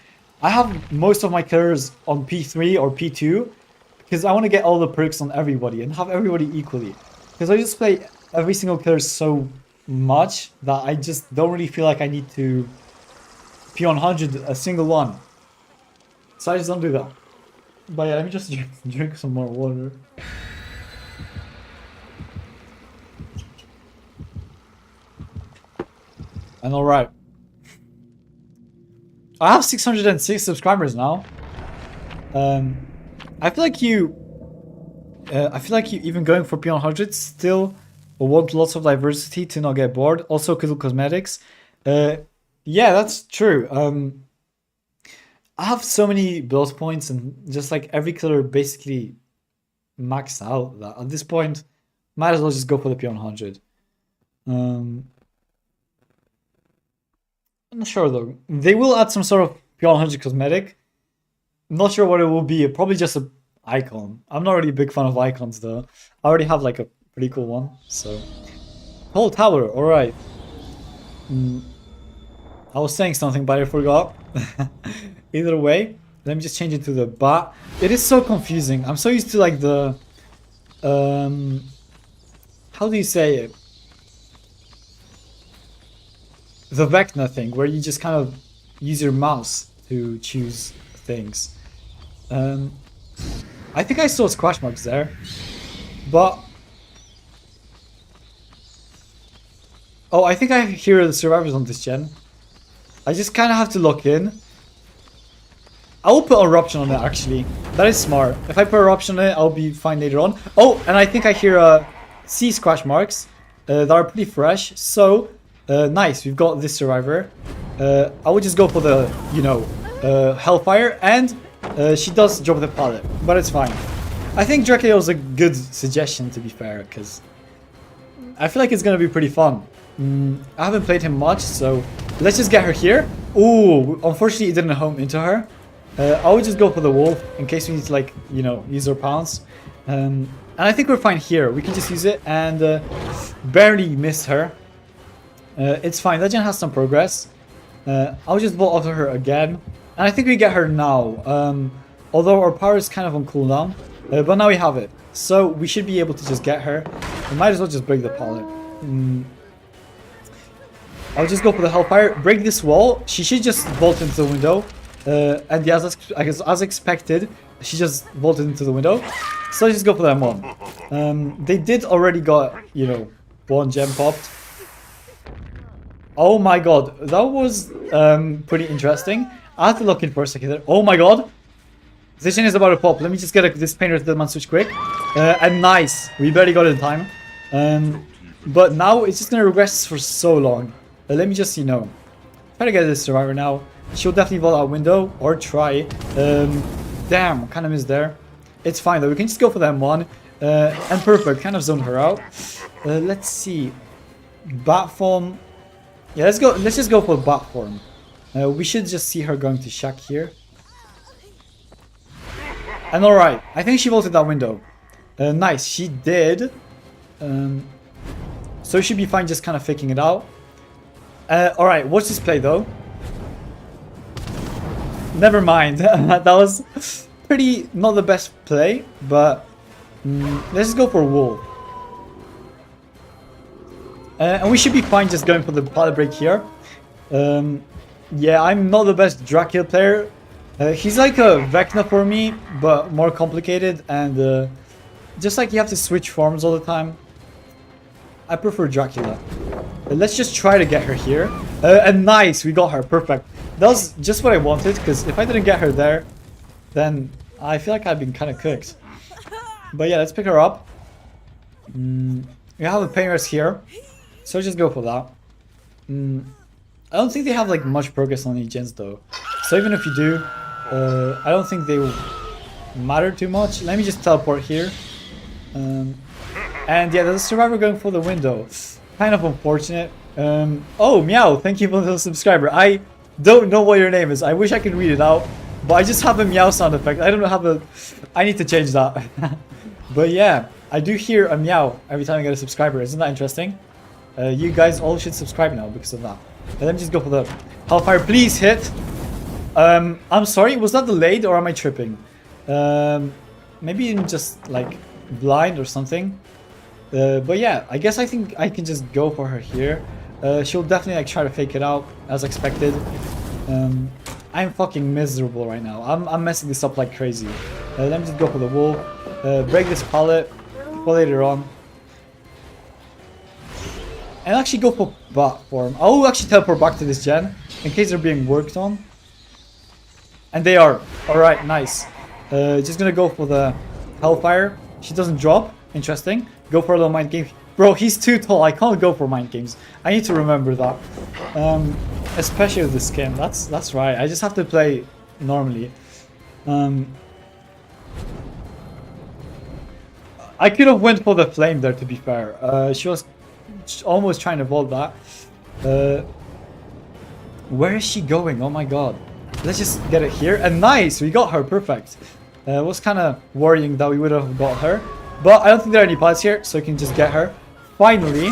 I have most of my killers on P3 or P2. Because I want to get all the perks on everybody and have everybody equally. Because I just play every single killer so much that I just don't really feel like I need to P100 a single one. So I just don't do that. But yeah, let me just drink some more water. And alright. I have 606 subscribers now. I feel like you even going for P100 still want lots of diversity to not get bored. Also, kill cosmetics. Yeah, that's true. I have so many build points, and just like every killer basically maxed out. That at this point, might as well just go for the P100. I'm not sure though. They will add some sort of P100 cosmetic. I'm not sure what it will be. Probably just an icon. I'm not really a big fan of icons though. I already have like a pretty cool one. So, whole tower. All right. I was saying something, but I forgot. Either way, let me just change it to the bat. It is so confusing. I'm so used to like the how do you say it? The Vecna thing, where you just kind of use your mouse to choose things. I think I saw squash marks there, but oh, I think I hear the survivors on this gen. I just kind of have to lock in. I will put eruption on it actually. That is smart. If I put eruption on it, I'll be fine later on. Oh, and I think I hear sea scratch marks that are pretty fresh. So nice, we've got this survivor. I would just go for the, you know, hellfire, and she does drop the pallet, but it's fine. I think Dracula was a good suggestion, to be fair, because I feel like it's gonna be pretty fun. I haven't played him much, so let's just get her here. Ooh, unfortunately it didn't home into her. I would just go for the wolf in case we need to, like, you know, use our pounce. And I think we're fine here. We can just use it and barely miss her. It's fine. Legend has some progress. I'll just vault after her again. And I think we get her now. Although our power is kind of on cooldown. But now we have it. So we should be able to just get her. We might as well just break the pallet. I'll just go for the hellfire. Break this wall. She should just vault into the window. And yeah, as expected, she just vaulted into the window. So let's just go for that one. They did already got, you know, one gem popped. Oh my god, that was pretty interesting. I had to look in for a second there. Oh my god. This gen is about to pop. Let me just get this painter to the man switch quick. And nice. We barely got it in time. But now it's just going to regress for so long. Let me just, you know, try to get this survivor now. She'll definitely vault out window or try. Damn, kind of missed there. It's fine though. We can just go for that one. And perfect. Kind of zoned her out. Let's see. Bat form. Yeah, let's go. Let's just go for bat form. We should just see her going to shack here. And alright, I think she vaulted that window. Nice, she did. So she should be fine just kind of faking it out. Alright, watch this play though. Never mind, that was pretty not the best play, but let's just go for wool. And we should be fine just going for the pallet break here. Yeah, I'm not the best Dracula player. He's like a Vecna for me, but more complicated, and just like you have to switch forms all the time. I prefer Dracula. Let's just try to get her here. And nice, we got her, perfect. That was just what I wanted, because if I didn't get her there, then I feel like I've been kind of cooked. But yeah, let's pick her up. We have a pain rest here, so just go for that. I don't think they have like much progress on the gens though. So even if you do, I don't think they will matter too much. Let me just teleport here. And yeah, there's a survivor going for the window. Kind of unfortunate. Oh, Meow, thank you for the subscriber. I don't know what your name is. I wish I could read it out, but I just have a meow sound effect. I don't have a... I need to change that. But yeah, I do hear a meow every time I get a subscriber. Isn't that interesting? You guys all should subscribe now because of that. Let me just go for the hellfire. Please hit. I'm sorry, was that delayed or am I tripping? Maybe I'm just like blind or something. But yeah, I guess I think I can just go for her here. She'll definitely like try to fake it out as expected. I'm fucking miserable right now. I'm messing this up like crazy. Let me just go for the wool. Break this pallet for later on. And actually go for bat form. I will actually teleport back to this gen in case they're being worked on. And they are. Alright, nice. Just gonna go for the hellfire. She doesn't drop. Interesting. Go for a little mind game. Bro, he's too tall. I can't go for mind games. I need to remember that. Especially with the skin. That's right. I just have to play normally. I could have went for the flame there, to be fair. She was almost trying to vault that. Where is she going? Oh my god. Let's just get it here. And nice! We got her. Perfect. It was kind of worrying that we would have got her. But I don't think there are any pallets here, so we can just get her. Finally.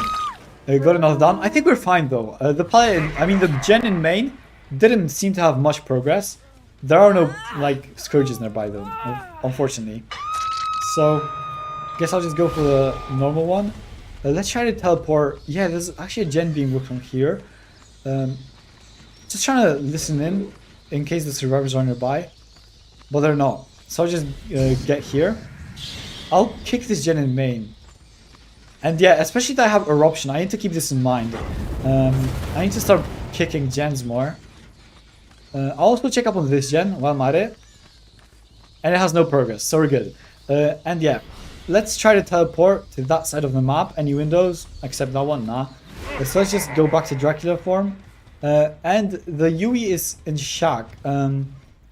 Got another down. I think we're fine though. The pallet, I mean the gen in main didn't seem to have much progress. There are no like scourges nearby though, unfortunately. So, guess I'll just go for the normal one. Let's try to teleport. Yeah, there's actually a gen being worked from here. Just trying to listen in case the survivors are nearby. But they're not. So I'll just get here. I'll kick this gen in main. And yeah, especially that I have eruption, I need to keep this in mind. I need to start kicking gens more. I'll also check up on this gen while I'm at it. And it has no progress, so we're good. And yeah, let's try to teleport to that side of the map. Any windows? Except that one? Nah. So let's just go back to Dracula form. And the Yui is in shock.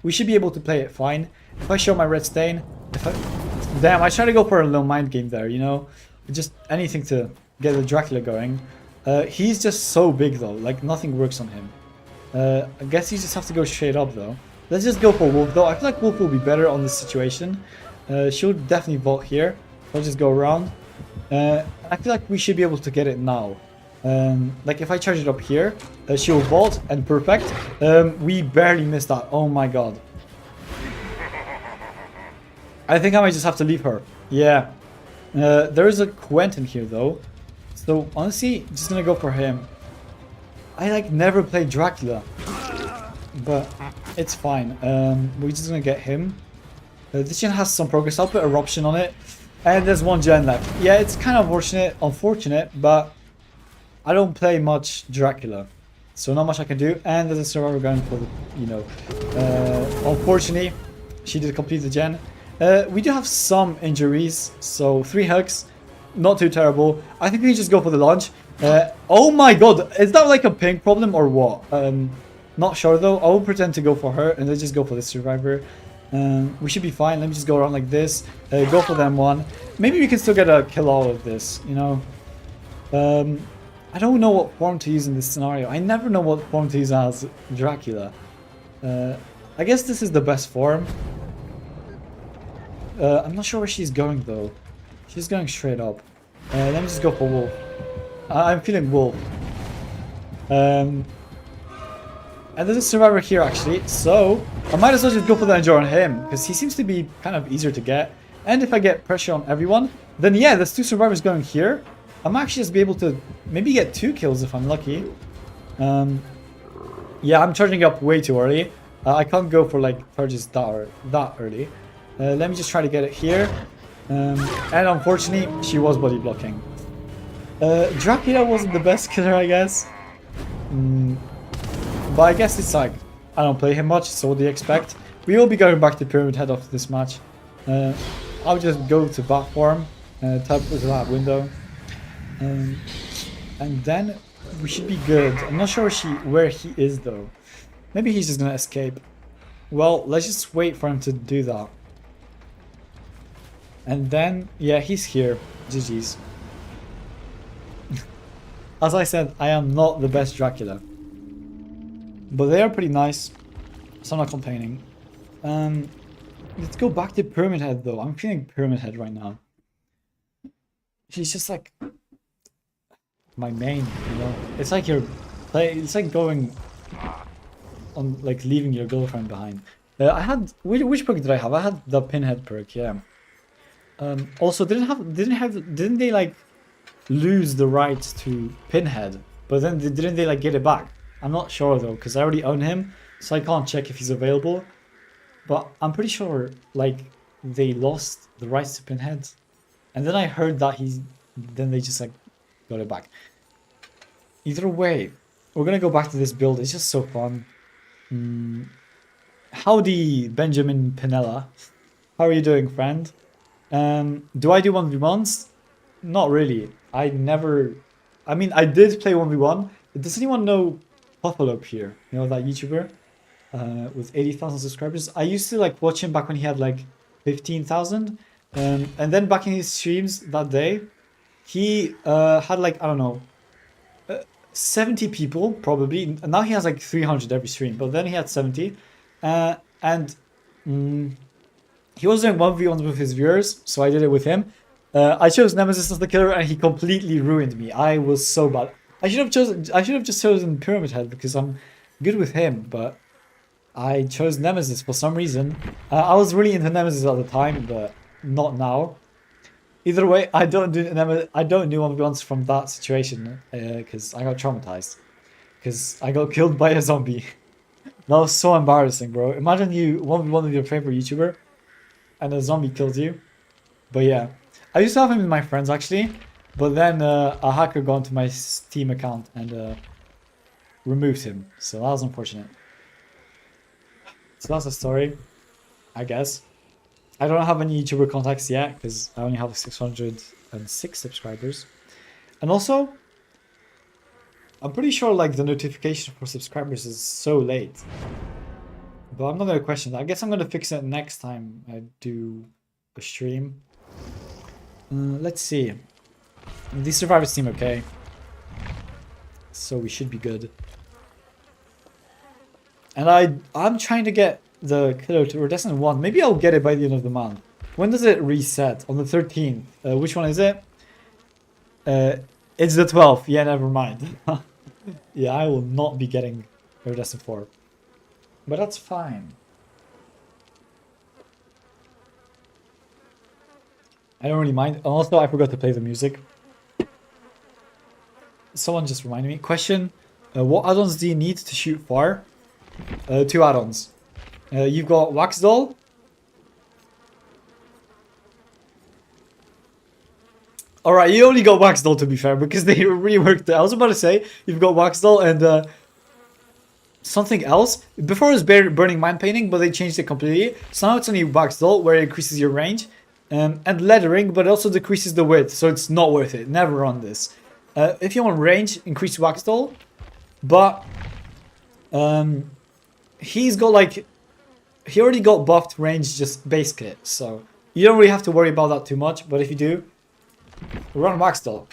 We should be able to play it fine. If I show my red stain... Damn, I try to go for a little mind game there, you know? Just anything to get the Dracula going. He's just so big though, like nothing works on him. I guess you just have to go straight up though. Let's just go for Wolf though. I feel like Wolf will be better on this situation. She'll definitely vault here. I'll just go around. I feel like we should be able to get it now. Like if I charge it up here, she'll vault and perfect. We barely missed that. Oh my god. I think I might just have to leave her. Yeah. There is a Quentin here though. So honestly, just gonna go for him. I like never played Dracula. But it's fine. We're just gonna get him. This gen has some progress. I'll put eruption on it. And there's one gen left. Yeah, it's kind of unfortunate, but I don't play much Dracula. So not much I can do. And there's a survivor going for the, you know. Unfortunately, she did complete the gen. We do have some injuries. So 3 hooks. Not too terrible. I think we can just go for the launch. Oh my god. Is that like a ping problem or what? Not sure though. I will pretend to go for her and let's just go for the survivor. We should be fine. Let me just go around like this. Go for them one. Maybe we can still get a kill out of this, you know. I don't know what form to use in this scenario. I never know what form to use as Dracula. I guess this is the best form. I'm not sure where she's going though. She's going straight up. Let me just go for Wolf. I'm feeling Wolf. And there's a survivor here actually, so I might as well just go for the endure on him, because he seems to be kind of easier to get. And if I get pressure on everyone, then yeah, there's 2 survivors going here. I might actually just be able to maybe get 2 kills if I'm lucky. Yeah, I'm charging up way too early. I can't go for like charges that early. Let me just try to get it here. And unfortunately, she was body blocking. Dracula wasn't the best killer, I guess. But I guess it's like, I don't play him much, so what do you expect? We will be going back to Pyramid Head after this match. I'll just go to bat form, tap to that window. And then we should be good. I'm not sure where he is though. Maybe he's just gonna escape. Well, let's just wait for him to do that. And then, yeah, he's here. GG's. As I said, I am not the best Dracula. But they are pretty nice, so I'm not complaining. Let's go back to Pyramid Head though. I'm feeling Pyramid Head right now. She's just like my main, you know. It's like it's like going on, like leaving your girlfriend behind. I had which perk did I have? I had the Pinhead perk, yeah. Also, didn't they like lose the rights to Pinhead? But then didn't they like get it back? I'm not sure though, because I already own him, so I can't check if he's available. But I'm pretty sure like they lost the rights to Pinhead, and then I heard that then they just like got it back. Either way, we're gonna go back to this build. It's just so fun. Howdy, Benjamin Pinella. How are you doing, friend? Do I do 1v1s? Not really. I mean, I did play 1v1. Does anyone know Puffalope here? You know, that YouTuber with 80,000 subscribers? I used to like watch him back when he had like 15,000. And then back in his streams that day, he had like, I don't know, 70 people probably. Now he has like 300 every stream, but then he had 70. He was doing 1v1s with his viewers, so I did it with him. I chose Nemesis as the killer and he completely ruined me. I was so bad. I should have just chosen Pyramid Head because I'm good with him, but I chose Nemesis for some reason. I was really into Nemesis at the time, but not now. Either way, I don't do 1v1s from that situation because I got traumatized. Because I got killed by a zombie. That was so embarrassing, bro. Imagine you 1v1 with your favorite YouTuber and a zombie kills you. But yeah, I used to have him with my friends actually, but then a hacker got into my Steam account and removed him. So that was unfortunate. So that's the story, I guess. I don't have any YouTuber contacts yet because I only have 606 subscribers. And also, I'm pretty sure like the notification for subscribers is so late. But I'm not going to question that. I guess I'm going to fix it next time I do a stream. Let's see. These survivors seem okay. So we should be good. And I'm trying to get the killer to iridescent 1. Maybe I'll get it by the end of the month. When does it reset? On the 13th. Which one is it? It's the 12th. Yeah, never mind. Yeah, I will not be getting iridescent 4. But that's fine. I don't really mind. Also, I forgot to play the music. Someone just reminded me. Question. What add-ons do you need to shoot far? 2 add-ons. You've got Wax Doll. Alright, you only got Wax Doll to be fair, because they reworked it. I was about to say, you've got Wax Doll and something else. Before it was Burning Mind Painting, but they changed it completely. So now it's only Wax Doll, where it increases your range. And leathering, but it also decreases the width, so it's not worth it. Never run this. If you want range, increase Wax Doll. But he's got like... He already got buffed range just base kit, so you don't really have to worry about that too much. But if you do, run Wax Doll.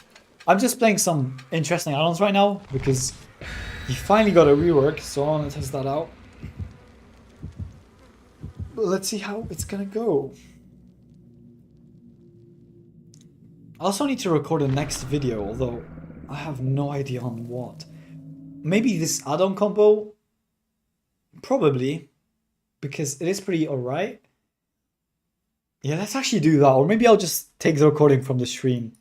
I'm just playing some interesting add-ons right now because he finally got a rework, so I want to test that out. But let's see how it's gonna go. I also need to record a next video, although I have no idea on what. Maybe this add-on combo? Probably. Because it is pretty alright. Yeah, let's actually do that. Or maybe I'll just take the recording from the stream.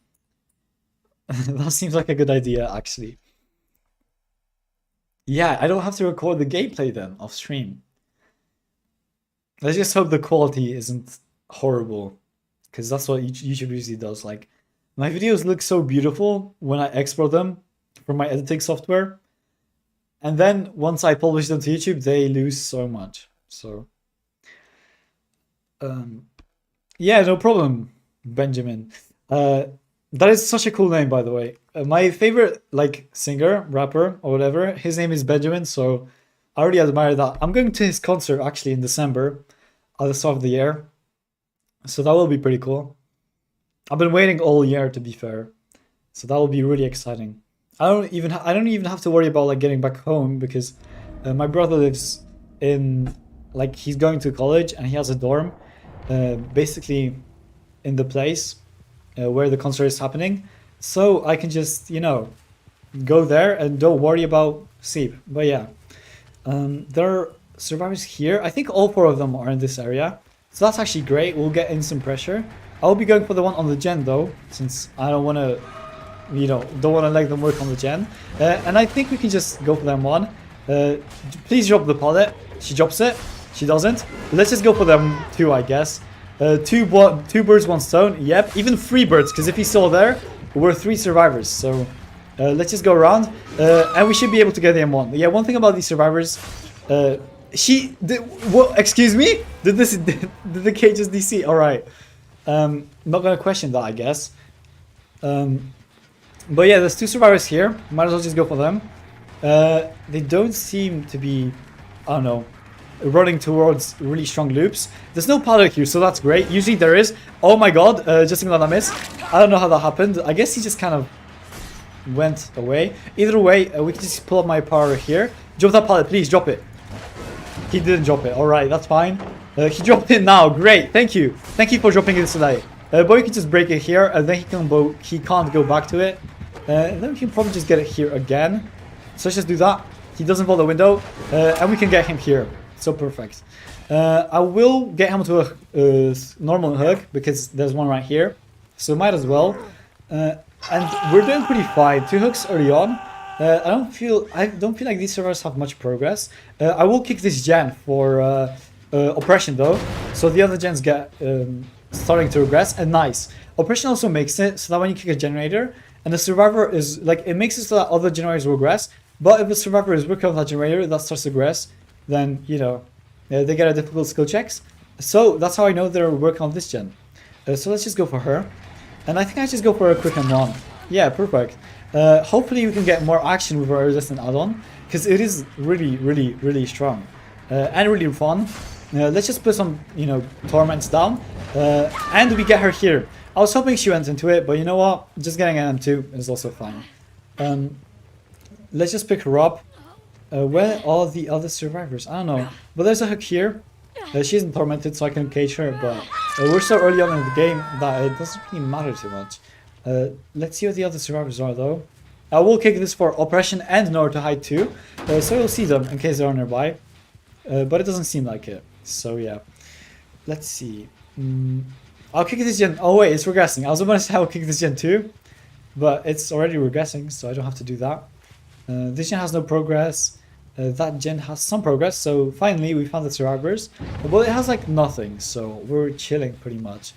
That seems like a good idea, actually. Yeah, I don't have to record the gameplay then, off stream. Let's just hope the quality isn't horrible. Because that's what YouTube usually does. Like, my videos look so beautiful when I export them from my editing software. And then once I publish them to YouTube, they lose so much. So, yeah, no problem, Benjamin. That is such a cool name, by the way. My favorite, like, singer, rapper, or whatever, his name is Benjamin, so I already admire that. I'm going to his concert, actually, in December, at the start of the year. So that will be pretty cool. I've been waiting all year, to be fair. So that will be really exciting. I don't even have to worry about, like, getting back home, because my brother lives in... Like, he's going to college and he has a dorm basically in the place where the concert is happening. So I can just, you know, go there and don't worry about sleep. But yeah, there are survivors here. I think all 4 of them are in this area. So that's actually great. We'll get instant pressure. I'll be going for the one on the gen though, since I don't want to, you know, don't want to let them work on the gen. And I think we can just go for them one. Please drop the pallet. She drops it. She doesn't. Let's just go for them 2, I guess. 2 birds, 1 stone. Yep, even 3 birds, because if he's still there, we're 3 survivors. So let's just go around, and we should be able to get the M1. Yeah, one thing about these survivors, what? Excuse me? Did the cage just DC? All right. Not gonna question that, I guess. But yeah, there's 2 survivors here. Might as well just go for them. They don't seem to be, I don't know, running towards really strong loops. There's no pilot here, so that's great. Usually there is. Oh my god, just another miss. I don't know how that happened. I guess he just kind of went away. Either way, we can just pull up my power here. Drop that pallet, please, drop it. He didn't drop it. Alright, that's fine. He dropped it now. Great, thank you. Thank you for dropping it today. But we can just break it here, and then he can't go back to it. And then we can probably just get it here again. So let's just do that. He doesn't fall the window, and we can get him here. So perfect. I will get him to a normal hook because there's one right here. So might as well. And we're doing pretty fine. 2 hooks early on. I don't feel like these servers have much progress. I will kick this gen for oppression though. So the other gens get starting to regress. And nice. Oppression also makes it so that when you kick a generator and the survivor is like, it makes it so that other generators will regress. But if the survivor is working on that generator that starts to regress, then, you know, they get a difficult skill checks. So that's how I know they're working on this gen. So let's just go for her. And I think I just go for a quick and one. Yeah, perfect. Hopefully we can get more action with our resistant add-on, because it is really, really, really strong. And really fun. Let's just put some, you know, torments down. And we get her here. I was hoping she went into it, but you know what? Just getting an M2 is also fine. Let's just pick her up. Where are the other survivors? I don't know. But there's a hook here. She isn't tormented, so I can cage her, but we're so early on in the game that it doesn't really matter too much. Let's see what the other survivors are, though. I will kick this for oppression and nowhere to hide too, so you'll see them in case they're nearby. But it doesn't seem like it, so yeah. Let's see. I'll kick this gen. Oh wait, it's regressing. I was about to say I'll kick this gen too, but it's already regressing, so I don't have to do that. This gen has no progress. That gen has some progress, so finally we found the survivors. Well, it has like nothing, so we're chilling pretty much.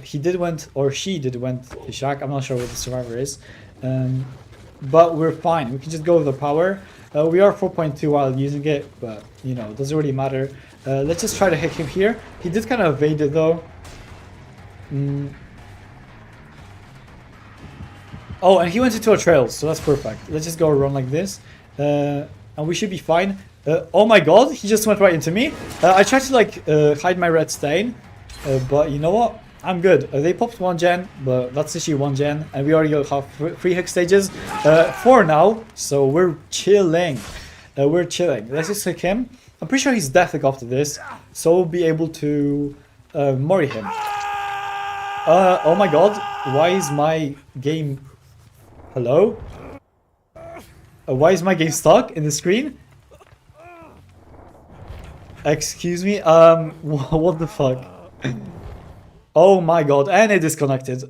He did went, or she did went to shack. I'm not sure what the survivor is, but we're fine. We can just go with the power. We are 4.2 while using it, but you know, it doesn't really matter. Let's just try to hit him here. He did kind of evade it though. Oh, and he went into a trail, so that's perfect. Let's just go around like this. And we should be fine. Oh my god, he just went right into me. I tried to like hide my red stain, but you know what? I'm good. They popped 1 gen, but that's actually 1 gen, and we already have 3 hook stages. 4 now, so we're chilling. We're chilling. Let's just hook him. I'm pretty sure he's deathly after this, so we'll be able to mori him. Oh my god, why is my game... Hello? Why is my game stuck in the screen? Excuse me? What the fuck? Oh my god, and it disconnected.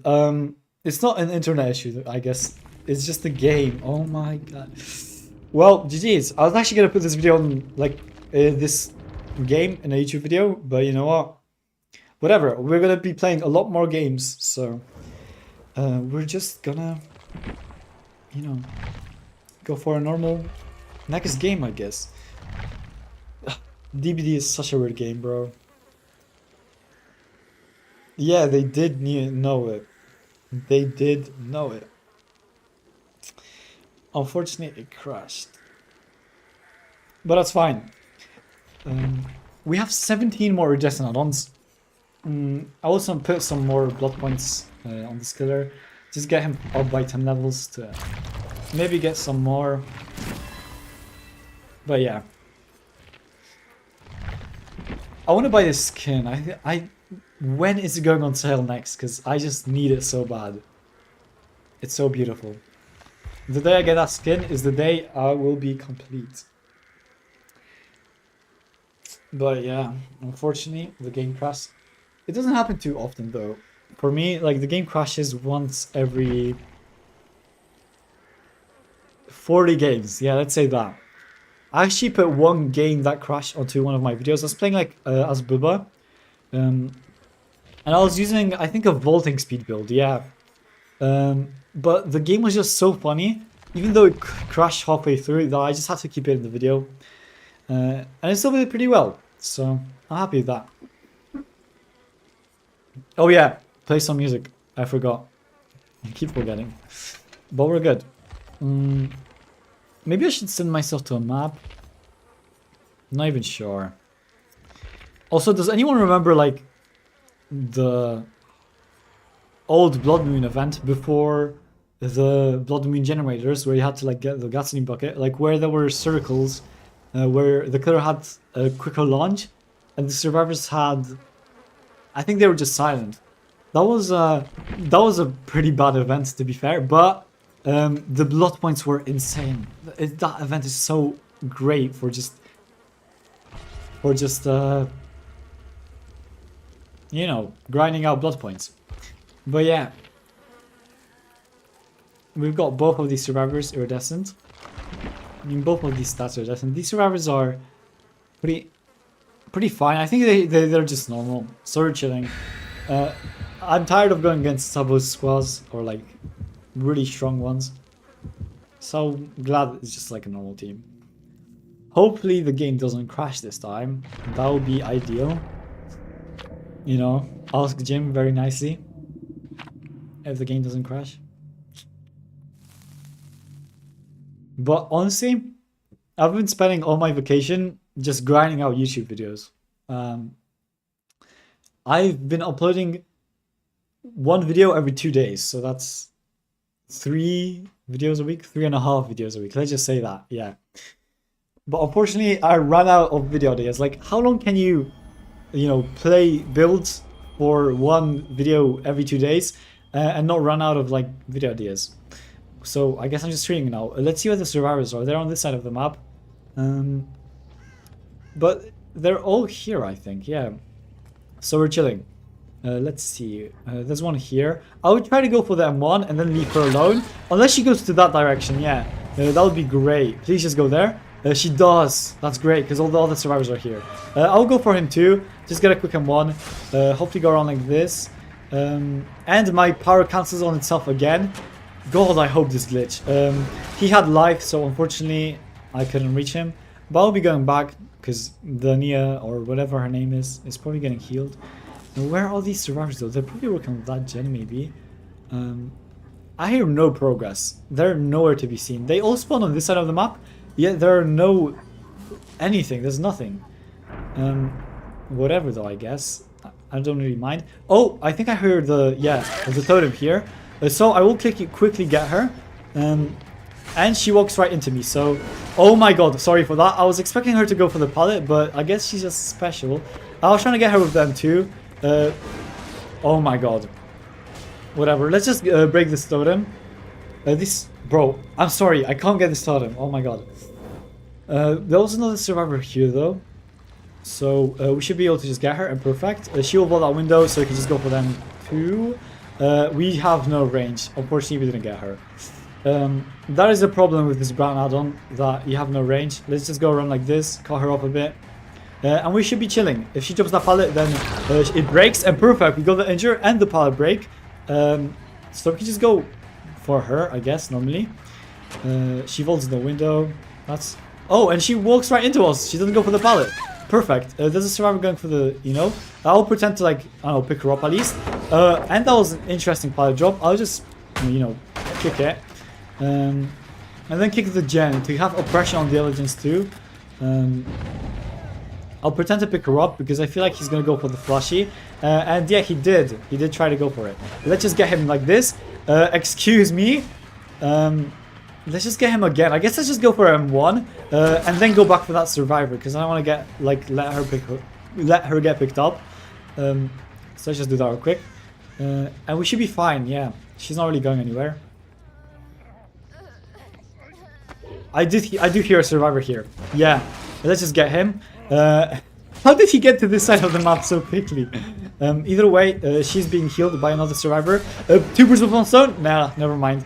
It's not an internet issue, I guess. It's just the game. Oh my god. Well, GG's. I was actually gonna put this video on, like, this game in a YouTube video, but you know what? Whatever. We're gonna be playing a lot more games, so... we're just gonna... You know... Go for a normal next game, I guess. DBD is such a weird game, bro. Yeah, they did know it. They did know it. Unfortunately, it crashed. But that's fine. We have 17 more resistant add-ons. I also put some more blood points on the skiller. Just get him up by 10 levels to maybe get some more. But yeah. I want to buy this skin. When is it going on sale next? Because I just need it so bad. It's so beautiful. The day I get that skin is the day I will be complete. But yeah, unfortunately, the game crashed. It doesn't happen too often though. For me, like the game crashes once every 40 games. Yeah, let's say that. I actually put 1 game that crashed onto one of my videos. I was playing like as Bubba. And I was using, I think, a vaulting speed build, yeah. But the game was just so funny, even though it crashed halfway through, that I just had to keep it in the video. And it still did pretty well, so I'm happy with that. Oh yeah, play some music. I forgot. I keep forgetting. But we're good. Maybe I should send myself to a map. Not even sure. Also, does anyone remember like the old Blood Moon event before the Blood Moon generators, where you had to like get the gasoline bucket, like where there were circles, where the killer had a quicker launch, and the survivors had, I think they were just silent. That was a pretty bad event, to be fair, but the blood points were insane. That event is so great for just you know, grinding out blood points. But yeah, we've got both of these survivors iridescent. I mean, both of these stats are iridescent. These survivors are pretty fine. I think they're just normal, so we're chilling. I'm tired of going against subos squads or like really strong ones, so glad it's just like a normal team. Hopefully the game doesn't crash this time. That would be ideal. you know, ask Jim very nicely if the game doesn't crash. But honestly, I've been spending all my vacation just grinding out YouTube videos. I've been uploading one video every 2 days, so that's 3 videos a week, 3.5 videos a week. Let's just say that, yeah. But unfortunately, I ran out of video ideas. Like, how long can you know, play builds for one video every 2 days and not run out of like video ideas? So I guess I'm just treating now. Let's see where the survivors are. They're on this side of the map. But they're all here, I think, yeah. So we're chilling. Let's see. There's one here. I would try to go for the M1 and then leave her alone. Unless she goes to that direction, yeah. That would be great. Please just go there. She does. That's great, because all the other survivors are here. I'll go for him too. Just get a quick M1. Hopefully go around like this. And my power cancels on itself again. God, I hope this glitch. He had life, so unfortunately I couldn't reach him. But I'll be going back, because the Nia, or whatever her name is probably getting healed. And where are all these survivors though? They're probably working on that gen maybe. I hear no progress. They're nowhere to be seen. They all spawn on this side of the map, yet there are no anything. There's nothing. Whatever though, I guess. I don't really mind. Oh, I think I heard the totem here. So I will quickly get her. And she walks right into me, so... Oh my god, sorry for that. I was expecting her to go for the pallet, but I guess she's just special. I was trying to get her with them too. Oh my god. Whatever, let's just break this totem. Bro, I'm sorry, I can't get this totem. Oh my god. There was another survivor here though. So we should be able to just get her, and perfect. She will blow that window, so we can just go for them too. We have no range. Unfortunately, we didn't get her. That is a problem with this brown add-on, that you have no range. Let's just go around like this, cut her off a bit. And we should be chilling. If she drops that pallet, then it breaks, and perfect. We got the injure and the pallet break. So we can just go for her, I guess, normally. She folds in the window. That's... Oh, and she walks right into us. She doesn't go for the pallet. Perfect. There's a survivor going for the, you know. I'll pretend to, like, I don't know, pick her up at least. And that was an interesting pallet drop. I'll just, you know, kick it. And then kick the gen to have oppression on the other gens too. I'll pretend to pick her up because I feel like he's gonna go for the flashy. And yeah, he did. He did try to go for it. Let's just get him like this. Excuse me. Let's just get him again. I guess let's just go for M1 and then go back for that survivor because I don't want to get like let her get picked up. So let's just do that real quick. And we should be fine. Yeah, she's not really going anywhere. I do hear a survivor here. Yeah, let's just get him. How did he get to this side of the map so quickly? Either way, she's being healed by another survivor. 2 birds with 1 stone? Nah, never mind.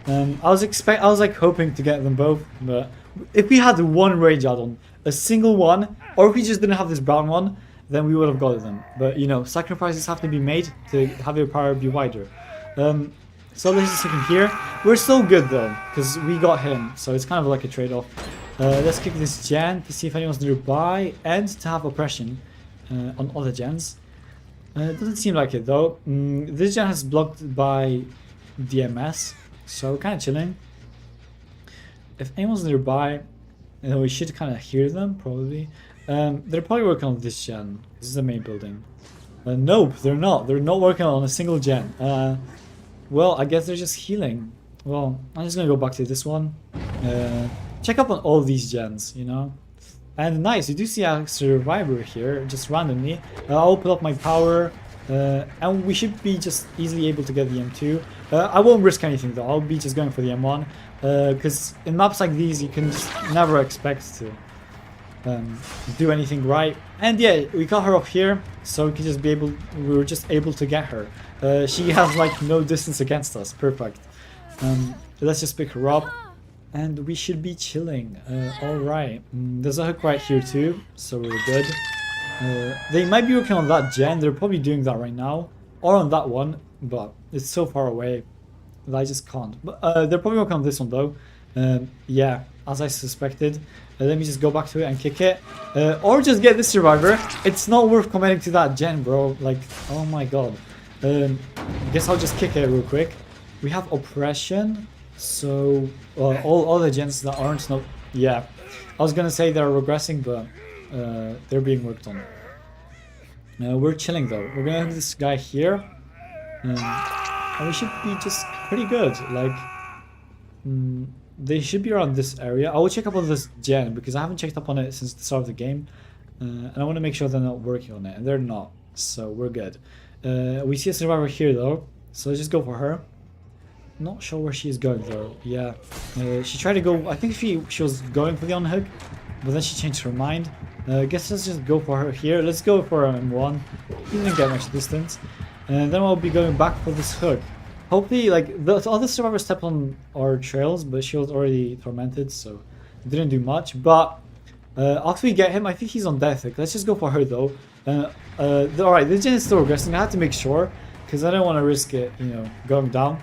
I was like hoping to get them both, but if we had one rage add-on, a single one, or if we just didn't have this brown one, then we would have got them. But you know, sacrifices have to be made to have your power be wider. So let's just stick him here. We're still good though, because we got him, so it's kind of like a trade-off. Let's kick this gen to see if anyone's nearby, and to have oppression on other gens. It doesn't seem like it though. This gen has blocked by DMS, so kind of chilling. If anyone's nearby, we should kind of hear them probably. They're probably working on this gen. This is the main building. Nope, they're not. They're not working on a single gen. Well, I guess they're just healing. Well, I'm just gonna go back to this one. Check up on all these gens, you know. And nice, you do see a survivor here, just randomly. I'll put up my power, and we should be just easily able to get the M2. I won't risk anything though, I'll be just going for the M1. Because in maps like these, you can just never expect to do anything right. And yeah, we got her up here, so we can just we were just able to get her. She has like no distance against us, perfect. Let's just pick her up. And we should be chilling. Alright. There's a hook right here too, so we're good. They might be working on that gen. They're probably doing that right now. Or on that one, but it's so far away that I just can't. But they're probably working on this one though. Yeah. as I suspected. Let me just go back to it and kick it. Or just get this survivor. It's not worth committing to that gen, bro. Like, oh my god. Guess I'll just kick it real quick. We have oppression. So, all the gens that aren't... No, yeah. I was gonna say they're regressing, but they're being worked on. We're chilling though. We're gonna have this guy here. And we should be just pretty good. Like, they should be around this area. I will check up on this gen because I haven't checked up on it since the start of the game. And I want to make sure they're not working on it. And they're not. So we're good. We see a survivor here though. So let's just go for her. Not sure where she's going though. Yeah. She tried to go... I think she was going for the unhook. But then she changed her mind. Guess let's just go for her here. Let's go for M1. He didn't get much distance. And then we'll be going back for this hook. Hopefully, like, the other survivors stepped on our trails, but she was already tormented, so it didn't do much. But after we get him, I think he's on death hook. Let's just go for her, though. Alright, this gen is still regressing. I have to make sure, because I don't want to risk it, you know, going down.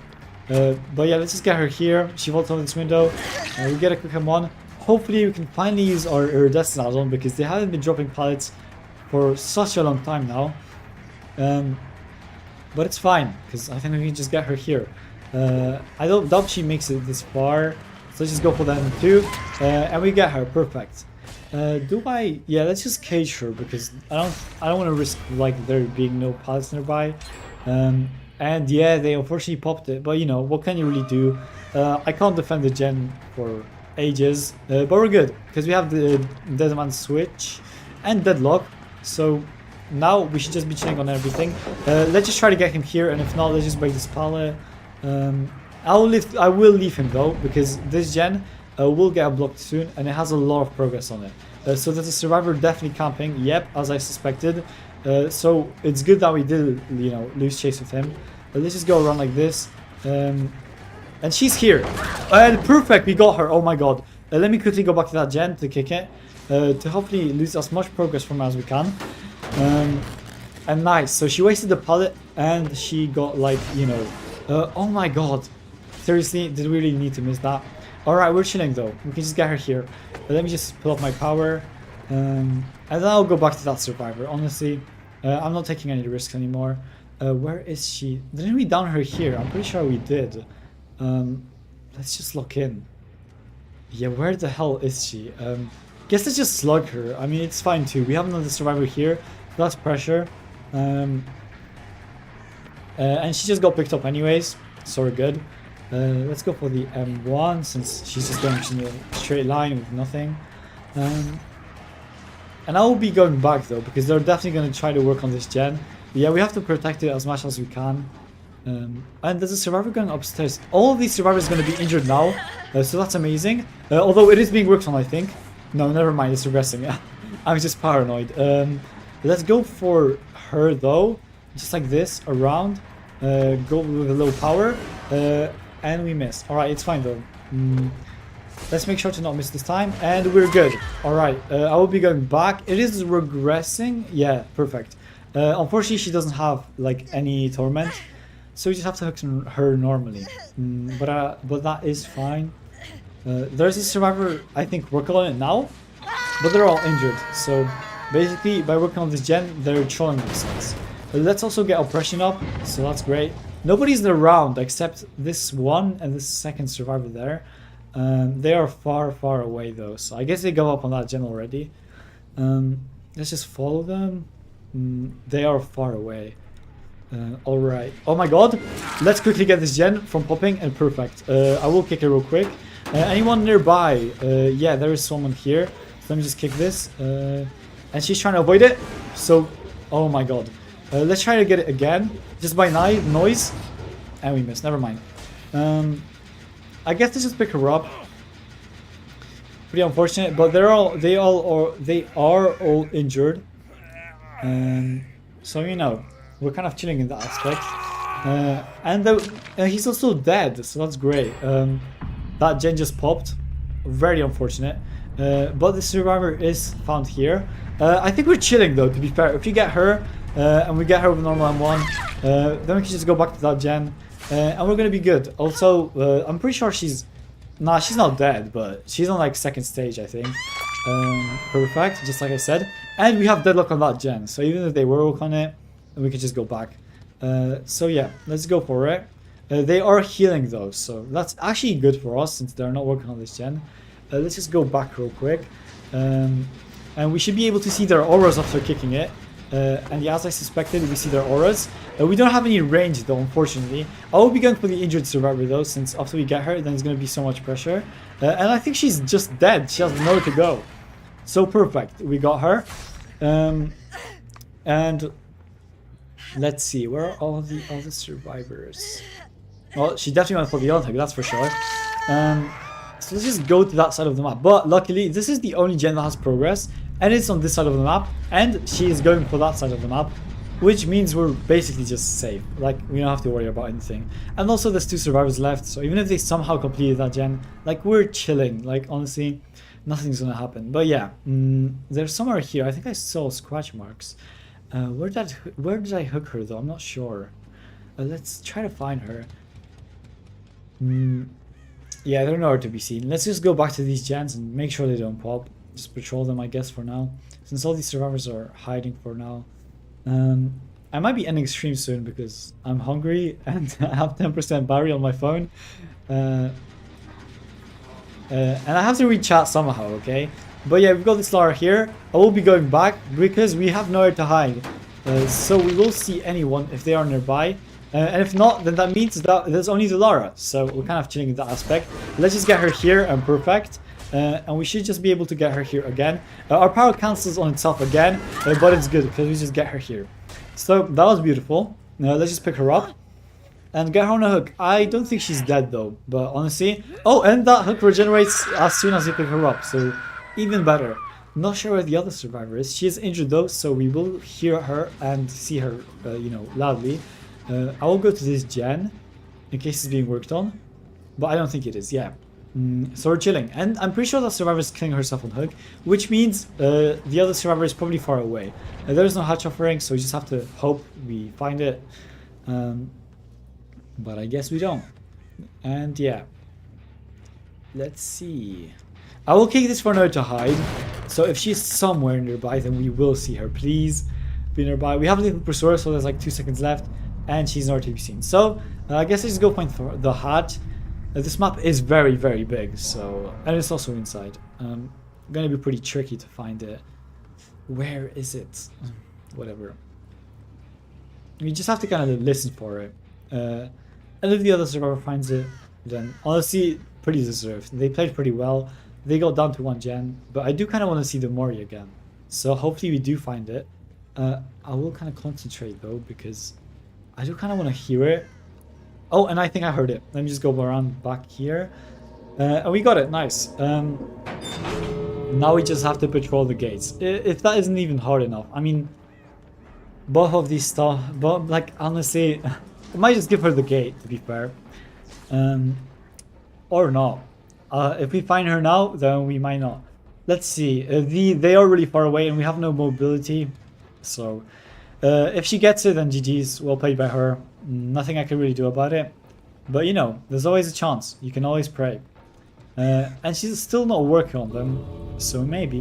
But yeah, let's just get her here. She vaults over this window. We get a quick M1. Hopefully, we can finally use our iridescent add-on, because they haven't been dropping pallets for such a long time now. But it's fine, because I think we can just get her here. I don't doubt she makes it this far. So let's just go for that too. And we get her. Perfect. Yeah, let's just cage her, because I don't want to risk like there being no pallets nearby. And yeah, they unfortunately popped it. But you know, what can you really do? I can't defend the gen for ages. But we're good, because we have the Dead Man switch and deadlock. So now we should just be chilling on everything. Let's just try to get him here, and if not, let's just break this pallet. I will leave him though, because this gen will get blocked soon, and it has a lot of progress on it. So there's a survivor definitely camping. Yep, as I suspected. So it's good that we did, you know, lose chase with him. Let's just go around like this. And she's here. And perfect, we got her. Oh my god. Let me quickly go back to that gen to kick it. To hopefully lose as much progress from her as we can. And nice, so she wasted the pallet and she got, like, you know, oh my god, seriously, did we really need to miss that? Alright, we're chilling though, we can just get her here. Let me just pull up my power, and then I'll go back to that survivor. Honestly, I'm not taking any risks anymore. Where is she? Didn't we down her here? I'm pretty sure we did. Let's just lock in. Yeah, where the hell is she? Guess let's just slug her. I mean, it's fine too. We have another survivor here. That's pressure. And she just got picked up anyways. So we're good. Let's go for the M1 since she's just going in a straight line with nothing. And I will be going back though, because they're definitely going to try to work on this gen. But yeah, we have to protect it as much as we can. And there's a survivor going upstairs. All of these survivors are going to be injured now. So that's amazing. Although it is being worked on, I think. No, never mind, it's regressing. I'm just paranoid. Let's go for her though. Just like this, around. Go with a low power. And we miss. Alright, it's fine though. Let's make sure to not miss this time. And we're good. Alright, I will be going back. It is regressing. Yeah, perfect. Unfortunately, she doesn't have like any torment. So we just have to hook her normally. But that is fine. There's a survivor, I think, working on it now, but they're all injured. So basically, by working on this gen, they're trolling themselves. Let's also get oppression up, so that's great. Nobody's around except this one and this second survivor there. They are far, far away though, so I guess they go up on that gen already. Let's just follow them. They are far away. Alright. Oh my god. Let's quickly get this gen from popping, and perfect. I will kick it real quick. Anyone nearby? Yeah, there is someone here. So let me just kick this. And she's trying to avoid it. So, oh my god. Let's try to get it again. Just by noise. And we missed. Never mind. I guess let's just pick her up. Pretty unfortunate, but they are all injured. So you know, we're kind of chilling in that aspect. And he's also dead, so that's great. That gen just popped. Very unfortunate. But the survivor is found here. I think we're chilling though, to be fair. If you get her, and we get her with normal M1, then we can just go back to that gen. And we're gonna be good. Also, I'm pretty sure she's Nah, she's not dead, but she's on like second stage, I think. Perfect, just like I said. And we have deadlock on that gen, so even if they were work on it, we could just go back. So yeah, let's go for it. They are healing though, so that's actually good for us since they're not working on this gen. Let's just go back real quick. And we should be able to see their auras after kicking it. And yeah, as I suspected, we see their auras. We don't have any range though, unfortunately. I will be going for the injured survivor though, since after we get her, then it's going to be so much pressure. And I think she's just dead. She has nowhere to go. So perfect. We got her. And let's see, where are all the other survivors? Well, she definitely went for the other, that's for sure. So let's just go to that side of the map. But luckily, this is the only gen that has progress. And it's on this side of the map, and she is going for that side of the map, which means we're basically just safe. Like, we don't have to worry about anything. And also there's 2 survivors left, so even if they somehow completed that gen, like, we're chilling. Like, honestly, nothing's gonna happen. But yeah, there's somewhere here. I think I saw scratch marks. Where did I hook her though? I'm not sure. Let's try to find her. Yeah, they're nowhere to be seen. Let's just go back to these gens and make sure they don't pop. Just patrol them, I guess, for now. Since all these survivors are hiding for now. I might be ending stream soon because I'm hungry and I have 10% battery on my phone. And I have to read chat somehow, okay? But yeah, we've got this Lara here. I will be going back because we have nowhere to hide. So we will see anyone if they are nearby. And if not, then that means that there's only the Lara. So we're kind of chilling in that aspect. Let's just get her here and perfect. And we should just be able to get her here again. Our power cancels on itself again, but it's good because we just get her here. So that was beautiful. Let's just pick her up and get her on a hook. I don't think she's dead though, but honestly... Oh, and that hook regenerates as soon as you pick her up, so even better. Not sure where the other survivor is. She is injured though, so we will hear her and see her, you know, loudly. I will go to this gen in case it's being worked on, but I don't think it is, yeah. So we're chilling, and I'm pretty sure that survivor is killing herself on hook, which means the other survivor is probably far away. There's no hatch offering, so we just have to hope we find it. But I guess we don't. And yeah, let's see. I will kick this for now to hide. So if she's somewhere nearby, then we will see her. Please be nearby. We have a little pursuer, so there's like 2 seconds left, and she's nowhere to be seen. So I guess I just go point for the hatch. This map is very, very big, so, and it's also inside. Gonna be pretty tricky to find it. Where is it? Whatever. You just have to kind of listen for it. And if the other survivor finds it, then honestly, pretty deserved. They played pretty well. They got down to 1 gen, but I do kind of want to see the Mori again. So hopefully we do find it. I will kind of concentrate though, because I do kind of want to hear it. Oh, and I think I heard it. Let me just go around back here. And we got it. Nice. Now we just have to patrol the gates. If that isn't even hard enough. I mean, both of these stuff. But, like, honestly, I might just give her the gate, to be fair. Or not. If we find her now, then we might not. Let's see. They are really far away and we have no mobility. So, if she gets it, then GG's. Well played by her. Nothing I can really do about it, but you know, there's always a chance. You can always pray. And she's still not working on them, so maybe.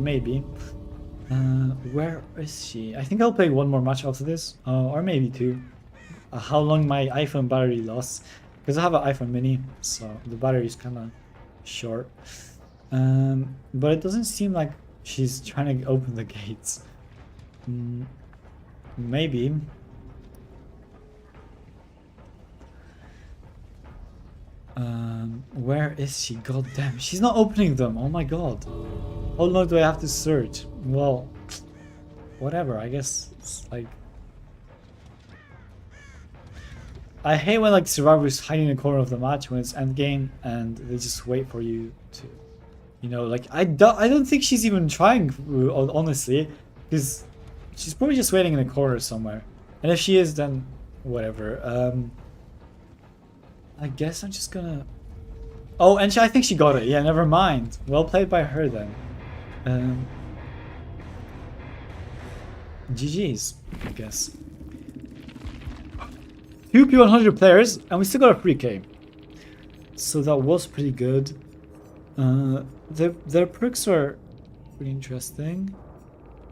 Where is she? I think I'll play 1 more match after this, or maybe 2. How long my iPhone battery lasts, because I have an iPhone mini, so the battery is kind of short. But it doesn't seem like she's trying to open the gates. Maybe. Where is she? God damn, she's not opening them. Oh my god. How long do I have to search? Well, whatever, I guess it's like... I hate when like survivors hide in the corner of the match when it's endgame and they just wait for you to, you know, like I don't think she's even trying, honestly, because she's probably just waiting in a corner somewhere. And if she is, then whatever. I guess I'm just gonna... Oh, and I think she got it. Yeah, never mind. Well played by her then. GG's, I guess. 2 P100 players, and we still got a free K. So that was pretty good. Their perks are pretty interesting.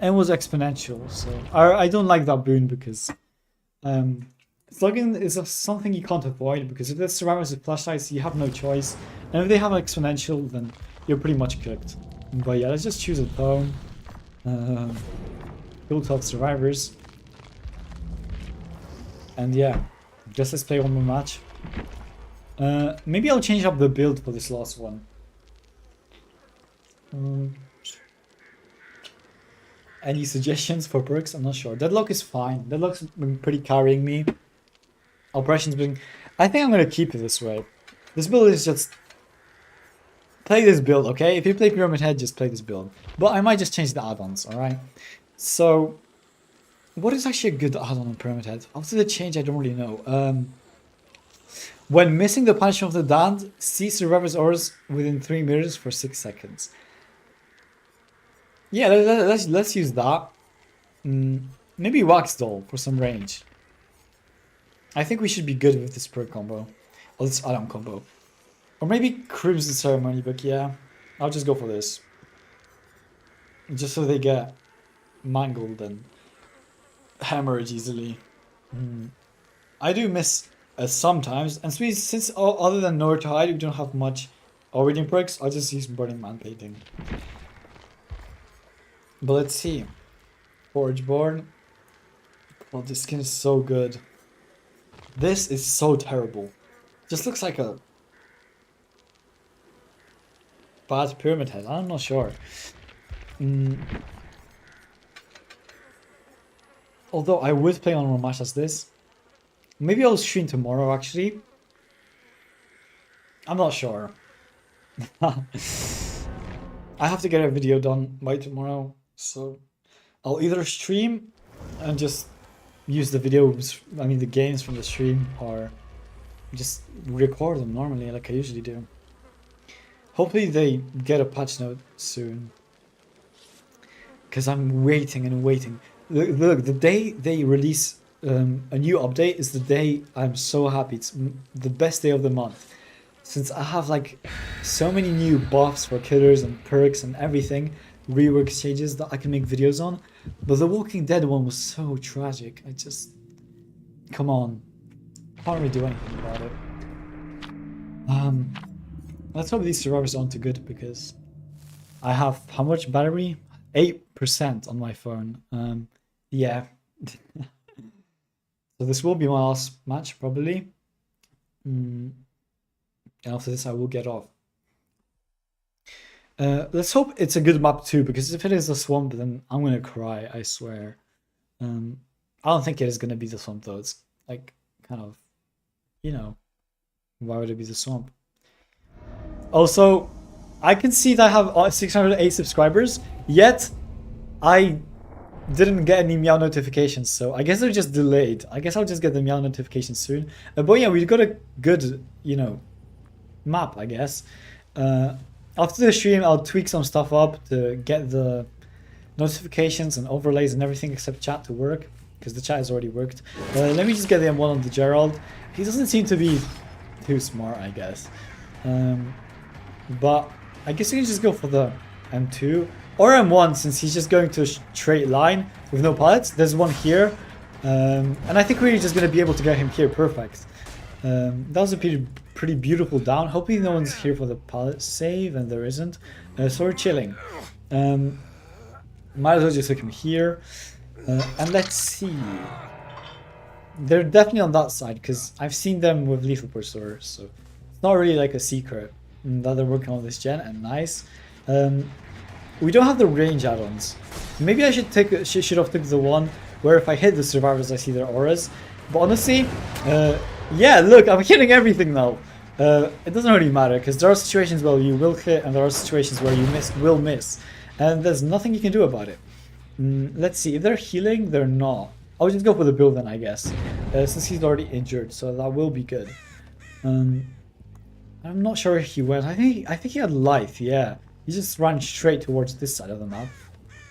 And was exponential, so I don't like that boon because slugging is something you can't avoid, because if the survivors with flashlights, you have no choice, and if they have exponential, then you're pretty much cooked. But yeah, let's just choose a tone. Kill 12 survivors, and yeah, just let's play one more match. Maybe I'll change up the build for this last one. Any suggestions for perks? I'm not sure. Deadlock is fine. Deadlock's been pretty carrying me. Operation's been... I think I'm gonna keep it this way. This build is just... Play this build, okay? If you play Pyramid Head, just play this build. But I might just change the add-ons, alright? So... What is actually a good add-on on Pyramid Head? After the change, I don't really know. When missing the punishment of the damned, see survivors' auras within 3 meters for 6 seconds. Yeah, let's use that. Maybe Wax Doll for some range. I think we should be good with this perk combo. Or this add-on combo. Or maybe Crimson Ceremony, but yeah. I'll just go for this. Just so they get mangled and hemorrhage easily. I do miss sometimes. And since other than Nowhere to Hide, we don't have much reading perks, I'll just use Burning Man Painting. But let's see. Forgeborn. Oh, this skin is so good. This is so terrible. Just looks like a bad Pyramid Head. I'm not sure. Although I would play on Romash as this. Maybe I'll stream tomorrow actually. I'm not sure. I have to get a video done by tomorrow. So I'll either stream and just use the videos, I mean the games from the stream, or just record them normally like I usually do. Hopefully they get a patch note soon, because I'm waiting and waiting. Look, the day they release a new update is the day I'm so happy. It's the best day of the month, since I have like so many new buffs for killers and perks and everything, rework changes that I can make videos on. But the Walking Dead one was so tragic. I just... Come on. Can't really do anything about it. Let's hope these survivors aren't too good, because I have how much battery? 8% on my phone. Yeah. So this will be my last match, probably. And after this I will get off. Let's hope it's a good map too, because if it is a swamp, then I'm gonna cry, I swear. I don't think it is gonna be the swamp though. It's like kind of, you know, why would it be the swamp? Also, I can see that I have 608 subscribers, yet I didn't get any meow notifications, so I guess they're just delayed. I guess I'll just get the meow notifications soon. But yeah, we got a good, you know, map, I guess. After the stream, I'll tweak some stuff up to get the notifications and overlays and everything except chat to work, because the chat has already worked. Let me just get the M1 on the Gerald. He doesn't seem to be too smart, I guess. But I guess you can just go for the M2 or M1, since he's just going to a straight line with no pallets. There's one here, and I think we're just going to be able to get him here perfect. That was a pretty beautiful down. Hopefully no one's here for the pallet save, and there isn't. So we're chilling. Might as well just take him here. And let's see. They're definitely on that side, because I've seen them with lethal pursuer, so it's not really like a secret that they're working on this gen, and nice. We don't have the range add-ons. Maybe I should have taken the one where if I hit the survivors I see their auras. But honestly, yeah, look, I'm hitting everything now. It doesn't really matter, because there are situations where you will hit and there are situations where you will miss. And there's nothing you can do about it. Let's see, if they're healing, they're not. I'll just go for the build then, I guess. Since he's already injured, so that will be good. I'm not sure if he went. I think he had life, yeah. He just ran straight towards this side of the map.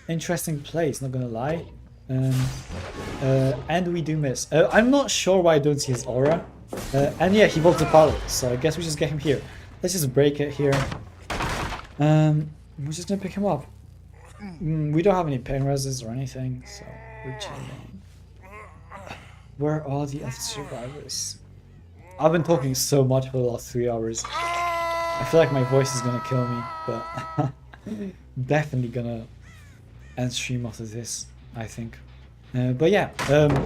Interesting place, not gonna lie. And we do miss. I'm not sure why I don't see his aura. And yeah, he vaulted the pallet, so I guess we just get him here. Let's just break it here. We're just gonna pick him up. We don't have any pain reses or anything, so we're chilling. Where are the other survivors? I've been talking so much for the last 3 hours. I feel like my voice is gonna kill me, but definitely gonna end stream after this, I think. But yeah,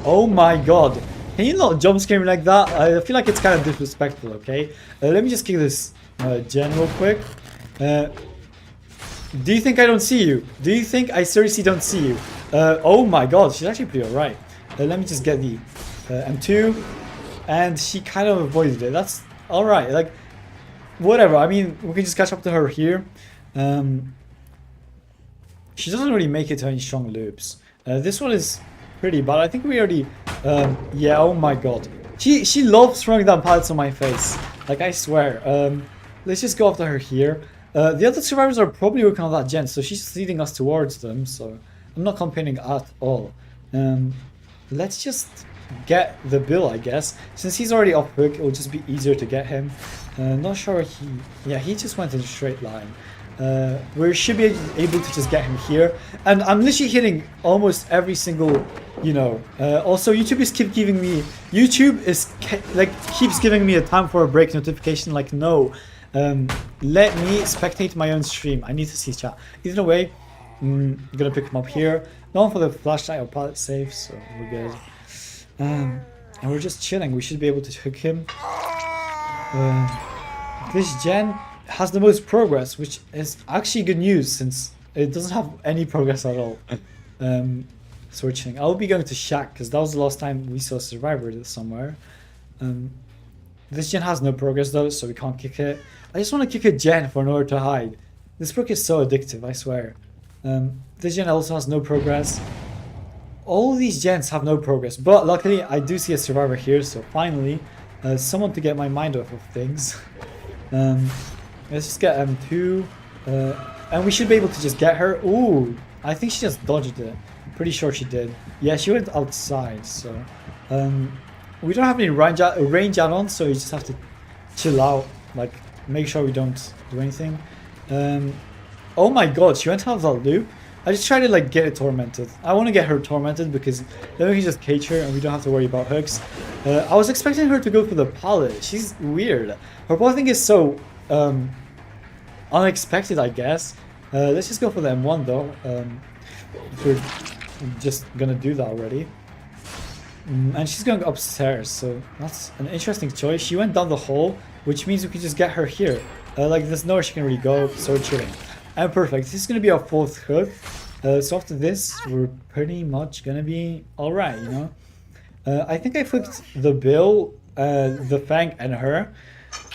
oh my god. Can you not jump scare me like that? I feel like it's kind of disrespectful, okay? Let me just kick this gen real quick. Do you think I don't see you? Do you think I seriously don't see you? Oh my god, she's actually pretty alright. Let me just get the M2. And she kind of avoided it. That's alright. Like, whatever. I mean, we can just catch up to her here. She doesn't really make it to any strong loops. This one is pretty bad. I think we already... yeah, oh my god. She loves throwing down pallets on my face. Like, I swear. Let's just go after her here. The other survivors are probably working on that gen, so she's just leading us towards them, so I'm not complaining at all. Let's just get the bill, I guess. Since he's already off hook, it'll just be easier to get him. Not sure he... yeah, he just went in a straight line. We should be able to just get him here. And I'm literally hitting almost every single, you know... also, YouTube is keeps giving me... YouTube is keeps giving me a time for a break notification. Like, no. Let me spectate my own stream. I need to see chat. Either way, I'm gonna pick him up here. No one for the flashlight or pallet save, so we're good. And we're just chilling. We should be able to hook him. This gen has the most progress, which is actually good news since it doesn't have any progress at all. So we're chilling. I'll be going to Shack because that was the last time we saw a survivor somewhere. This gen has no progress though, so we can't kick it. I just want to kick a gen for nowhere to hide. This perk is so addictive, I swear. This gen also has no progress. All these gens have no progress, but luckily I do see a survivor here, so finally someone to get my mind off of things. Let's just get M2, and we should be able to just get her. Ooh, I think she just dodged it. Pretty sure she did. Yeah, she went outside, so we don't have any range add-ons, so you just have to chill out, like make sure we don't do anything. Oh my god, she went out of that loop. I just try to like get it tormented. I want to get her tormented because then we can just cage her and we don't have to worry about hooks. I was expecting her to go for the pallet. She's weird. Her pallet thing is so unexpected, I guess. Let's just go for the M1 though. If we're just gonna do that already. And she's going upstairs, so that's an interesting choice. She went down the hole, which means we can just get her here. Like there's nowhere she can really go, so we're chilling. And perfect. This is gonna be our 4th hook. So after this, we're pretty much gonna be alright, you know. I think I hooked the Bill, the Fang, and her.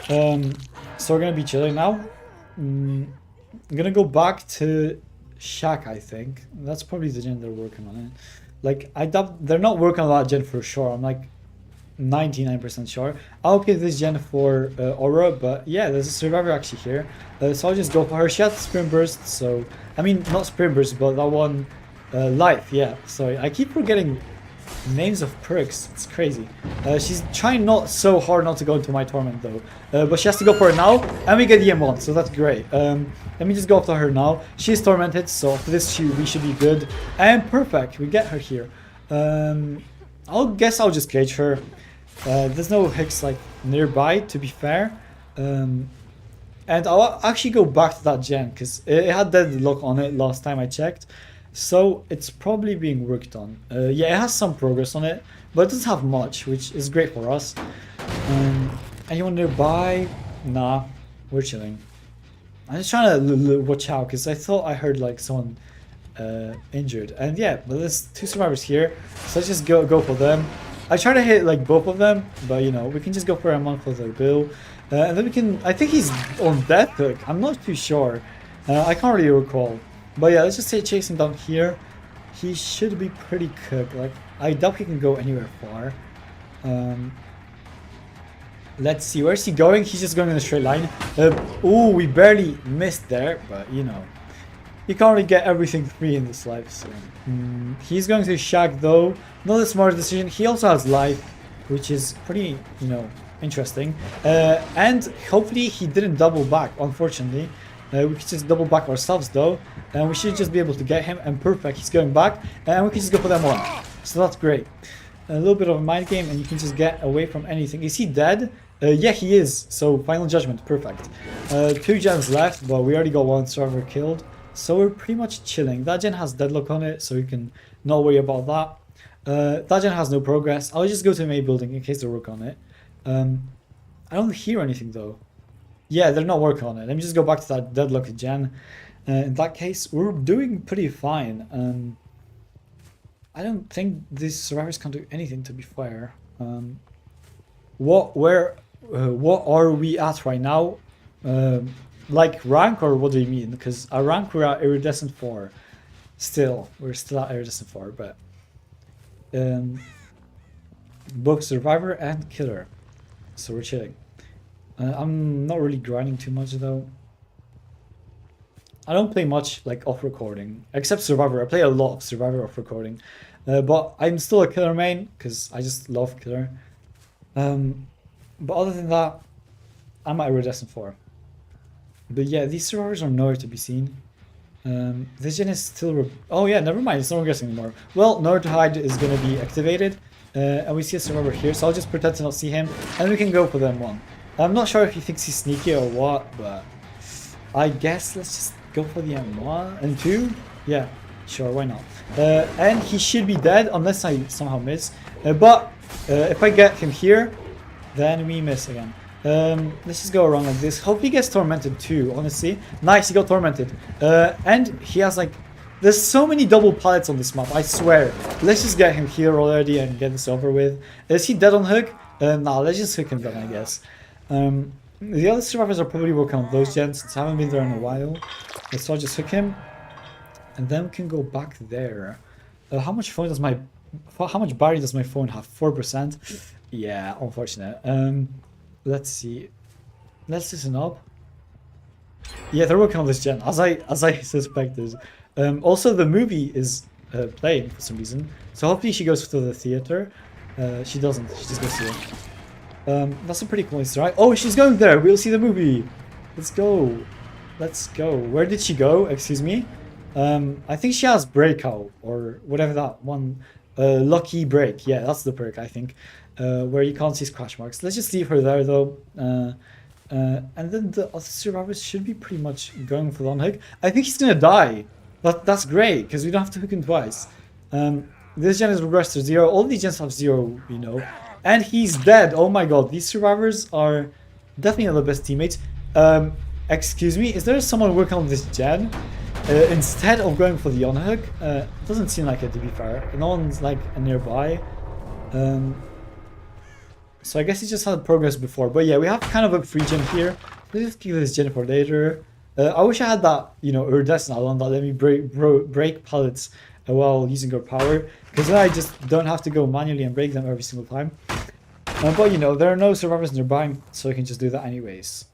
So we're gonna be chilling now. I'm gonna go back to Shack, I think. That's probably the gen they're working on it. Like, I doubt they're not working on that gen for sure. I'm like 99% sure. I'll give this gen for Aura, but yeah, there's a survivor actually here. So I'll just go for her. She has sprint burst, so I mean not sprint burst, but that one life. Yeah. Sorry, I keep forgetting names of perks. It's crazy. She's trying not so hard not to go into my torment though, but she has to go for it now, and we get the M1, so that's great. Let me just go after her now. She's tormented, so after this we should be good. And perfect, we get her here. I'll just cage her. There's no hicks like nearby, to be fair. And I'll actually go back to that gen because it had deadlock on it last time I checked. So it's probably being worked on. Yeah, it has some progress on it, but it doesn't have much, which is great for us. Anyone nearby? Nah, we're chilling. I'm just trying to watch out because I thought I heard like someone injured. And yeah, but there's 2 survivors here, so let's just go for them. I try to hit like both of them, but you know, we can just go for M1 for the Bill. And then we can, I think he's on death hook. I'm not too sure. I can't really recall. But yeah, let's just say chase him down here. He should be pretty cooked. Like, I doubt he can go anywhere far. Let's see, where's he going? He's just going in a straight line. Ooh, we barely missed there, but you know, you can't really get everything free in this life. So he's going to Shack though. Not a smart decision. He also has life, which is pretty, you know, interesting. And hopefully he didn't double back, unfortunately. We could just double back ourselves though, and we should just be able to get him, and perfect, he's going back, and we can just go for them one. So that's great. A little bit of a mind game, and you can just get away from anything. Is he dead? Yeah, he is. So final judgment, perfect. 2 gens left, but we already got 1 survivor killed. So we're pretty much chilling. That gen has deadlock on it, so you can not worry about that. That gen has no progress. I'll just go to the main building in case they work on it. I don't hear anything though. Yeah, they're not working on it. Let me just go back to that deadlock gen. In that case, we're doing pretty fine. I don't think these survivors can do anything, to be fair. What are we at right now? Like rank, or what do you mean? Because our rank, we're at iridescent 4. We're still at iridescent 4, but both survivor and killer, so we're chilling. I'm not really grinding too much though. I don't play much like off recording, except survivor. I play a lot of survivor off recording, but I'm still a killer main because I just love killer. But other than that, I'm at iridescent 4. But yeah, these survivors are nowhere to be seen. This gen is still... Oh yeah, never mind, it's not regressing anymore. Well, nowhere to hide is going to be activated. And we see a survivor here, so I'll just pretend to not see him. And we can go for them one. I'm not sure if he thinks he's sneaky or what, but... I guess let's just go for the M1 and 2. Yeah, sure, why not? And he should be dead, unless I somehow miss. But if I get him here, then we miss again. Let's just go around like this. Hope he gets tormented too, honestly. Nice, he got tormented. And he has like... There's so many double pallets on this map, I swear. Let's just get him here already and get this over with. Is he dead on hook? Nah, let's just hook him then, I guess. The other survivors are probably working on those gens since I haven't been there in a while. So I'll just hook him. And then we can go back there. How much battery does my phone have? 4%? Yeah, unfortunate. Let's see. Let's listen up. Yeah, they're working on this gen, as I suspected. Also, the movie is playing for some reason, so hopefully she goes to the theater. She doesn't. She just goes here. That's a pretty cool Easter egg. Oh, she's going there. We'll see the movie. Let's go. Let's go. Where did she go? Excuse me. I think she has breakout or whatever that one. Lucky break. Yeah, that's the perk, I think. Where you can't see scratch marks. Let's just leave her there though. And then the other survivors should be pretty much going for the unhook. I think he's gonna die. That's great, because we don't have to hook him twice. This gen is regressed to 0. All these gens have 0, you know. And he's dead. Oh my god, these survivors are definitely not the best teammates. Excuse me, is there someone working on this gen? Instead of going for the unhook? Doesn't seem like it, to be fair. No one's like nearby. So I guess he just had progress before. But yeah, we have kind of a free gen here. Let's just keep this gen for later. I wish I had that, you know, iridescent add-on that let me break pallets while using her power. Because then I just don't have to go manually and break them every single time. But you know, there are no survivors nearby, so I can just do that anyways.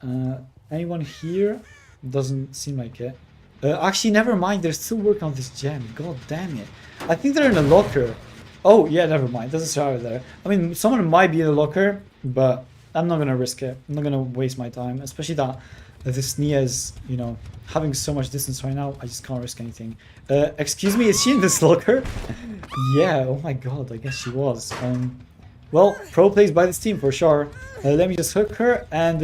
Anyone here? Doesn't seem like it. Actually, never mind. They're still working on this gen. God damn it. I think they're in a locker. Oh, yeah, never mind. There's a survivor there. I mean, someone might be in the locker, but I'm not going to risk it. I'm not going to waste my time. Especially that this Nia is, you know, having so much distance right now. I just can't risk anything. Excuse me, is she in this locker? Yeah, oh my god, I guess she was. Well, pro plays by this team for sure. Let me just hook her and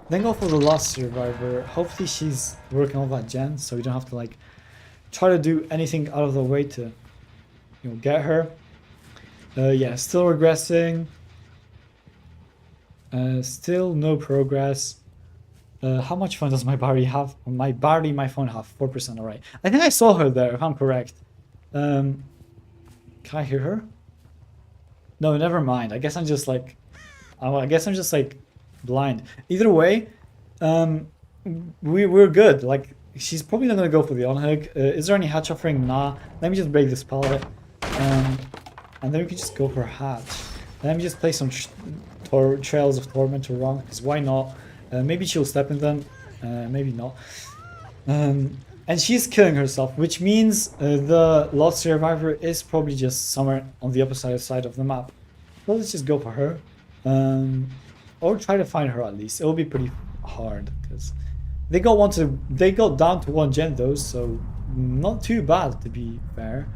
then go for the last survivor. Hopefully she's working on that gen, so we don't have to like try to do anything out of the way to, you know, get her. Yeah, still regressing. Still no progress. How much fun does my battery have? My phone have 4%. Alright. I think I saw her there, if I'm correct. Can I hear her? No, never mind. I guess I'm just like blind. Either way, we're good. Like, she's probably not gonna go for the unhook. Is there any hatch offering? Nah. Let me just break this pallet. And then we can just go for a hatch. Let me just play some trails of torment around, because why not? Maybe she'll step in them, maybe not. And she's killing herself, which means the lost survivor is probably just somewhere on the opposite side of the map. So let's just go for her. Or try to find her at least. It will be pretty hard, because They got down to 1 gen though, so not too bad to be fair.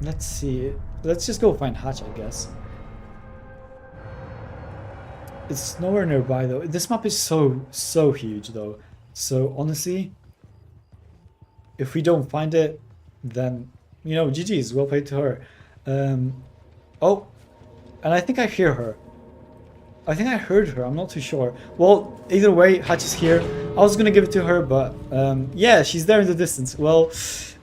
Let's see. Let's just go find Hatch, I guess. It's nowhere nearby though. This map is so huge though. So honestly, if we don't find it, then you know, GG's, well played to her. Oh, and I think I hear her. I think I heard her, I'm not too sure. Well, either way, Hatch is here. I was gonna give it to her, but yeah, she's there in the distance. Well,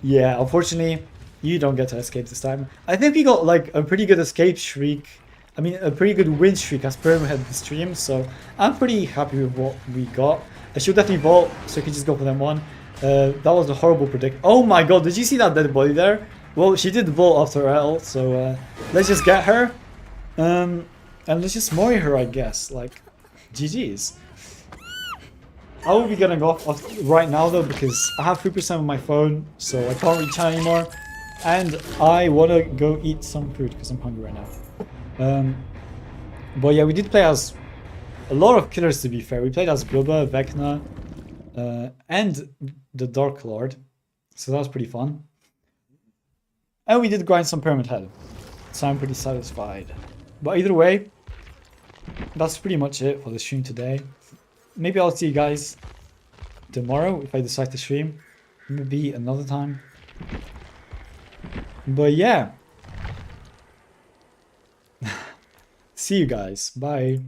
yeah, unfortunately, you don't get to escape this time. I think we got like a pretty good escape streak. I mean, a pretty good win streak as per we had the stream, so I'm pretty happy with what we got. I should definitely vault, so I can just go for them one. That was a horrible predict. Oh my god, did you see that dead body there? Well, she did vault after L, so let's just get her. And let's just marry her, I guess. Like, GG's. I will be getting off right now though, because I have 3% on my phone, so I can't reach out anymore. And I want to go eat some food because I'm hungry right now. But yeah, we did play as a lot of killers, to be fair. We played as Bubba, Vecna, and the Dark Lord, so that was pretty fun. And we did grind some Pyramid Head, so I'm pretty satisfied. But either way, that's pretty much it for the stream today. Maybe I'll see you guys tomorrow if I decide to stream. Maybe another time. But yeah. See you guys. Bye.